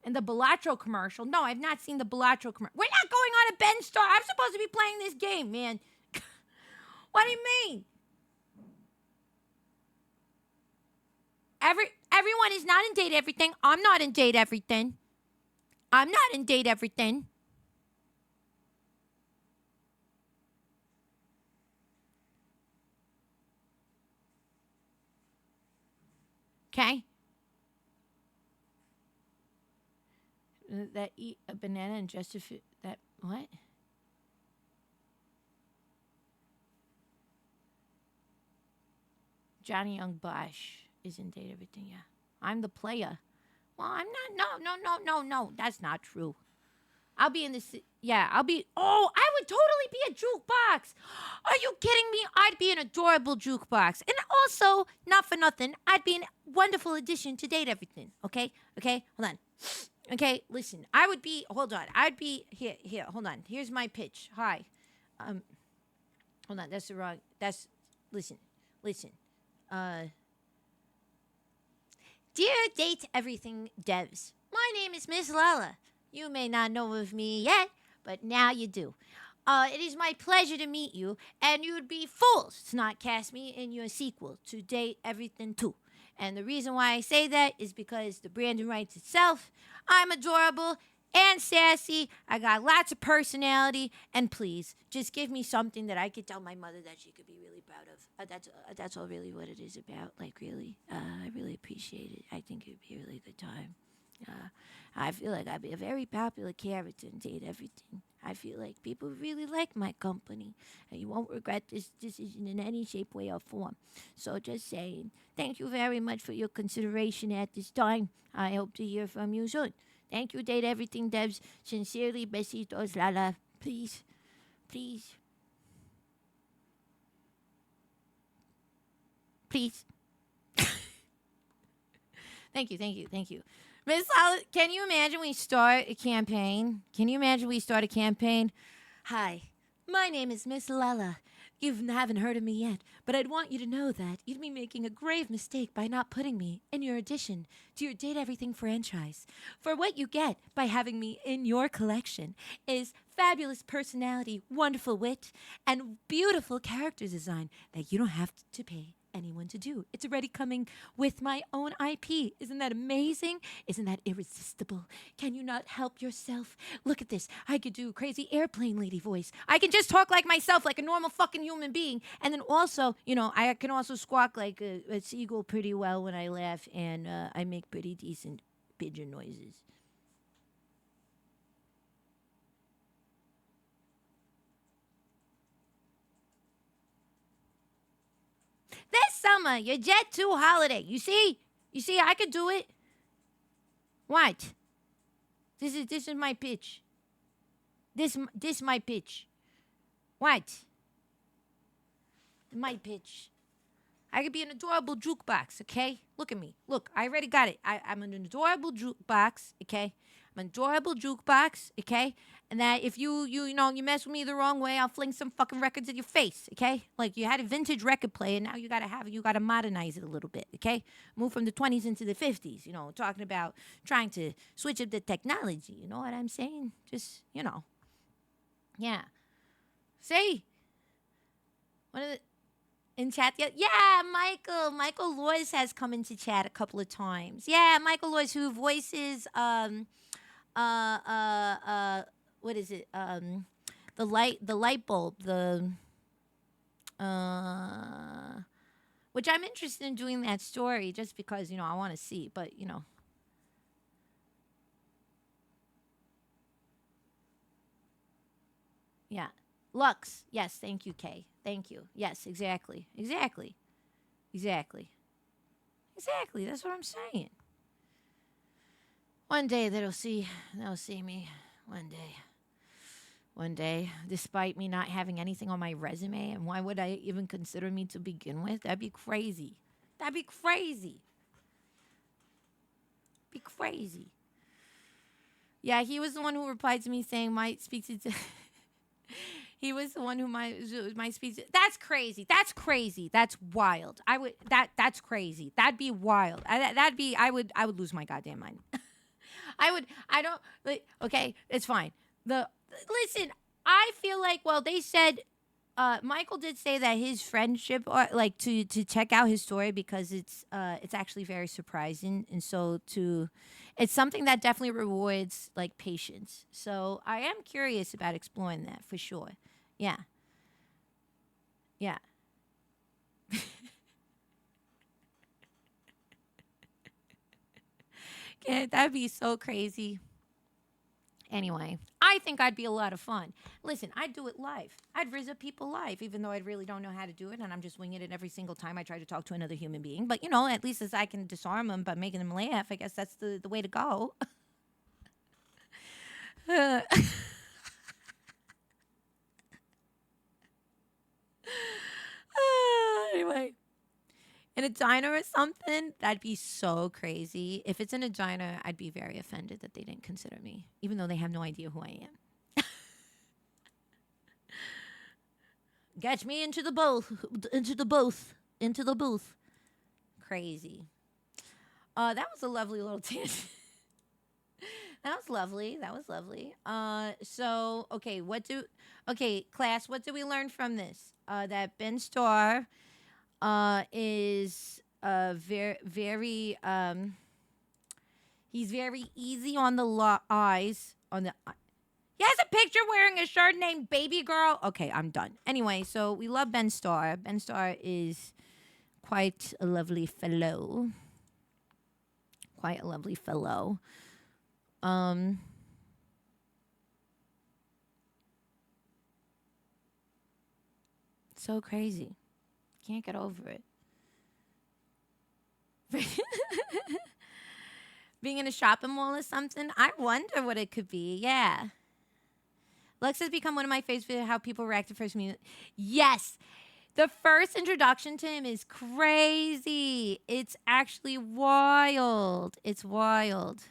And the Balatro commercial. No, I've not seen the Balatro commercial. We're not going on a Ben Star. I'm supposed to be playing this game, man. What do you mean? Everyone is not in Date Everything. I'm not in Date Everything. I'm not in Date Everything. Okay? That eat a banana and justify that what? Johnny Young Bosch is in Date Everything, yeah. I'm the player. Well, I'm not. No. That's not true. I'll be in this. Yeah, I'll be. Oh, I would totally be a jukebox. Are you kidding me? I'd be an adorable jukebox. And also, not for nothing, I'd be a wonderful addition to Date Everything. Okay? Hold on. Okay, listen. I would be. Hold on. I'd be here. Hold on. Here's my pitch. Hi. Hold on. That's the wrong. That's. Listen. Dear Date Everything devs, my name is Miss Lala. You may not know of me yet, but now you do. It is my pleasure to meet you, and you would be fools to not cast me in your sequel to Date Everything 2. And the reason why I say that is because the branding writes itself. I'm adorable and sassy. I got lots of personality, and please, just give me something that I could tell my mother that she could be really proud of. That's all really what it is about. Like, really, I really appreciate it. I think it would be a really good time. I feel like I'd be a very popular character in Date Everything. I feel like people really like my company, and you won't regret this decision in any shape, way, or form. So just saying, thank you very much for your consideration at this time. I hope to hear from you soon. Thank you, Date Everything devs. Sincerely, besitos, Lala. Please. Thank you. Miss Lala, can you imagine we start a campaign? Hi, my name is Miss Lala. You haven't heard of me yet, but I'd want you to know that you'd be making a grave mistake by not putting me in your addition to your Date Everything franchise. For what you get by having me in your collection is fabulous personality, wonderful wit, and beautiful character design that you don't have to pay anyone to do. It's already coming with my own IP. Isn't that amazing? Isn't that irresistible? Can you not help yourself? Look at this. I could do crazy airplane lady voice. I can just talk like myself, like a normal fucking human being. And then also, I can also squawk like a seagull pretty well when I laugh, and I make pretty decent pigeon noises. This summer, your Jet 2 holiday. You see, I could do it. What? This is my pitch. This my pitch. What? My bitch. I could be an adorable jukebox, okay? Look at me. Look, I already got it. I'm an adorable jukebox, okay? I'm an adorable jukebox, okay? And that if you mess with me the wrong way, I'll fling some fucking records in your face, okay? Like you had a vintage record player, now you gotta modernize it a little bit, okay? Move from the 20s into the 50s, talking about trying to switch up the technology, you know what I'm saying? Just, yeah. Say, one of the in chat yet? Yeah, Michael Lois has come into chat a couple of times. Yeah, Michael Lois, who voices what is it? The light bulb, which I'm interested in doing that story just because, I want to see, but yeah. Lux. Yes, thank you, Kay. Thank you. Yes, exactly. Exactly. That's what I'm saying. One day they'll see me. One day, despite me not having anything on my resume, and why would I even consider me to begin with? That'd be crazy. Be crazy. Yeah, he was the one who replied to me saying my speech is he was the one who my speech. That's crazy. That's wild. That's crazy. That'd be wild. I would lose my goddamn mind. Okay, it's fine. Listen, I feel like, well, they said, Michael did say that his friendship, like to check out his story because it's actually very surprising, and so it's something that definitely rewards like patience. So I am curious about exploring that for sure. Yeah. Yeah, that'd be so crazy. Anyway, I think I'd be a lot of fun. Listen, I'd do it live. I'd rizz up people live, even though I really don't know how to do it, and I'm just winging it every single time I try to talk to another human being. But, at least as I can disarm them by making them laugh, I guess that's the way to go. Anyway. In a diner or something, that'd be so crazy. If it's in a diner, I'd be very offended that they didn't consider me, even though they have no idea who I am. Get me into the booth. Crazy. That was a lovely little tangent. That was lovely. So, okay, class, what do we learn from this? That Ben Starr is very he's very easy on the eyes. He has a picture wearing a shirt named Baby Girl. Okay, I'm done. Anyway, so we love Ben Starr. Ben Starr is quite a lovely fellow. So crazy. Can't get over it. Being in a shopping mall or something, I wonder what it could be. Yeah. Lux has become one of my favorites. How people react to first music. Yes, the first introduction to him is crazy. It's actually wild. It's wild.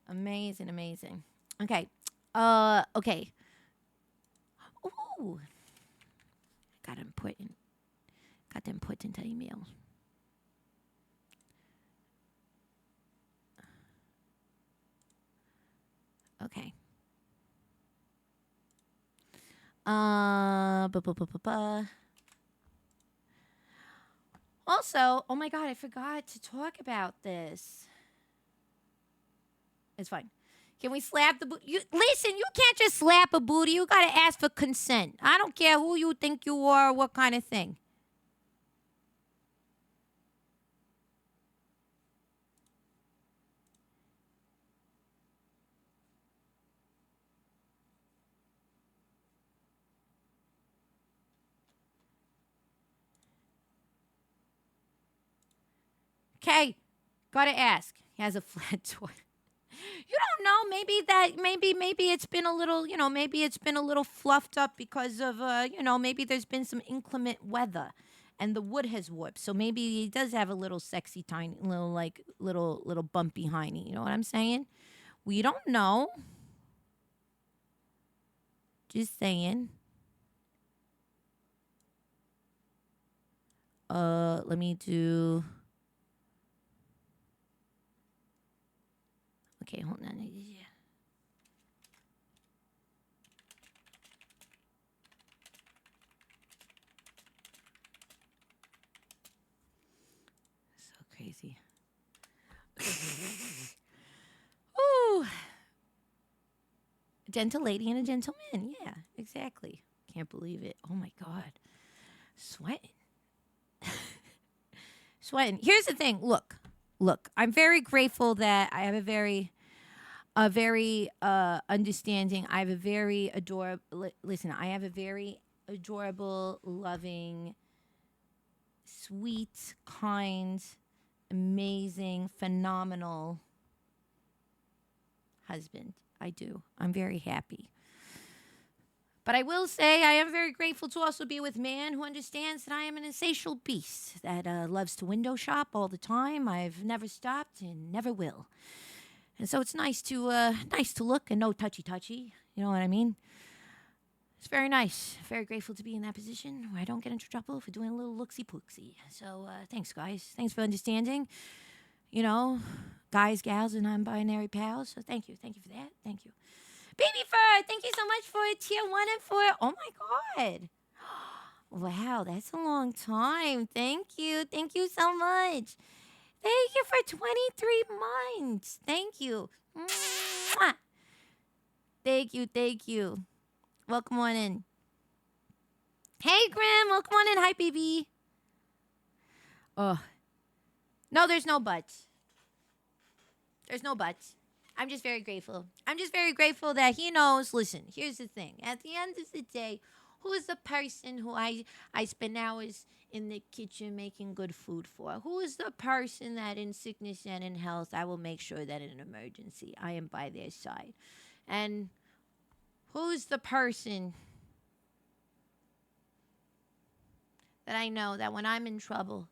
Amazing. Okay. Okay. Ooh. Got important emails. Okay. Also, oh my God, I forgot to talk about this. It's fine. Can we slap the booty? Listen, you can't just slap a booty. You got to ask for consent. I don't care who you think you are or what kind of thing. Okay, gotta ask. He has a flat toilet. You don't know. Maybe it's been a little, maybe it's been a little fluffed up because of, maybe there's been some inclement weather, and the wood has warped. So maybe he does have a little sexy, tiny, little bumpy hiney. You know what I'm saying? We don't know. Just saying. Let me do. Okay, hold on. So crazy. Ooh. A gentle lady and a gentleman. Yeah, exactly. Can't believe it. Oh my God. Sweating. Sweating. Here's the thing. Look. I'm very grateful that I have a very understanding. I have a very adorable. Listen, I have a very adorable, loving, sweet, kind, amazing, phenomenal husband. I do. I'm very happy. But I will say I am very grateful to also be with a man who understands that I am an insatiable beast that loves to window shop all the time. I've never stopped and never will. And so it's nice to look and no touchy. You know what I mean? It's very nice. Very grateful to be in that position where I don't get into trouble for doing a little looksy-pooksy. So thanks, guys. Thanks for understanding. Guys, gals, and non-binary pals. So thank you. Thank you for that. Thank you. Baby Fur, thank you so much for tier 1 and 4. Oh my God. Wow, that's a long time. Thank you. Thank you so much. Thank you for 23 months. Thank you. Mwah. Thank you. Welcome on in. Hey, Grim. Welcome on in. Hi, baby. Oh. No, there's no buts. There's no buts. I'm just very grateful. I'm just very grateful that he knows. Listen, here's the thing. At the end of the day, who is the person who I spend hours in the kitchen making good food for? Who is the person that in sickness and in health, I will make sure that in an emergency, I am by their side? And who's the person that I know that when I'm in trouble,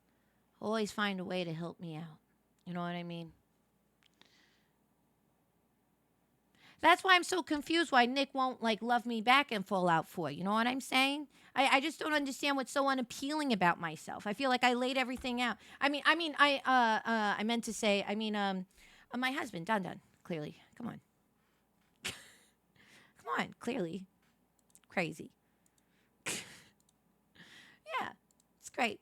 will always find a way to help me out? You know what I mean? That's why I'm so confused why Nick won't love me back and fall out for. You know what I'm saying? I just don't understand what's so unappealing about myself. I feel like I laid everything out. I meant to say, my husband, Don, clearly. Come on. Come on, clearly. Crazy. Yeah, it's great.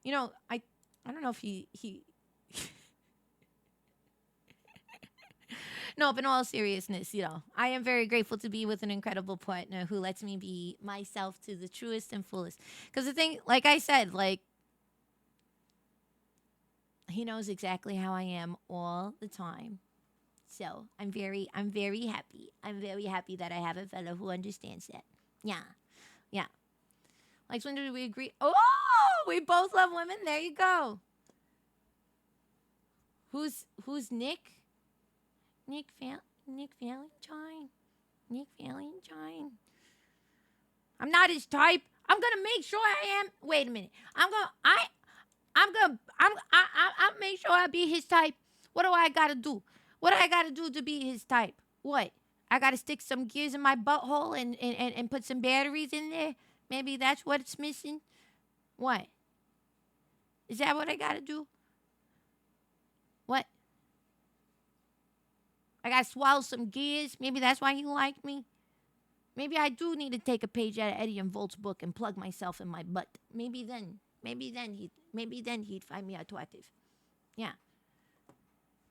I don't know if he No, but in all seriousness, I am very grateful to be with an incredible partner who lets me be myself to the truest and fullest. Because the thing, like I said, he knows exactly how I am all the time. So I'm very happy. I'm very happy that I have a fellow who understands that. Yeah. Like, when did we agree? Oh, we both love women. There you go. Who's Nick? Nick Valentine. I'm not his type. I'm gonna make sure I am. Wait a minute. I'm gonna make sure I be his type. What do I gotta do? What do I gotta do to be his type? What? I gotta stick some gears in my butthole and put some batteries in there? Maybe that's what's missing? What? Is that what I gotta do? What? I gotta swallow some gears. Maybe that's why he liked me. Maybe I do need to take a page out of Eddie and Volt's book and plug myself in my butt. Maybe then he'd find me attractive. Yeah.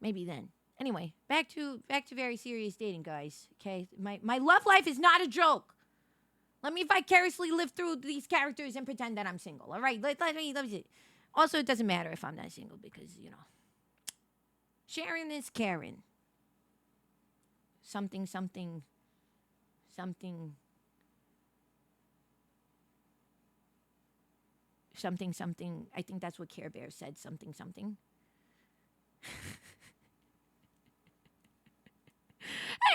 Maybe then. Anyway, back to very serious dating, guys. Okay, my love life is not a joke. Let me vicariously live through these characters and pretend that I'm single. All right, let me see. Also, it doesn't matter if I'm not single because sharing is caring. Something. I think that's what Care Bear said. Something.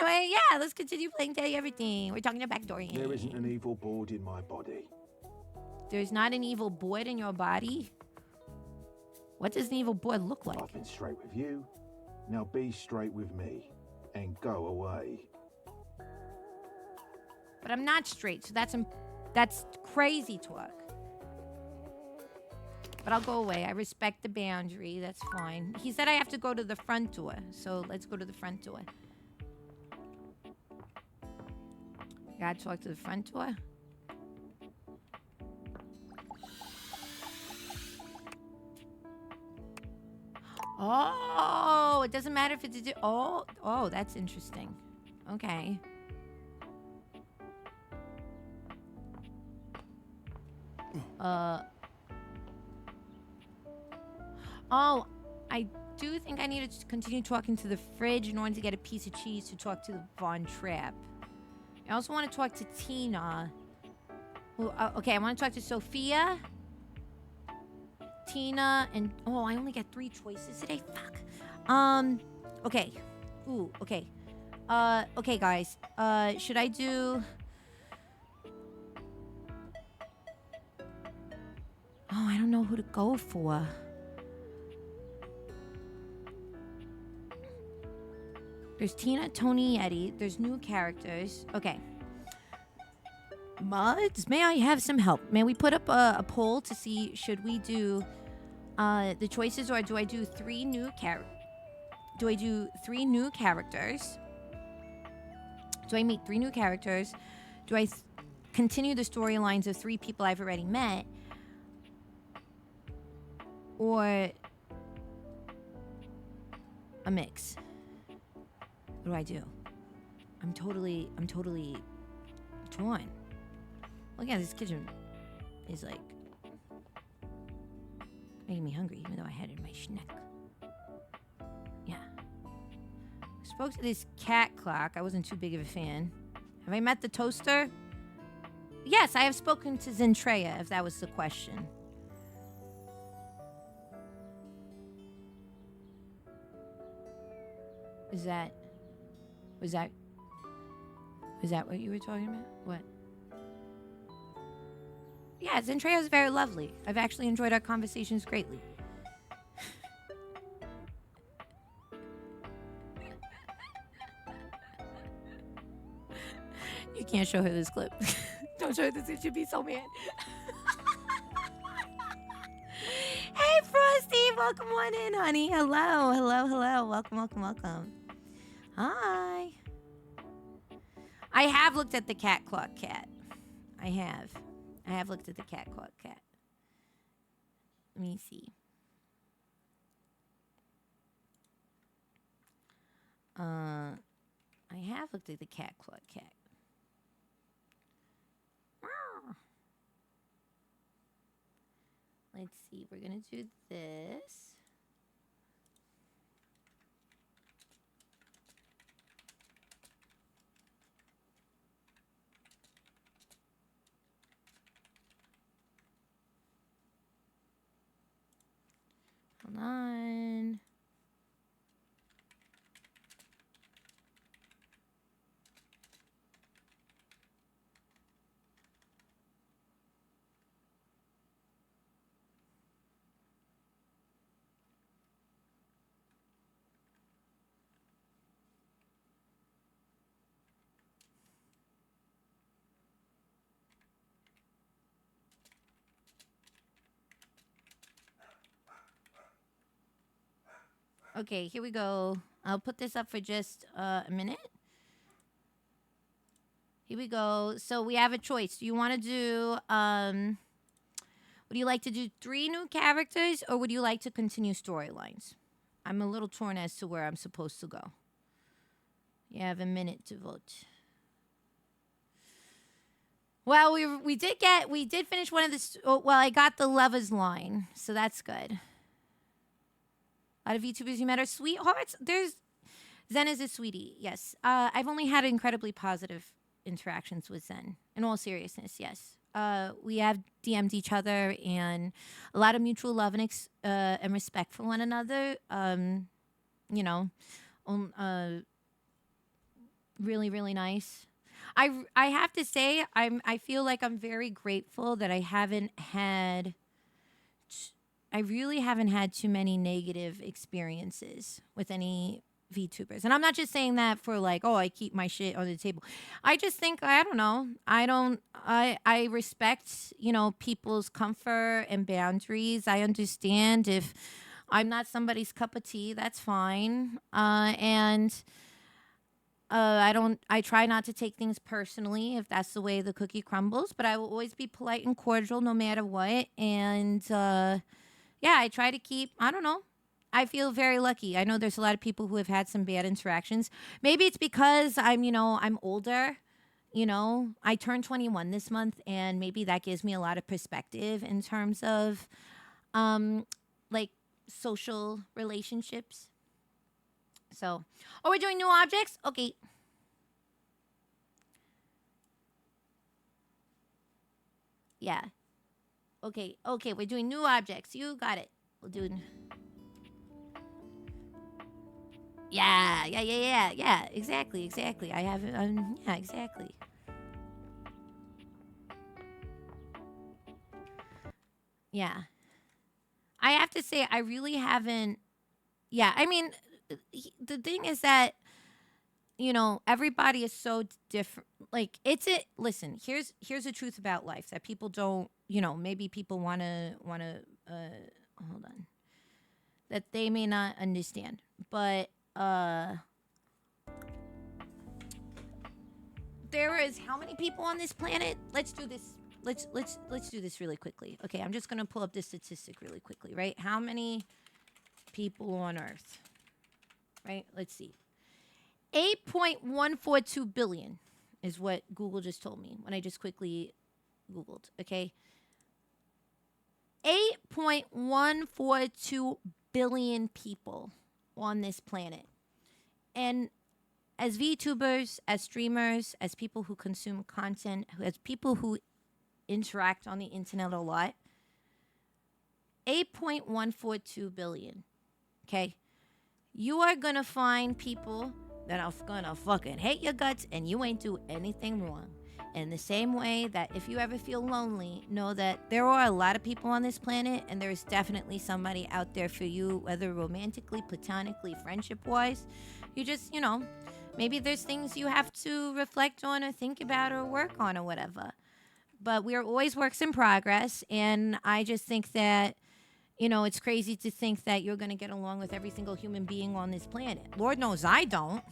Anyway, yeah, let's continue playing Tell You Everything. We're talking about Dorian. There isn't an evil board in my body. There's not an evil board in your body? What does an evil board look like? I've been straight with you. Now be straight with me. And go away. But I'm not straight, so that's crazy talk. But I'll go away. I respect the boundary. That's fine. He said I have to go to the front door, so let's go to the front door. Gotta talk to the front door. Oh, it doesn't matter if it's a... Oh, that's interesting. Okay. Oh, I do think I need to continue talking to the fridge in order to get a piece of cheese to talk to the Von Trapp. I also want to talk to Tina. Okay, I want to talk to Sophia, Tina, and... Oh, I only get 3 choices today? Fuck. Okay. Ooh, okay. Okay, guys. Should I do... Oh, I don't know who to go for. There's Tina, Tony, Eddie. There's new characters. Okay. Mods, may I have some help? May we put up a poll to see should we do the choices, or do I do 3 new Do I do 3 new characters? Do I meet 3 new characters? Do I continue the storylines of 3 people I've already met? Or a mix? What do I do? I'm totally torn. Look at this kitchen is like making me hungry, even though I had it in my snack. Yeah. I spoke to this cat clock. I wasn't too big of a fan. Have I met the toaster? Yes, I have spoken to Zentreya, if that was the question. Was that what you were talking about? What? Yeah, Zentreya is very lovely. I've actually enjoyed our conversations greatly. You can't show her this clip. Don't show her this. It should be so mad. Hey, Frosty. Welcome on in, honey. Hello. Welcome. Hi. I have looked at the cat clock cat. I have looked at the cat clock cat. Let me see. I have looked at the cat clock cat. Let's see. We're gonna do this. Hold on. Okay, here we go. I'll put this up for just a minute. Here we go. So we have a choice. Do you want to do, would you like to do 3 new characters, or would you like to continue storylines? I'm a little torn as to where I'm supposed to go. You have a minute to vote. Well, we did finish one of the, well, I got the lovers line, so that's good. A lot of VTubers you met are sweethearts. Zen is a sweetie, yes. I've only had incredibly positive interactions with Zen. In all seriousness, yes. We have DM'd each other, and a lot of mutual love and respect for one another. you know, really, really nice. I have to say I feel like I'm very grateful that I really haven't had too many negative experiences with any VTubers. And I'm not just saying that for like, oh, I keep my shit on the table. I just think I don't know. I respect, you know, people's comfort and boundaries. I understand if I'm not somebody's cup of tea, that's fine. I try not to take things personally if that's the way the cookie crumbles, but I will always be polite and cordial no matter what. And yeah, I try to keep, I don't know. I feel very lucky. I know there's a lot of people who have had some bad interactions. Maybe it's because I'm older. You know, I turned 21 this month, and maybe that gives me a lot of perspective in terms of like social relationships. So, oh, we're doing new objects? Okay. Yeah. Okay, we're doing new objects. You got it. We'll do it. Yeah, exactly. I have, yeah, exactly. Yeah. I have to say, I really haven't, yeah, I mean, the thing is that, you know, everybody is so different. Like, listen, here's the truth about life that people don't, you know, maybe people want to, hold on, that they may not understand. But, there is how many people on this planet? Let's do this. Let's do this really quickly. Okay, I'm just going to pull up this statistic really quickly, right? How many people on Earth? Right? Let's see. 8.142 billion is what Google just told me when I just quickly Googled, okay? 8.142 billion people on this planet. And as VTubers, as streamers, as people who consume content, as people who interact on the internet a lot, 8.142 billion, okay? You are going to find people that are going to fucking hate your guts and you ain't do anything wrong. In the same way that if you ever feel lonely, know that there are a lot of people on this planet and there's definitely somebody out there for you, whether romantically, platonically, friendship-wise. You just, you know, maybe there's things you have to reflect on or think about or work on or whatever. But we are always works in progress, and I just think that, you know, it's crazy to think that you're going to get along with every single human being on this planet. Lord knows I don't.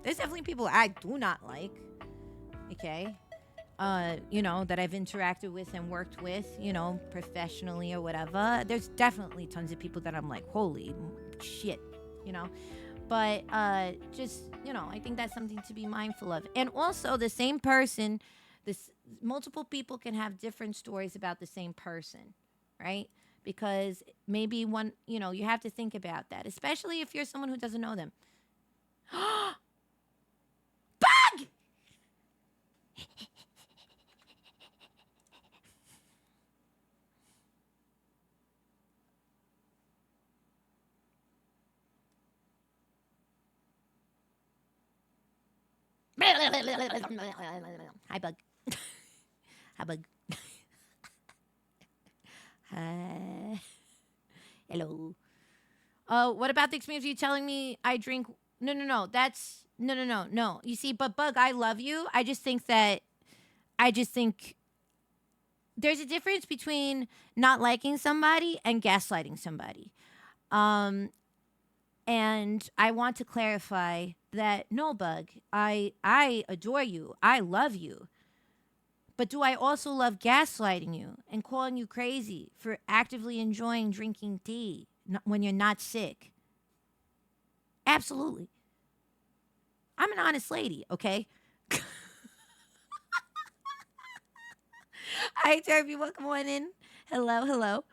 There's definitely people I do not like, okay? You know, that I've interacted with and worked with, you know, professionally or whatever. There's definitely tons of people that I'm like, holy shit, you know? But just, you know, I think that's something to be mindful of. And also, the same person, multiple people can have different stories about the same person, right? Because maybe one, you know, you have to think about that, especially if you're someone who doesn't know them. Bug! Hi, Bug. Hi, Bug. Hi. Hello. What about the experience of you telling me I drink? No. That's no. You see, but Bug, I love you. I just think there's a difference between not liking somebody and gaslighting somebody. And I want to clarify that no, Bug, I adore you. I love you. But do I also love gaslighting you and calling you crazy for actively enjoying drinking tea when you're not sick? Absolutely. I'm an honest lady, okay? Hi, Derby. Welcome on in. Hello.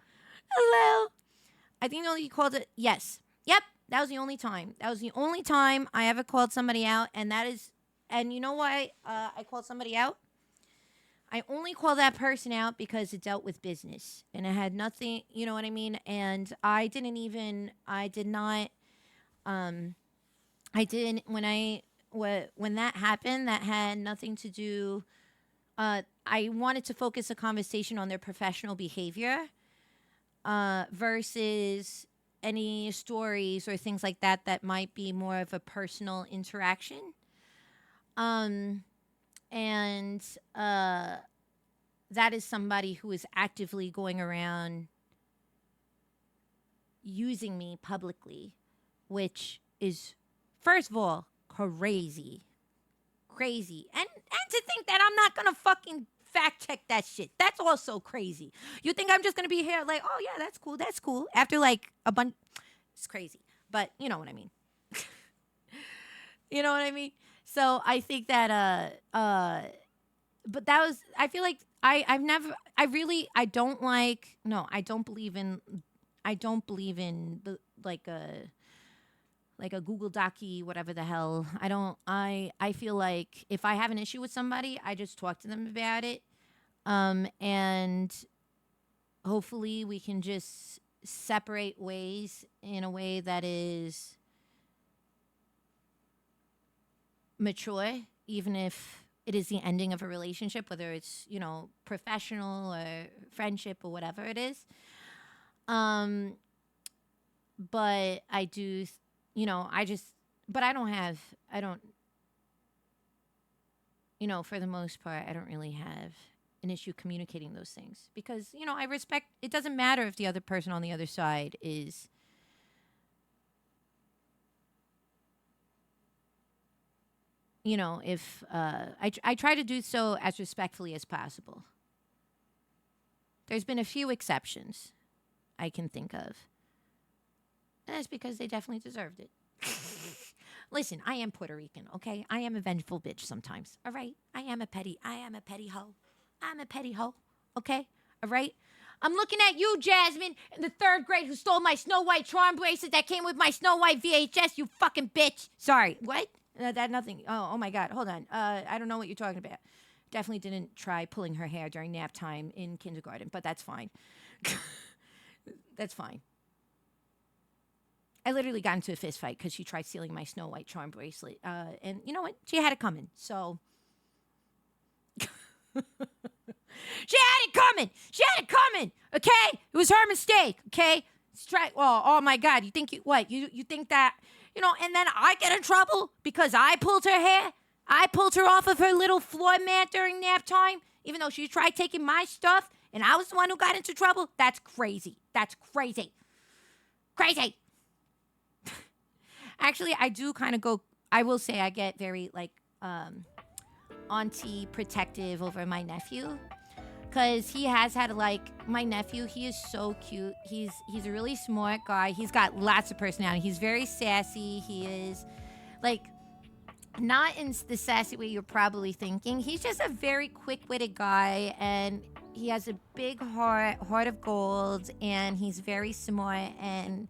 I think you called it. Yes. Yep. That was the only time. That was the only time I ever called somebody out. And you know why I called somebody out? I only call that person out because it dealt with business and it had nothing, you know what I mean? And I did not I did when that happened. That had nothing to do. I wanted to focus a conversation on their professional behavior versus any stories or things like that that might be more of a personal interaction. And that is somebody who is actively going around using me publicly, which is, first of all, crazy. And to think that I'm not gonna fucking fact check that shit. That's also crazy. You think I'm just gonna be here like, oh yeah, that's cool. After like a bunch, it's crazy. But you know what I mean. You know what I mean? So I think that but that was, I feel like I don't believe in the like a Google Docy, whatever the hell. I feel like if I have an issue with somebody, I just talk to them about it. And hopefully we can just separate ways in a way that is mature, even if it is the ending of a relationship, whether it's, professional or friendship or whatever it is. But I do, but I don't, for the most part, I don't really have an issue communicating those things because, I respect, it doesn't matter if the other person on the other side is, if I try to do so as respectfully as possible. There's been a few exceptions I can think of. And that's because they definitely deserved it. Listen, I am Puerto Rican, okay? I am a vengeful bitch sometimes, all right? I am a petty hoe. I'm a petty hoe, okay? All right? I'm looking at you, Jasmine, in the 3rd grade who stole my Snow White charm bracelet that came with my Snow White VHS, you fucking bitch. Sorry, what? That nothing. Oh my God, hold on. I don't know what you're talking about. Definitely didn't try pulling her hair during nap time in kindergarten, but that's fine. That's fine. I literally got into a fist fight because she tried stealing my Snow White charm bracelet. And you know what? She had it coming, so... She had it coming, okay? It was her mistake, okay? Oh my God, you think you think that, and then I get in trouble because I pulled her hair? I pulled her off of her little floor mat during nap time, even though she tried taking my stuff, and I was the one who got into trouble? That's crazy. Crazy. Actually, I do kind of I will say I get very, auntie protective over my nephew. Because he has had, my nephew, he is so cute. He's a really smart guy. He's got lots of personality. He's very sassy. He is, not in the sassy way you're probably thinking. He's just a very quick-witted guy, and he has a big heart of gold, and he's very smart, and,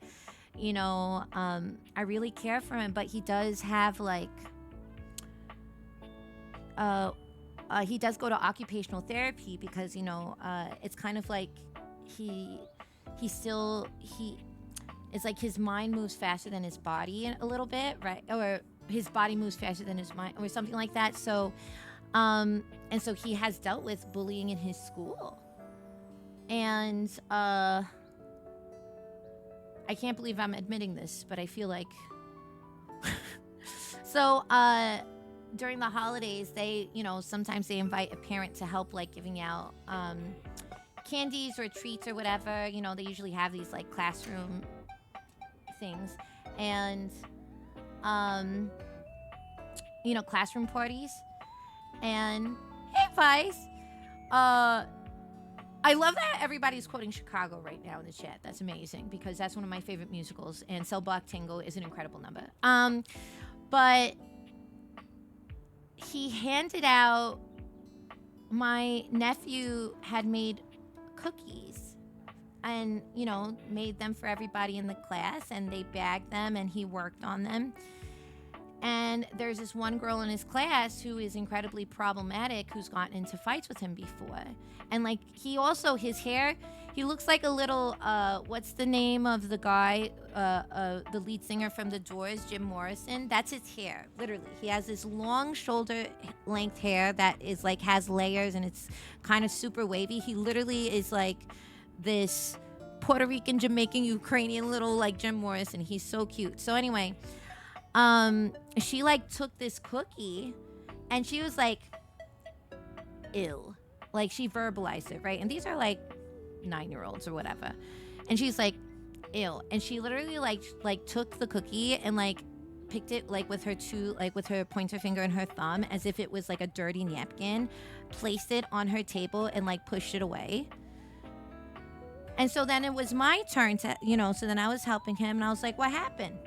I really care for him. But he does have, he does go to occupational therapy because, it's kind of like it's like his mind moves faster than his body a little bit, right? Or his body moves faster than his mind or something like that. So, and so he has dealt with bullying in his school. And, I can't believe I'm admitting this, but I feel like, so, during the holidays, they, sometimes they invite a parent to help, giving out candies or treats or whatever. They usually have these, classroom things. And, classroom parties. And, hey, Vice. I love that everybody's quoting Chicago right now in the chat. That's amazing because that's one of my favorite musicals. And Cell Block Tango is an incredible number. But... he handed out, my nephew had made cookies and, made them for everybody in the class, and they bagged them and he worked on them. And there's this one girl in his class who is incredibly problematic, who's gotten into fights with him before. And he also, his hair, He looks like a little, what's the name of the guy, the lead singer from The Doors, Jim Morrison? That's his hair, literally. He has this long shoulder length hair that is like, has layers and it's kind of super wavy. He literally is like this Puerto Rican, Jamaican, Ukrainian little like Jim Morrison. He's so cute. So anyway, she like took this cookie and she was like, ew. Like she verbalized it, right? And these are like 9-year-olds or whatever. And she's like, ew. And she literally like took the cookie and like picked it like with her pointer finger and her thumb as if it was like a dirty napkin, placed it on her table and like pushed it away. And so then it was my turn to, so then I was helping him and I was like, what happened?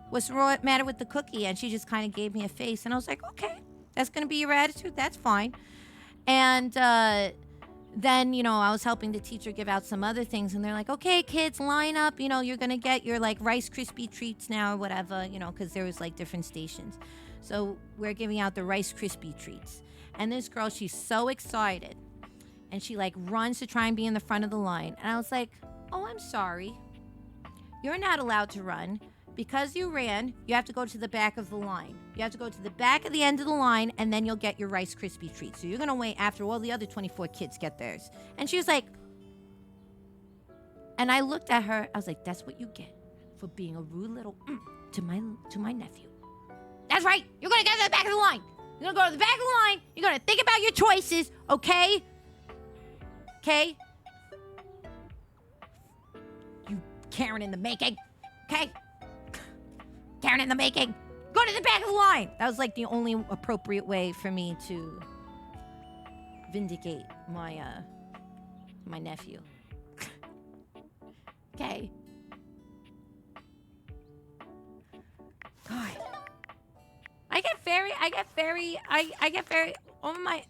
What's the matter with the cookie? And she just kind of gave me a face and I was like, okay, that's going to be your attitude. That's fine. And then, I was helping the teacher give out some other things and they're like, okay, kids, line up. You're going to get your like Rice Krispie treats now or whatever, because there was like different stations. So we're giving out the Rice Krispie treats. And this girl, she's so excited. And she like runs to try and be in the front of the line. And I was like, oh, I'm sorry. You're not allowed to run. Because you ran, you have to go to the back of the line. You have to go to the back of the end of the line, and then you'll get your Rice Krispie treats. So you're going to wait after all the other 24 kids get theirs. And she was like, and I looked at her. I was like, that's what you get for being a rude little to my nephew. That's right. You're going to get to the back of the line. You're going to go to the back of the line. You're going to think about your choices, okay? Okay? You Karen in the making, okay? Karen in the making. Go to the back of the line. That was like the only appropriate way for me to vindicate my my nephew. Okay. God. I get very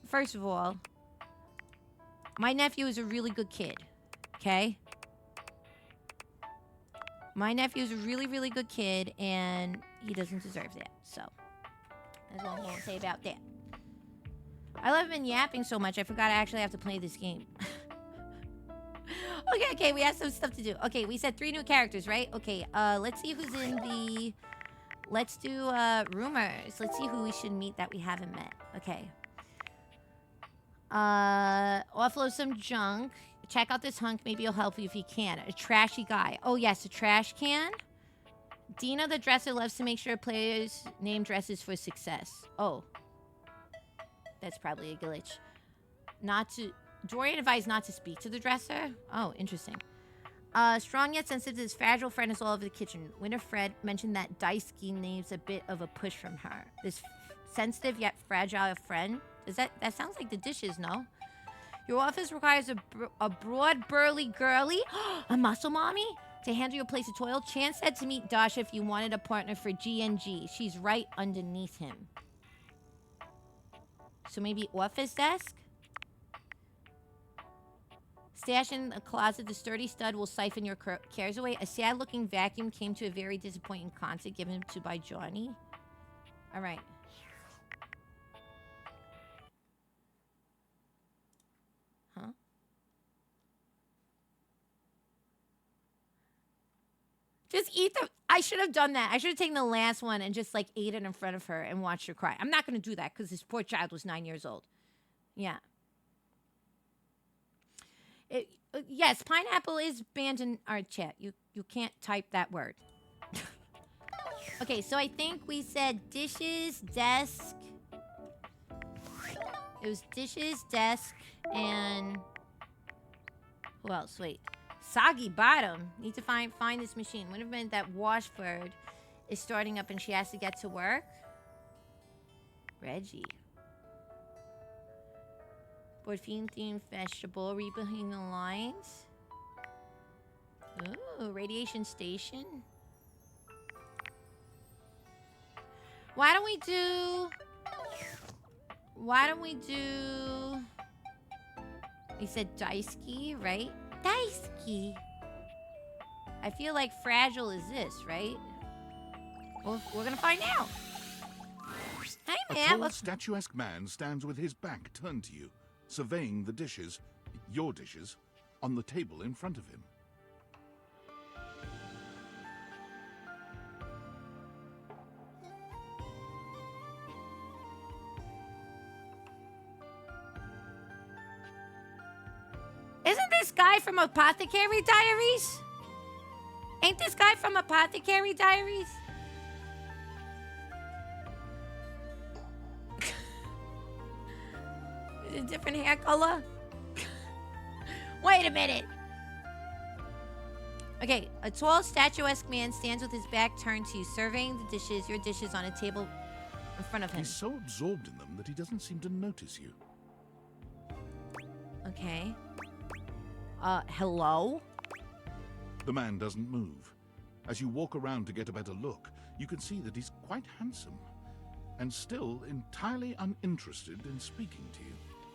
first of all, my nephew is a really good kid. Okay? My nephew is a really, really good kid, and he doesn't deserve that. So, that's all I'm going to say about that. I love him yapping so much, I forgot I actually have to play this game. Okay, we have some stuff to do. Okay, we said 3 new characters, right? Okay, let's see who's in the... Let's do, rumors. Let's see who we should meet that we haven't met. Okay. Offload some junk. Check out this hunk. Maybe he'll help you if he can. A trashy guy. Oh, yes, a trash can. Dina, the dresser, loves to make sure players name dresses for success. Oh. That's probably a glitch. Dorian advised not to speak to the dresser. Oh, interesting. Strong yet sensitive to his fragile friend is all over the kitchen. Winifred mentioned that Daisuke needs a bit of a push from her. This sensitive yet fragile friend. That sounds like the dishes, no? Your office requires a broad, burly girly, a muscle mommy, to handle your place of toil. Chance said to meet Dasha if you wanted a partner for G&G. She's right underneath him. So maybe office desk? Stash in a closet. The sturdy stud will siphon your cares away. A sad-looking vacuum came to a very disappointing concert given to by Johnny. All right. Huh? Just eat the... I should have done that. I should have taken the last one and just, like, ate it in front of her and watched her cry. I'm not going to do that because this poor child was 9 years old. Yeah. Yes, pineapple is banned in our chat. You can't type that word. Okay, so I think we said dishes, desk. It was dishes, desk, and... Who else? Wait. Soggy bottom. Need to find this machine. Would have been that Washford is starting up and she has to get to work. Reggie. Themed vegetable. Rebuilding the lines. Ooh, radiation station. Why don't we do... We said Daisuke, right? Daisuke. I feel like fragile is this, right? Well, we're gonna find out. Hey, man. A tall, statuesque man stands with his back turned to you, surveying the dishes, your dishes, on the table in front of him. Isn't this guy from Apothecary Diaries? Ain't this guy from Apothecary Diaries? Is it a different hair color? Wait a minute. Okay, a tall, statuesque man stands with his back turned to you, surveying the dishes, your dishes on a table in front of him. He's so absorbed in them that he doesn't seem to notice you. Okay. Hello? The man doesn't move. As you walk around to get a better look, you can see that he's quite handsome and still entirely uninterested in speaking to you.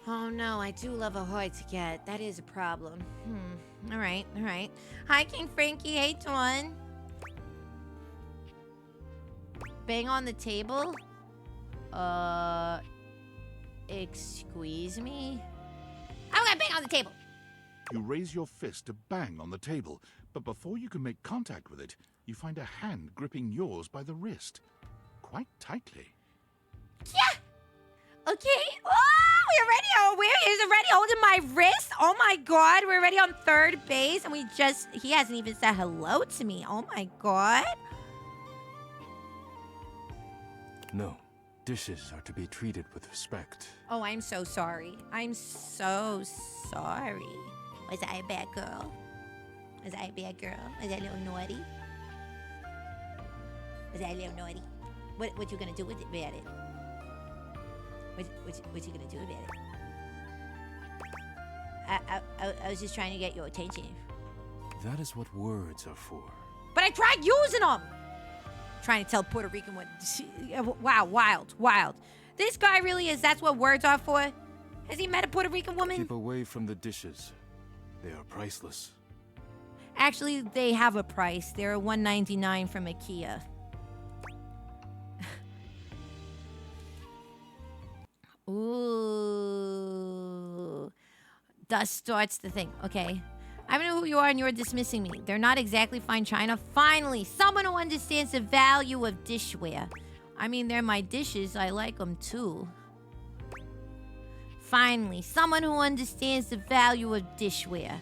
Oh no, I do love a hard to get. That is a problem. All right. Hi, King Frankie. Hey, Dawn. Bang on the table? Excuse me? I'm gonna bang on the table. You raise your fist to bang on the table, but before you can make contact with it, you find a hand gripping yours by the wrist, quite tightly. Yeah! Okay. Oh, we're ready. Oh, where is it ready? Holding my wrist? Oh my god, we're already on third base, and he hasn't even said hello to me. Oh my god. No. Dishes are to be treated with respect. Oh, I'm so sorry. I'm so sorry. Was I a bad girl? Was I a bad girl? Was I a little naughty? Was I a little naughty? What you gonna do with it, about it? What you gonna do about it? I was just trying to get your attention. That is what words are for. But I tried using them! Trying to tell Puerto Rican what... Wow, wild. This guy really is, that's what words are for? Has he met a Puerto Rican woman? Keep away from the dishes. They are priceless. Actually, they have a price. They're $1.99 from IKEA. Ooh. Thus starts the thing. Okay. I don't know who you are and you're dismissing me. They're not exactly fine china. Finally, someone who understands the value of dishware. I mean, they're my dishes. I like them too. Finally, someone who understands the value of dishware.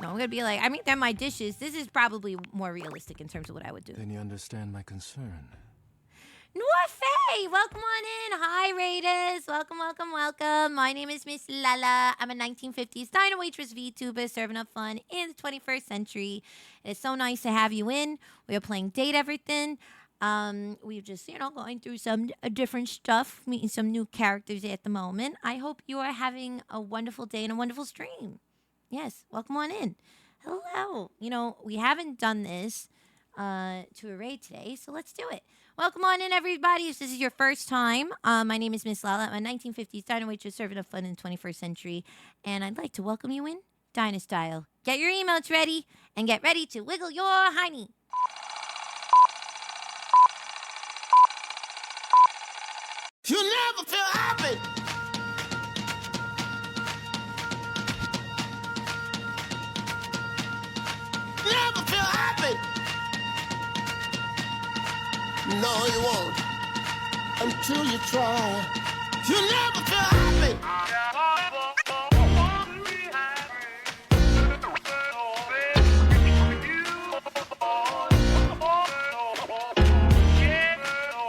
No, I'm gonna be like, I mean, they're my dishes. This is probably more realistic in terms of what I would do. Then you understand my concern. Norfae, welcome on in. Hi, Raiders. Welcome. My name is Miss Lala. I'm a 1950s diner waitress VTuber serving up fun in the 21st century. It's so nice to have you in. We are playing Date Everything. We've just, going through some different stuff, meeting some new characters at the moment. I hope you are having a wonderful day and a wonderful stream. Yes, welcome on in. Hello. We haven't done this to a raid today, so let's do it. Welcome on in, everybody. If this is your first time, my name is Miss Lala. I'm a 1950s diner waitress serving up fun in the 21st century, and I'd like to welcome you in Diner Style. Get your emotes ready, and get ready to wiggle your hiney. You never feel happy. Never feel happy. No, you won't. Until you try. You never feel happy.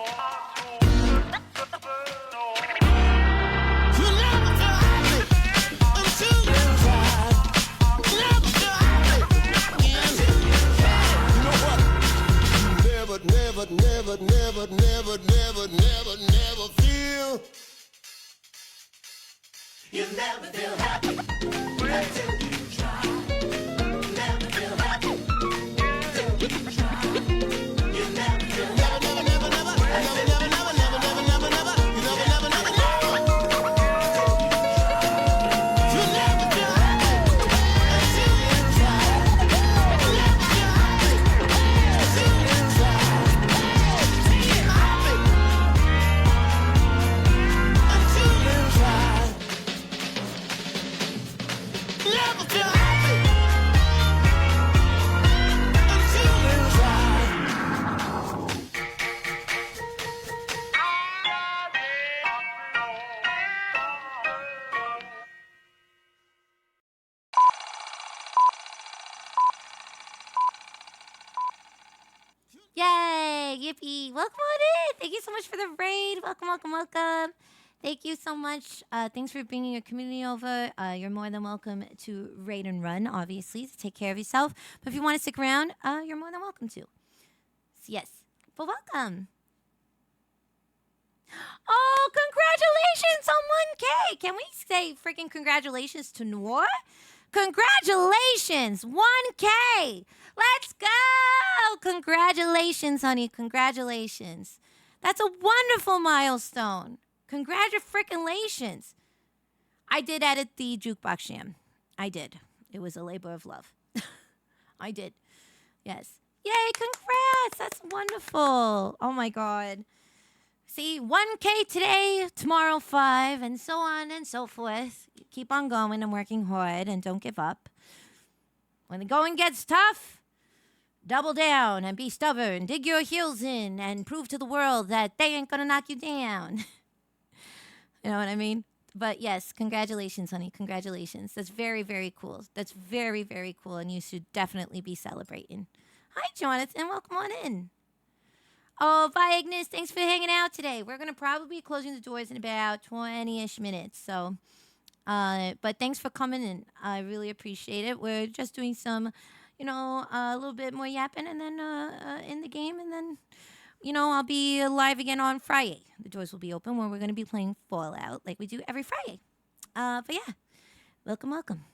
Never feel. You never feel happy until you try. Never feel happy until you try. You never feel happy. Never. You never feel happy until you try. Never feel happy until you try. Never baby. Welcome on in. Thank you so much for the raid. Welcome, welcome, welcome. Thank you so much. Thanks for bringing your community over. You're more than welcome to raid and run, obviously, to take care of yourself. But if you want to stick around, you're more than welcome to. So yes, but welcome. Oh, congratulations on 1K. Can we say freaking congratulations to Noir? Congratulations, 1K. Let's go. Congratulations, honey. Congratulations. That's a wonderful milestone. Congratulations. I did edit the Jukebox Jam. I did. It was a labor of love. I did. Yes. Yay, congrats. That's wonderful. Oh my God. See, 1K today, tomorrow 5, and so on and so forth. Keep on going and working hard and don't give up. When the going gets tough, double down and be stubborn. Dig your heels in and prove to the world that they ain't gonna knock you down. You know what I mean? But yes, congratulations, honey. Congratulations. That's very, very cool. That's very, very cool, and you should definitely be celebrating. Hi, Jonathan. Welcome on in. Oh, bye, Ignis. Thanks for hanging out today. We're going to probably be closing the doors in about 20-ish minutes. So, but thanks for coming in. I really appreciate it. We're just doing some, a little bit more yapping and then in the game. And then, I'll be live again on Friday. The doors will be open where we're going to be playing Fallout like we do every Friday. But yeah, welcome, welcome.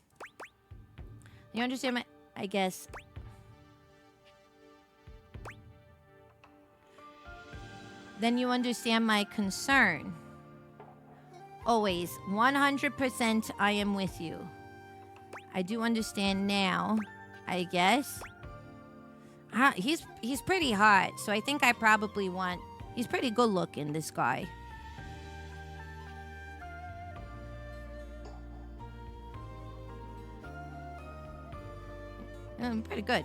You understand I guess... Then you understand my concern. Always, 100% I am with you. I do understand now, I guess. He's pretty hot, so I think I probably want... He's pretty good looking, this guy. Pretty good.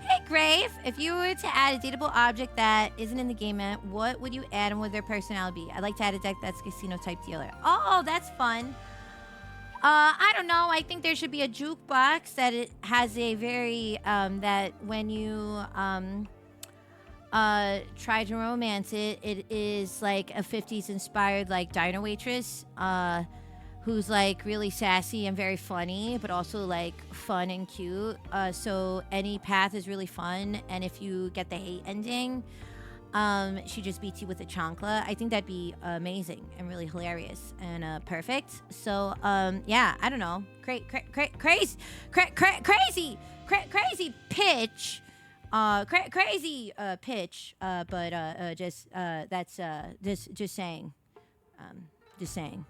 Hey, Grave, if you were to add a dateable object that isn't in the game yet, what would you add and would their personality be? I'd like to add a deck that's casino-type dealer. Oh, that's fun. I don't know. I think there should be a jukebox that it has a very, that when you, try to romance it, it is like a 50s inspired, like, diner waitress, who's like really sassy and very funny, but also like fun and cute. So any path is really fun. And if you get the hate ending, she just beats you with a chancla. I think that'd be amazing and really hilarious and perfect. So yeah, I don't know, crazy pitch. Crazy pitch. But just that's just saying. Just saying.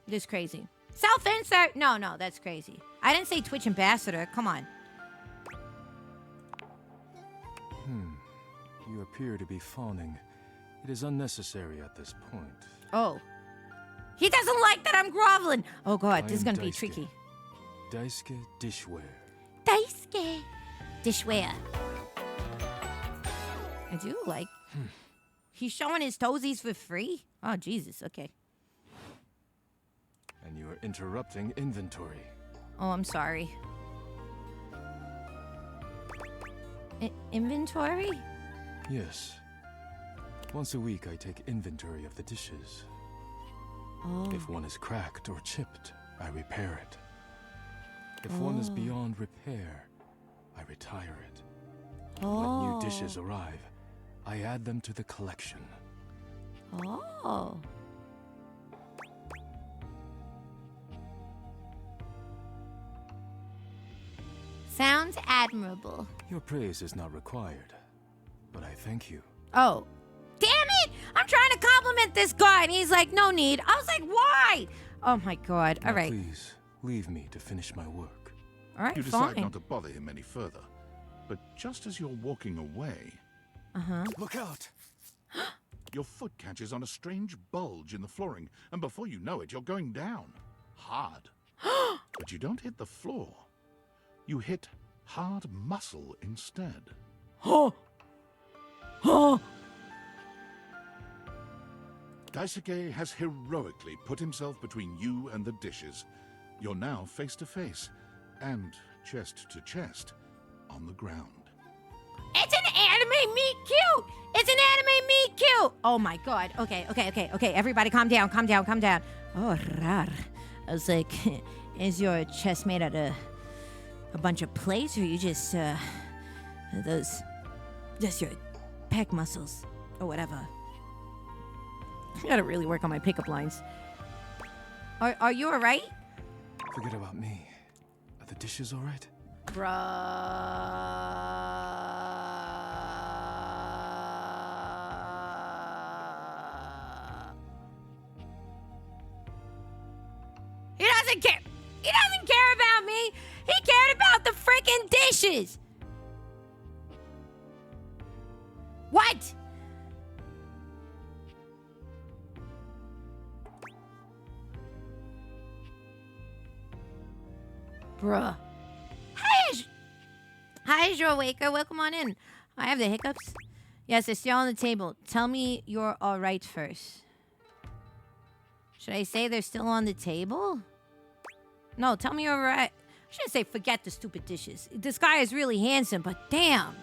Just crazy. Self-insert? No, that's crazy. I didn't say Twitch ambassador. Come on. You appear to be fawning. It is unnecessary at this point. Oh. He doesn't like that I'm groveling. Oh, God, this is going to be tricky. Daisuke Dishware. Daisuke Dishware. I do like... He's showing his toesies for free? Oh, Jesus. Okay. And you are interrupting inventory. Oh, I'm sorry. Inventory? Yes. Once a week I take inventory of the dishes. Oh. If one is cracked or chipped, I repair it. If one is beyond repair, I retire it. When new dishes arrive, I add them to the collection. Oh. Sounds admirable. Your praise is not required, but I thank you. Oh. Damn it! I'm trying to compliment this guy, and he's like, no need. I was like, why? Oh, my God. All right. Please, leave me to finish my work. All right, You decide fine. not to bother him any further. But just as you're walking away... Uh-huh. Look out! Your foot catches on a strange bulge in the flooring, and before you know it, you're going down. Hard. But you don't hit the floor. You hit hard muscle instead. Oh! Oh! Daisuke has heroically put himself between you and the dishes. You're now face to face, and chest to chest, on the ground. It's an anime meet cute. It's an anime meet cute. Oh my god. Okay. Everybody calm down. Oh, rar. I was like, is your chest made out of a bunch of plates, or you just, just your pec muscles, or whatever? I gotta really work on my pickup lines. Are you alright? Forget about me. Are the dishes all right? He doesn't care. He doesn't care about me. He cared about the freaking dishes. What? Bruh. Hi, Joe Waker. Welcome on in. I have the hiccups. Yes, they're still on the table. Tell me you're all right first. Should I say they're still on the table? No, tell me you're all right. I shouldn't say forget the stupid dishes. This guy is really handsome, but damn.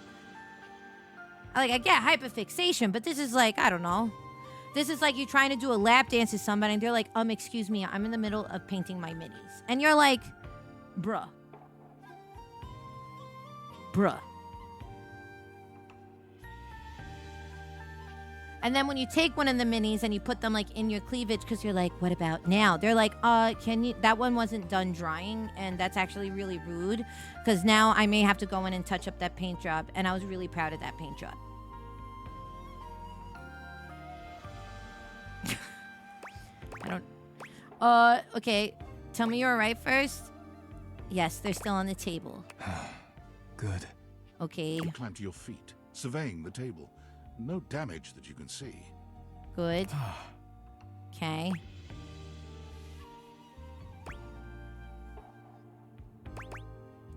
I get hyperfixation, but this is like, I don't know. This is like you trying to do a lap dance to somebody, and they're like, excuse me, I'm in the middle of painting my minis. And you're like, bruh. And then when you take one of the minis and you put them like in your cleavage, because you're like, what about now? They're like, can you, that one wasn't done drying, and that's actually really rude, because now I may have to go in and touch up that paint job, and I was really proud of that paint job. Okay, tell me you're alright first. Yes, they're still on the table. Good. Okay. You climb to your feet, surveying the table. No damage that you can see. Good. Okay.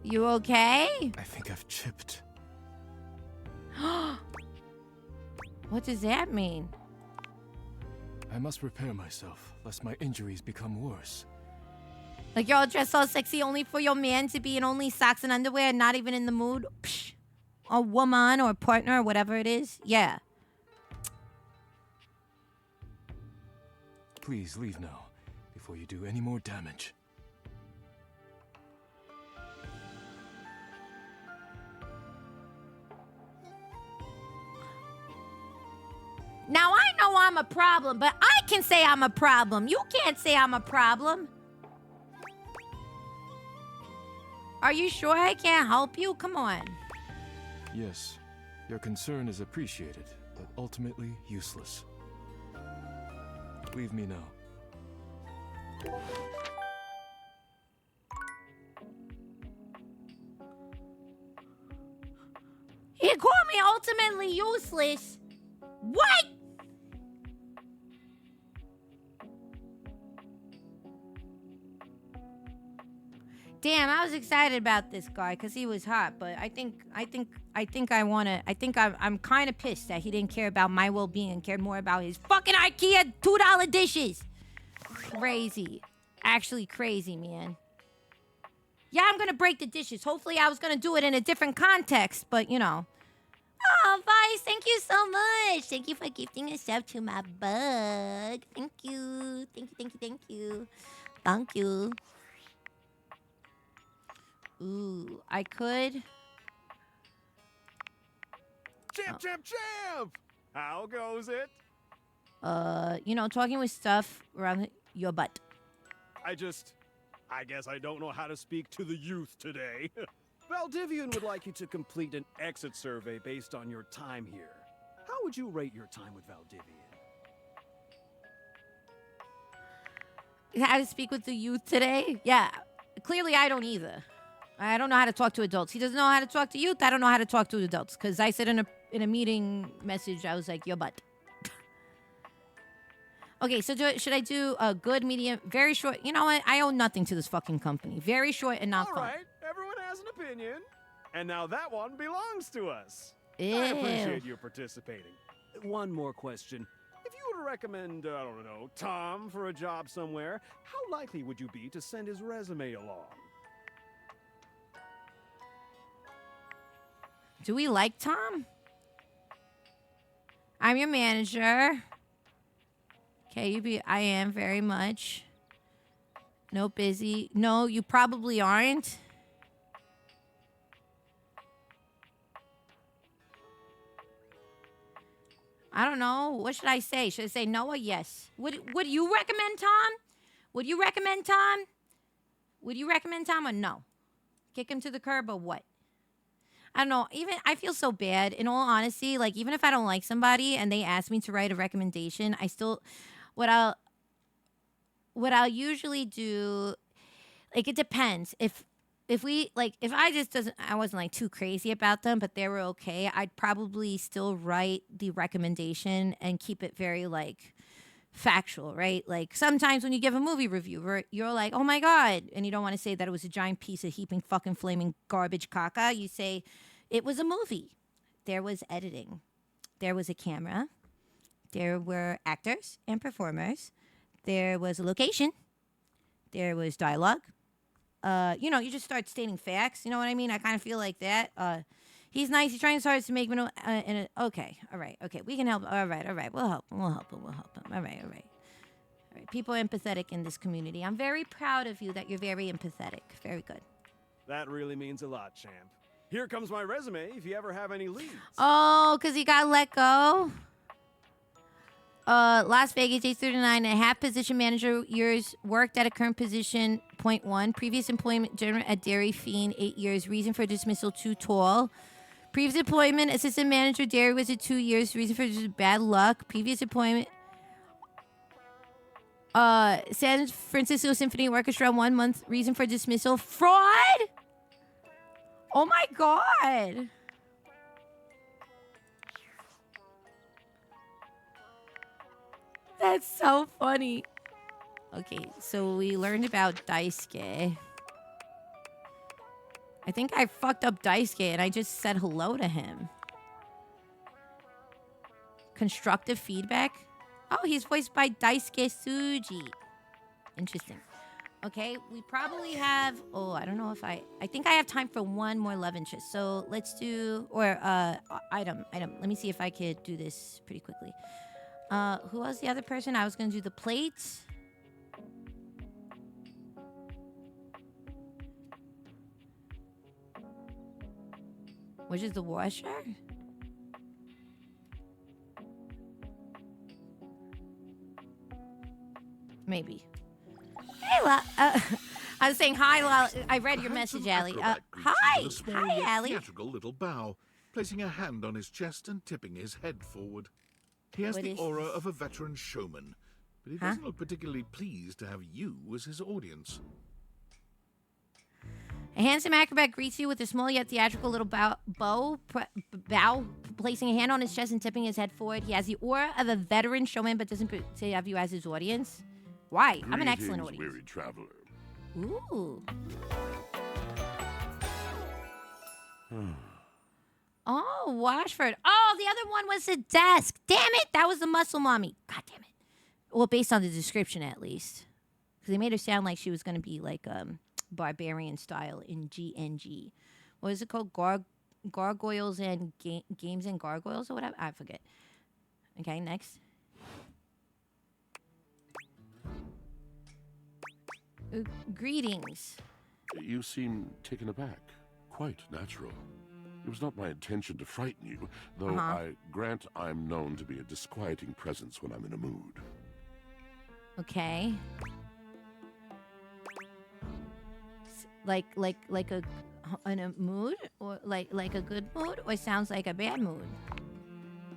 You okay? I think I've chipped. What does that mean? I must repair myself, lest my injuries become worse. Like you're all dressed all sexy only for your man to be in only socks and underwear and not even in the mood? Psh. A woman or a partner or whatever it is? Yeah. Please leave now, before you do any more damage. Now I know I'm a problem, but I can say I'm a problem. You can't say I'm a problem. Are you sure I can't help you? Come on. Yes, your concern is appreciated, but ultimately useless. Leave me now. He called me ultimately useless. What? Damn, I was excited about this guy because he was hot, but I'm kind of pissed that he didn't care about my well-being and cared more about his fucking IKEA $2 dishes. Crazy. Actually crazy, man. Yeah, I'm gonna break the dishes. Hopefully I was gonna do it in a different context, but you know. Oh, Vice, thank you so much. Thank you for gifting a sub to my bug. Thank you. Thank you. Ooh, I could. Champ! How goes it? Talking with stuff around your butt. I guess I don't know how to speak to the youth today. Valdivian would like you to complete an exit survey based on your time here. How would you rate your time with Valdivian? How to speak with the youth today? Yeah, clearly I don't either. I don't know how to talk to adults. He doesn't know how to talk to youth. I don't know how to talk to adults. Because I said in a meeting message, I was like, your butt. Okay, so should I do a good, medium, very short? You know what? I owe nothing to this fucking company. Very short and not fun. All right, everyone has an opinion. And now that one belongs to us. Ew. I appreciate you participating. One more question. If you were to recommend, I don't know, Tom for a job somewhere, how likely would you be to send his resume along? Do we like Tom? I'm your manager. Okay, I am very much. No, busy. No, you probably aren't. I don't know. What should I say? Should I say no or yes? Would you recommend Tom? Would you recommend Tom? Would you recommend Tom or no? Kick him to the curb or what? I don't know. Even I feel so bad. In all honesty, like even if I don't like somebody and they ask me to write a recommendation, I still what I'll usually do, like it depends. If I wasn't like too crazy about them, but they were okay, I'd probably still write the recommendation and keep it very like factual, right? Like sometimes when you give a movie review, you're like, oh my God, and you don't want to say that it was a giant piece of heaping fucking flaming garbage caca. You say it was a movie. There was editing. There was a camera. There were actors and performers. There was a location. There was dialogue. You just start stating facts. You know what I mean? I kind of feel like that. He's nice. He's trying his hardest to make me know. Okay, all right, okay. We can help. All right. We'll help him. All right. All right. People are empathetic in this community. I'm very proud of you that you're very empathetic. Very good. That really means a lot, champ. Here comes my resume if you ever have any leads. Oh, because he got let go? Las Vegas, age 39, and a half position manager years, worked at a current position, .1. Previous employment, general at Dairy Fiend, 8 years. Reason for dismissal, too tall. Previous employment, assistant manager, Dairy Wizard, 2 years. Reason for just bad luck. Previous employment, San Francisco Symphony Orchestra, 1 month. Reason for dismissal, fraud? Oh my God. That's so funny. Okay, so we learned about Daisuke. I think I fucked up Daisuke and I just said hello to him. Constructive feedback? Oh, he's voiced by Daisuke Tsuji. Interesting. Okay, we probably have... Oh, I don't know if I think I have time for one more love interest. So let's do... Or, item. Let me see if I could do this pretty quickly. Who was the other person? I was going to do the plates. Which is the washer? Maybe. Hey, I was saying hi, I read your message, Allie. Hi. With a small Hi, yet Allie. theatrical little bow, placing a hand on his chest and tipping his head forward. He has What the is aura this? of a veteran showman, but he doesn't look particularly pleased to have you as his audience. A handsome acrobat greets you with a small yet theatrical little bow, placing a hand on his chest and tipping his head forward. He has the aura of a veteran showman, but doesn't have you as his audience. Why? I'm an excellent Greetings, audience. weary traveler. Ooh. Oh, Washford. Oh, the other one was the desk. Damn it. That was the muscle mommy. God damn it. Well, based on the description, at least. Because they made her sound like she was going to be like barbarian style in GNG. What is it called? Gargoyles and Games and Gargoyles or whatever? I forget. Okay, next. Greetings. You seem taken aback. Quite natural. It was not my intention to frighten you, though I grant I'm known to be a disquieting presence when I'm in a mood. Okay. Like a in a mood, or like a good mood, or sounds like a bad mood.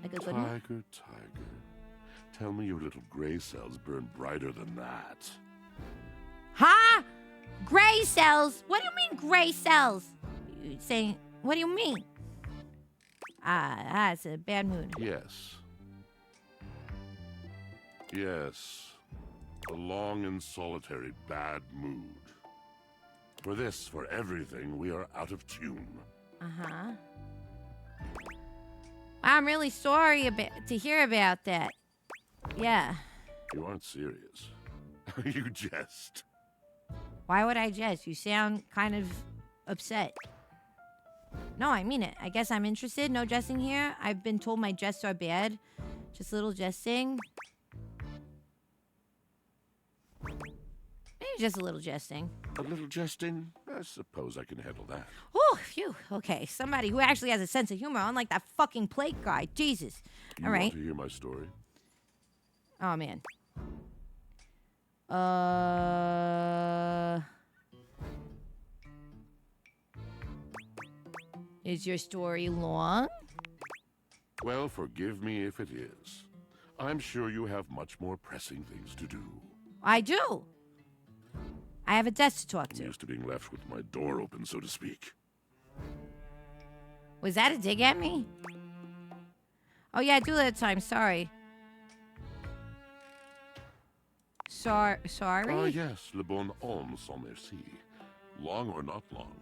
Like a good mood. Tiger. Tell me your little gray cells burn brighter than that. Huh? Gray cells? What do you mean gray cells? You saying? What do you mean? It's a bad mood. Yes. Yes. A long and solitary bad mood. For this, for everything, we are out of tune. Uh-huh. I'm really sorry to hear about that. Yeah. You aren't serious. You jest. Why would I jest? You sound kind of upset. No, I mean it. I guess I'm interested. No jesting here. I've been told my jests are bad. Just a little jesting. Maybe just a little jesting. A little jesting? I suppose I can handle that. Oh, phew. Okay, somebody who actually has a sense of humor, unlike that fucking plate guy. Jesus. You All right. want to hear my story? Oh, man. Is your story long? Well, forgive me if it is. I'm sure you have much more pressing things to do. I do. I have a desk to talk I'm to. used to being left with my door open, so to speak. Was that a dig at me? Oh, yeah, I do that at times. Sorry. Sorry? Ah, yes, le bon homme sans merci. Long or not long,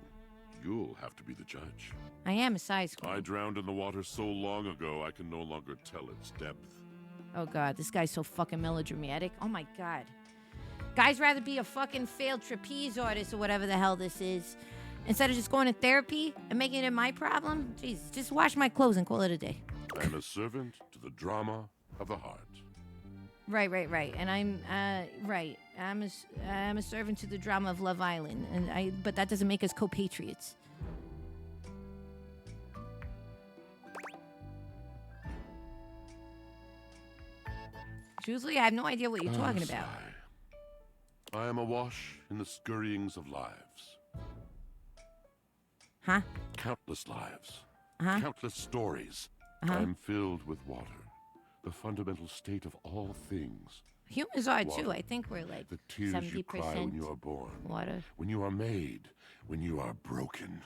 you'll have to be the judge. I am a size queen. I drowned in the water so long ago, I can no longer tell its depth. Oh, God, this guy's so fucking melodramatic. Oh, my God. Guys rather be a fucking failed trapeze artist or whatever the hell this is instead of just going to therapy and making it my problem. Jesus, just wash my clothes and call it a day. I'm a servant to the drama of the heart. Right. And I'm right. I'm a servant to the drama of Love Island, but that doesn't make us co-patriots. Truthfully, I have no idea what you're talking about. I am awash in the scurryings of lives. Huh? Countless lives. Uh-huh. Countless stories. Uh-huh. I am filled with water, the fundamental state of all things. Humans are Water. too. I think we're like The tears 70% you cry when you are born. water. When you are made. When you are broken.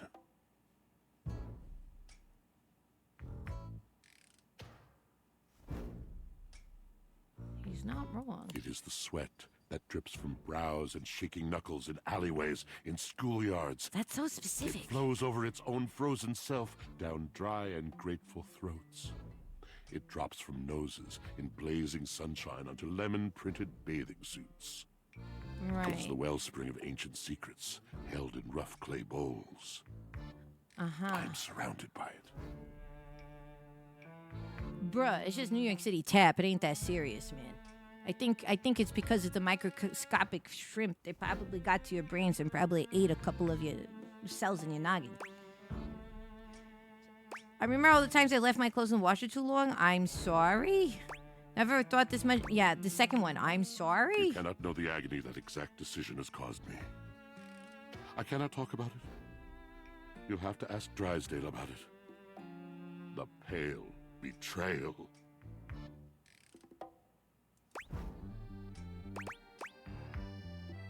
He's not wrong. It is the sweat that drips from brows and shaking knuckles in alleyways, in schoolyards. That's so specific. It flows over its own frozen self down dry and grateful throats. It drops from noses in blazing sunshine onto lemon-printed bathing suits. It is the wellspring of ancient secrets held in rough clay bowls. I'm surrounded by it. Bruh, it's just New York City tap. It ain't that serious, man. I think it's because of the microscopic shrimp. They probably got to your brains and probably ate a couple of your cells in your noggin. I remember all the times I left my clothes in the washer too long. I'm sorry. Never thought this much. Yeah, the second one. I'm sorry. You cannot know the agony that exact decision has caused me. I cannot talk about it. You'll have to ask Drysdale about it. The pale betrayal.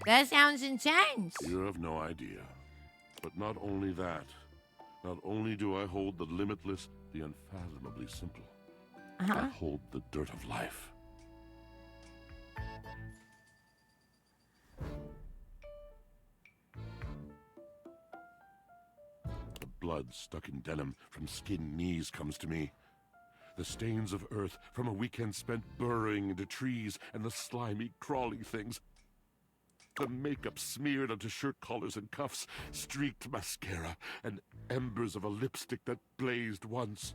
That sounds intense. You have no idea. But not only that. Not only do I hold the limitless, the unfathomably simple. I hold the dirt of life. The blood stuck in denim from skinned knees comes to me. The stains of earth from a weekend spent burrowing into trees and the slimy, crawly things. The makeup smeared onto shirt collars and cuffs, streaked mascara, and embers of a lipstick that blazed once.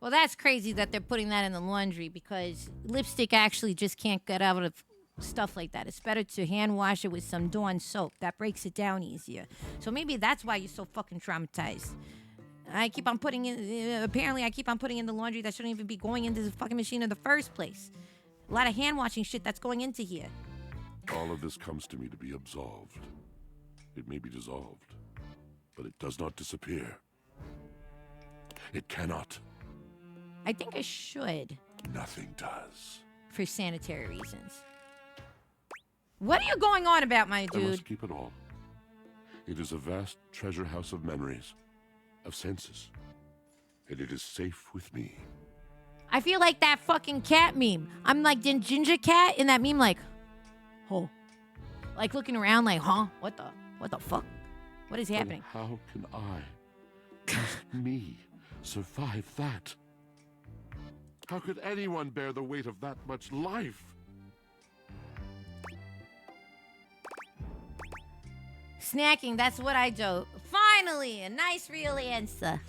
Well, that's crazy that they're putting that in the laundry because lipstick actually just can't get out of stuff like that. It's better to hand wash it with some Dawn soap. That breaks it down easier. So maybe that's why you're so fucking traumatized. I keep on putting in, apparently I keep on putting in the laundry that shouldn't even be going into the fucking machine in the first place. A lot of hand washing shit that's going into here. All of this comes to me to be absolved. It may be dissolved, but it does not disappear. It cannot. I think I should. Nothing does. For sanitary reasons. What are you going on about, my I dude? must keep it all. It is a vast treasure house of memories, of senses, and it is safe with me. I feel like that fucking cat meme. I'm like the ginger cat in that meme, like, oh, like looking around, like, huh? What the fuck? What is happening? And how can I, just me, survive that? How could anyone bear the weight of that much life? Snacking, that's what I do. Finally, a nice real answer.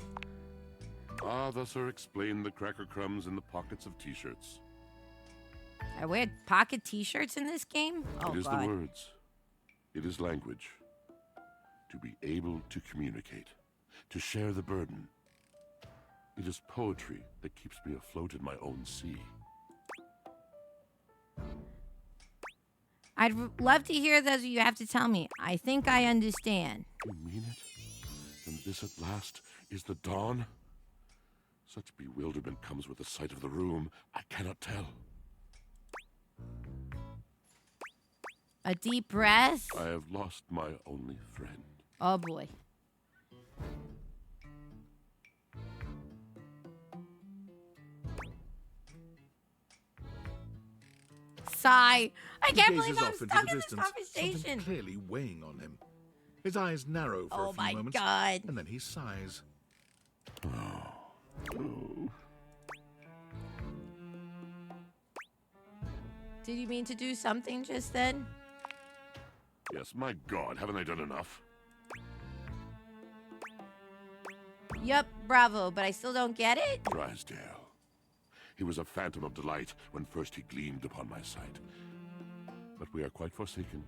Ah, thus are explained the cracker crumbs in the pockets of t-shirts. I wear pocket t-shirts in this game? Oh, It is God. the words. It is language. To be able to communicate. To share the burden. It is poetry that keeps me afloat in my own sea. I'd love to hear those you have to tell me. I think I understand. You mean it? Then this at last is the dawn? Such bewilderment comes with the sight of the room, I cannot tell. A deep breath. I have lost my only friend. Oh, boy. Sigh. I He can't gazes believe I'm off into stuck the in this distance, something conversation. clearly weighing on him. His eyes narrow for Oh a few my moments, God. and then he sighs. Did you mean to do something just then? Yes, my God, haven't I done enough? Yup, bravo, but I still don't get it. Drysdale. He was a phantom of delight when first he gleamed upon my sight. But we are quite forsaken.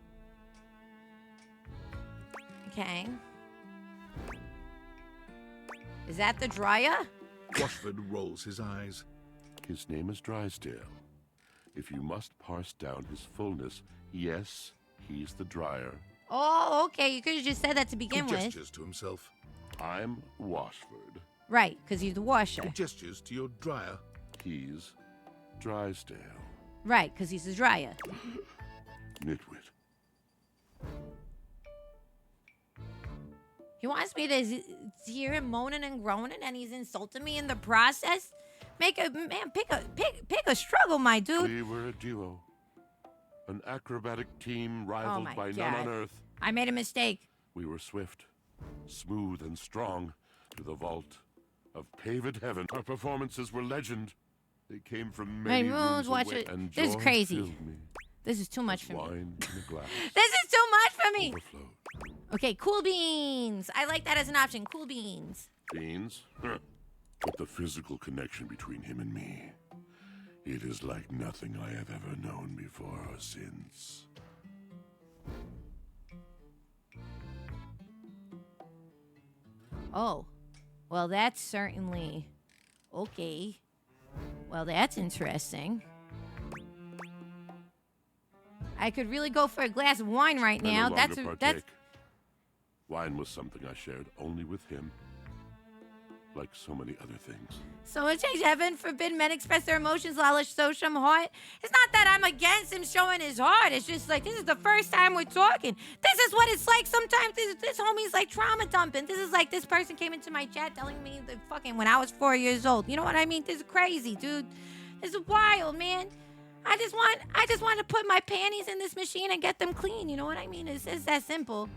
Okay. Is that the dryer? Washford rolls his eyes. His name is Drysdale. If you must parse down his fullness, yes, he's the dryer. Oh, okay. You could have just said that to He begin with. gestures to himself. I'm Washford. Right, because he's the washer. He gestures to your dryer. He's Drysdale. Right, because he's the dryer. Nitwit. He wants me to hear him moaning and groaning, and he's insulting me in the process. Pick a struggle, my dude. We were a duo. An acrobatic team Oh rivaled my by God. none on earth. I made a mistake. We were swift, smooth, and strong to the vault of paved heaven. Our performances were legend. They came from many rooms watch away, it. and This is joy crazy. filled me This is too much as for me. wine in a glass. This is too much for me. Overflowed. Okay, cool beans. I like that as an option. Cool beans. Beans? Huh. But the physical connection between him and me, it is like nothing I have ever known before or since. Oh, well, that's certainly okay. Well, that's interesting. I could really go for a glass of wine right I now. no That's longer that's partake. Wine was something I shared only with him, like so many other things. so it takes heaven forbid men express their emotions while they show some heart. It's not that I'm against him showing his heart. It's just like this is the first time we're talking. This is what it's like sometimes. This homie's like trauma dumping. This is like this person came into my chat telling me that fucking when I was 4 years old. You know what I mean? This is crazy, dude. This is wild, man. I just want to put my panties in this machine and get them clean. You know what I mean? It's that simple.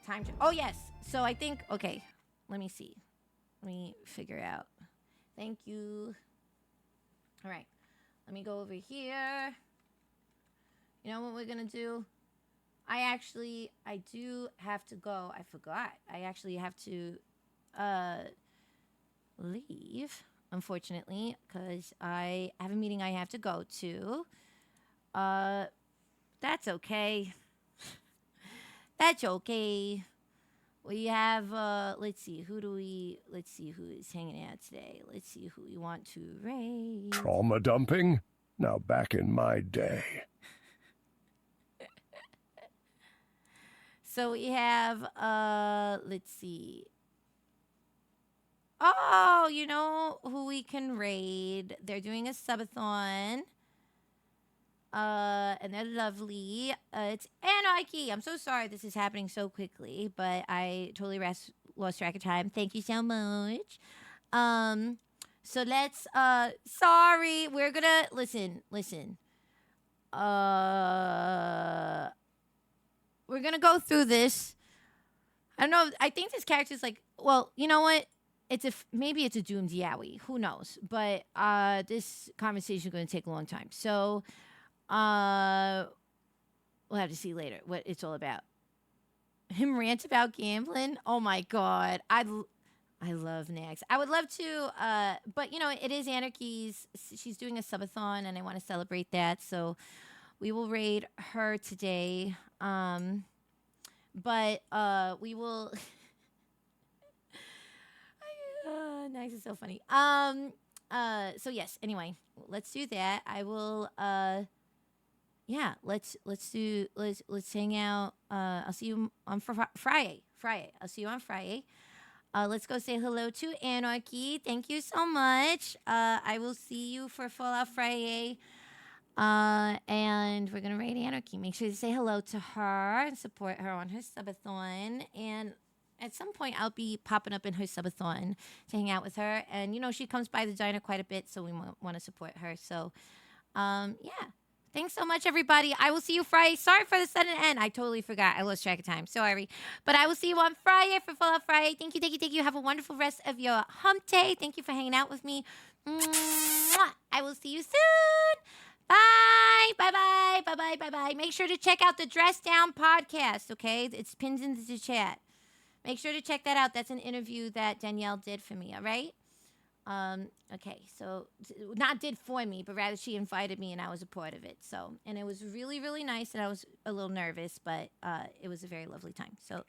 Time to. Oh yes. So I think okay. Let me see. Let me figure out. Thank you. All right. Let me go over here. You know what we're going to do? I do have to go. I forgot. I actually have to leave, unfortunately, because I have a meeting I have to go to. That's okay. That's okay. We have, let's see who is hanging out today. Let's see who we want to raid. Trauma dumping? Now back in my day. So we have, let's see. Oh, you know who we can raid? They're doing a subathon. And they're lovely. It's Anarchy. I'm so sorry this is happening so quickly, but I totally lost track of time. Thank you so much. So let's, sorry, we're gonna, listen. We're gonna go through this. I don't know, I think this character's like, well, you know what? Maybe it's a doomed yaoi. Who knows? But, this conversation is gonna take a long time. So, we'll have to see later what it's all about. Him rant about gambling. Oh my god, I love Nags. I would love to, but you know, it is Anarchy's. She's doing a subathon, and I want to celebrate that. So we will raid her today. But we will. Nags is so funny. So yes. Anyway, let's do that. I will. Yeah. Let's hang out. I'll see you on Friday. I'll see you on Friday. Let's go say hello to Anarchy. Thank you so much. I will see you for Fallout Friday. And we're going to raid Anarchy. Make sure to say hello to her and support her on her subathon. And at some point, I'll be popping up in her subathon to hang out with her. And, you know, she comes by the diner quite a bit, so we want to support her. So, yeah. Thanks so much, everybody. I will see you Friday. Sorry for the sudden end. I totally forgot. I lost track of time. Sorry. But I will see you on Friday for Fallout Friday. Thank you, thank you, thank you. Have a wonderful rest of your hump day. Thank you for hanging out with me. Mwah. I will see you soon. Bye. Bye-bye. Bye-bye. Bye-bye. Make sure to check out the Dress Down podcast, okay? It's pinned into the chat. Make sure to check that out. That's an interview that Danielle did for me, all right? Okay, so not did for me, but rather she invited me and I was a part of it. So, and it was really, really nice, and I was a little nervous, but it was a very lovely time. So,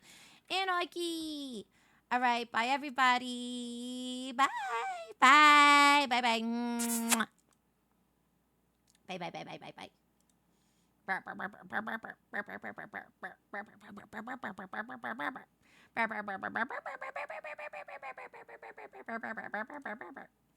Anarchy. All right, bye everybody. Bye. Bye. Bye bye. Mwah. Bye bye bye bye bye bye.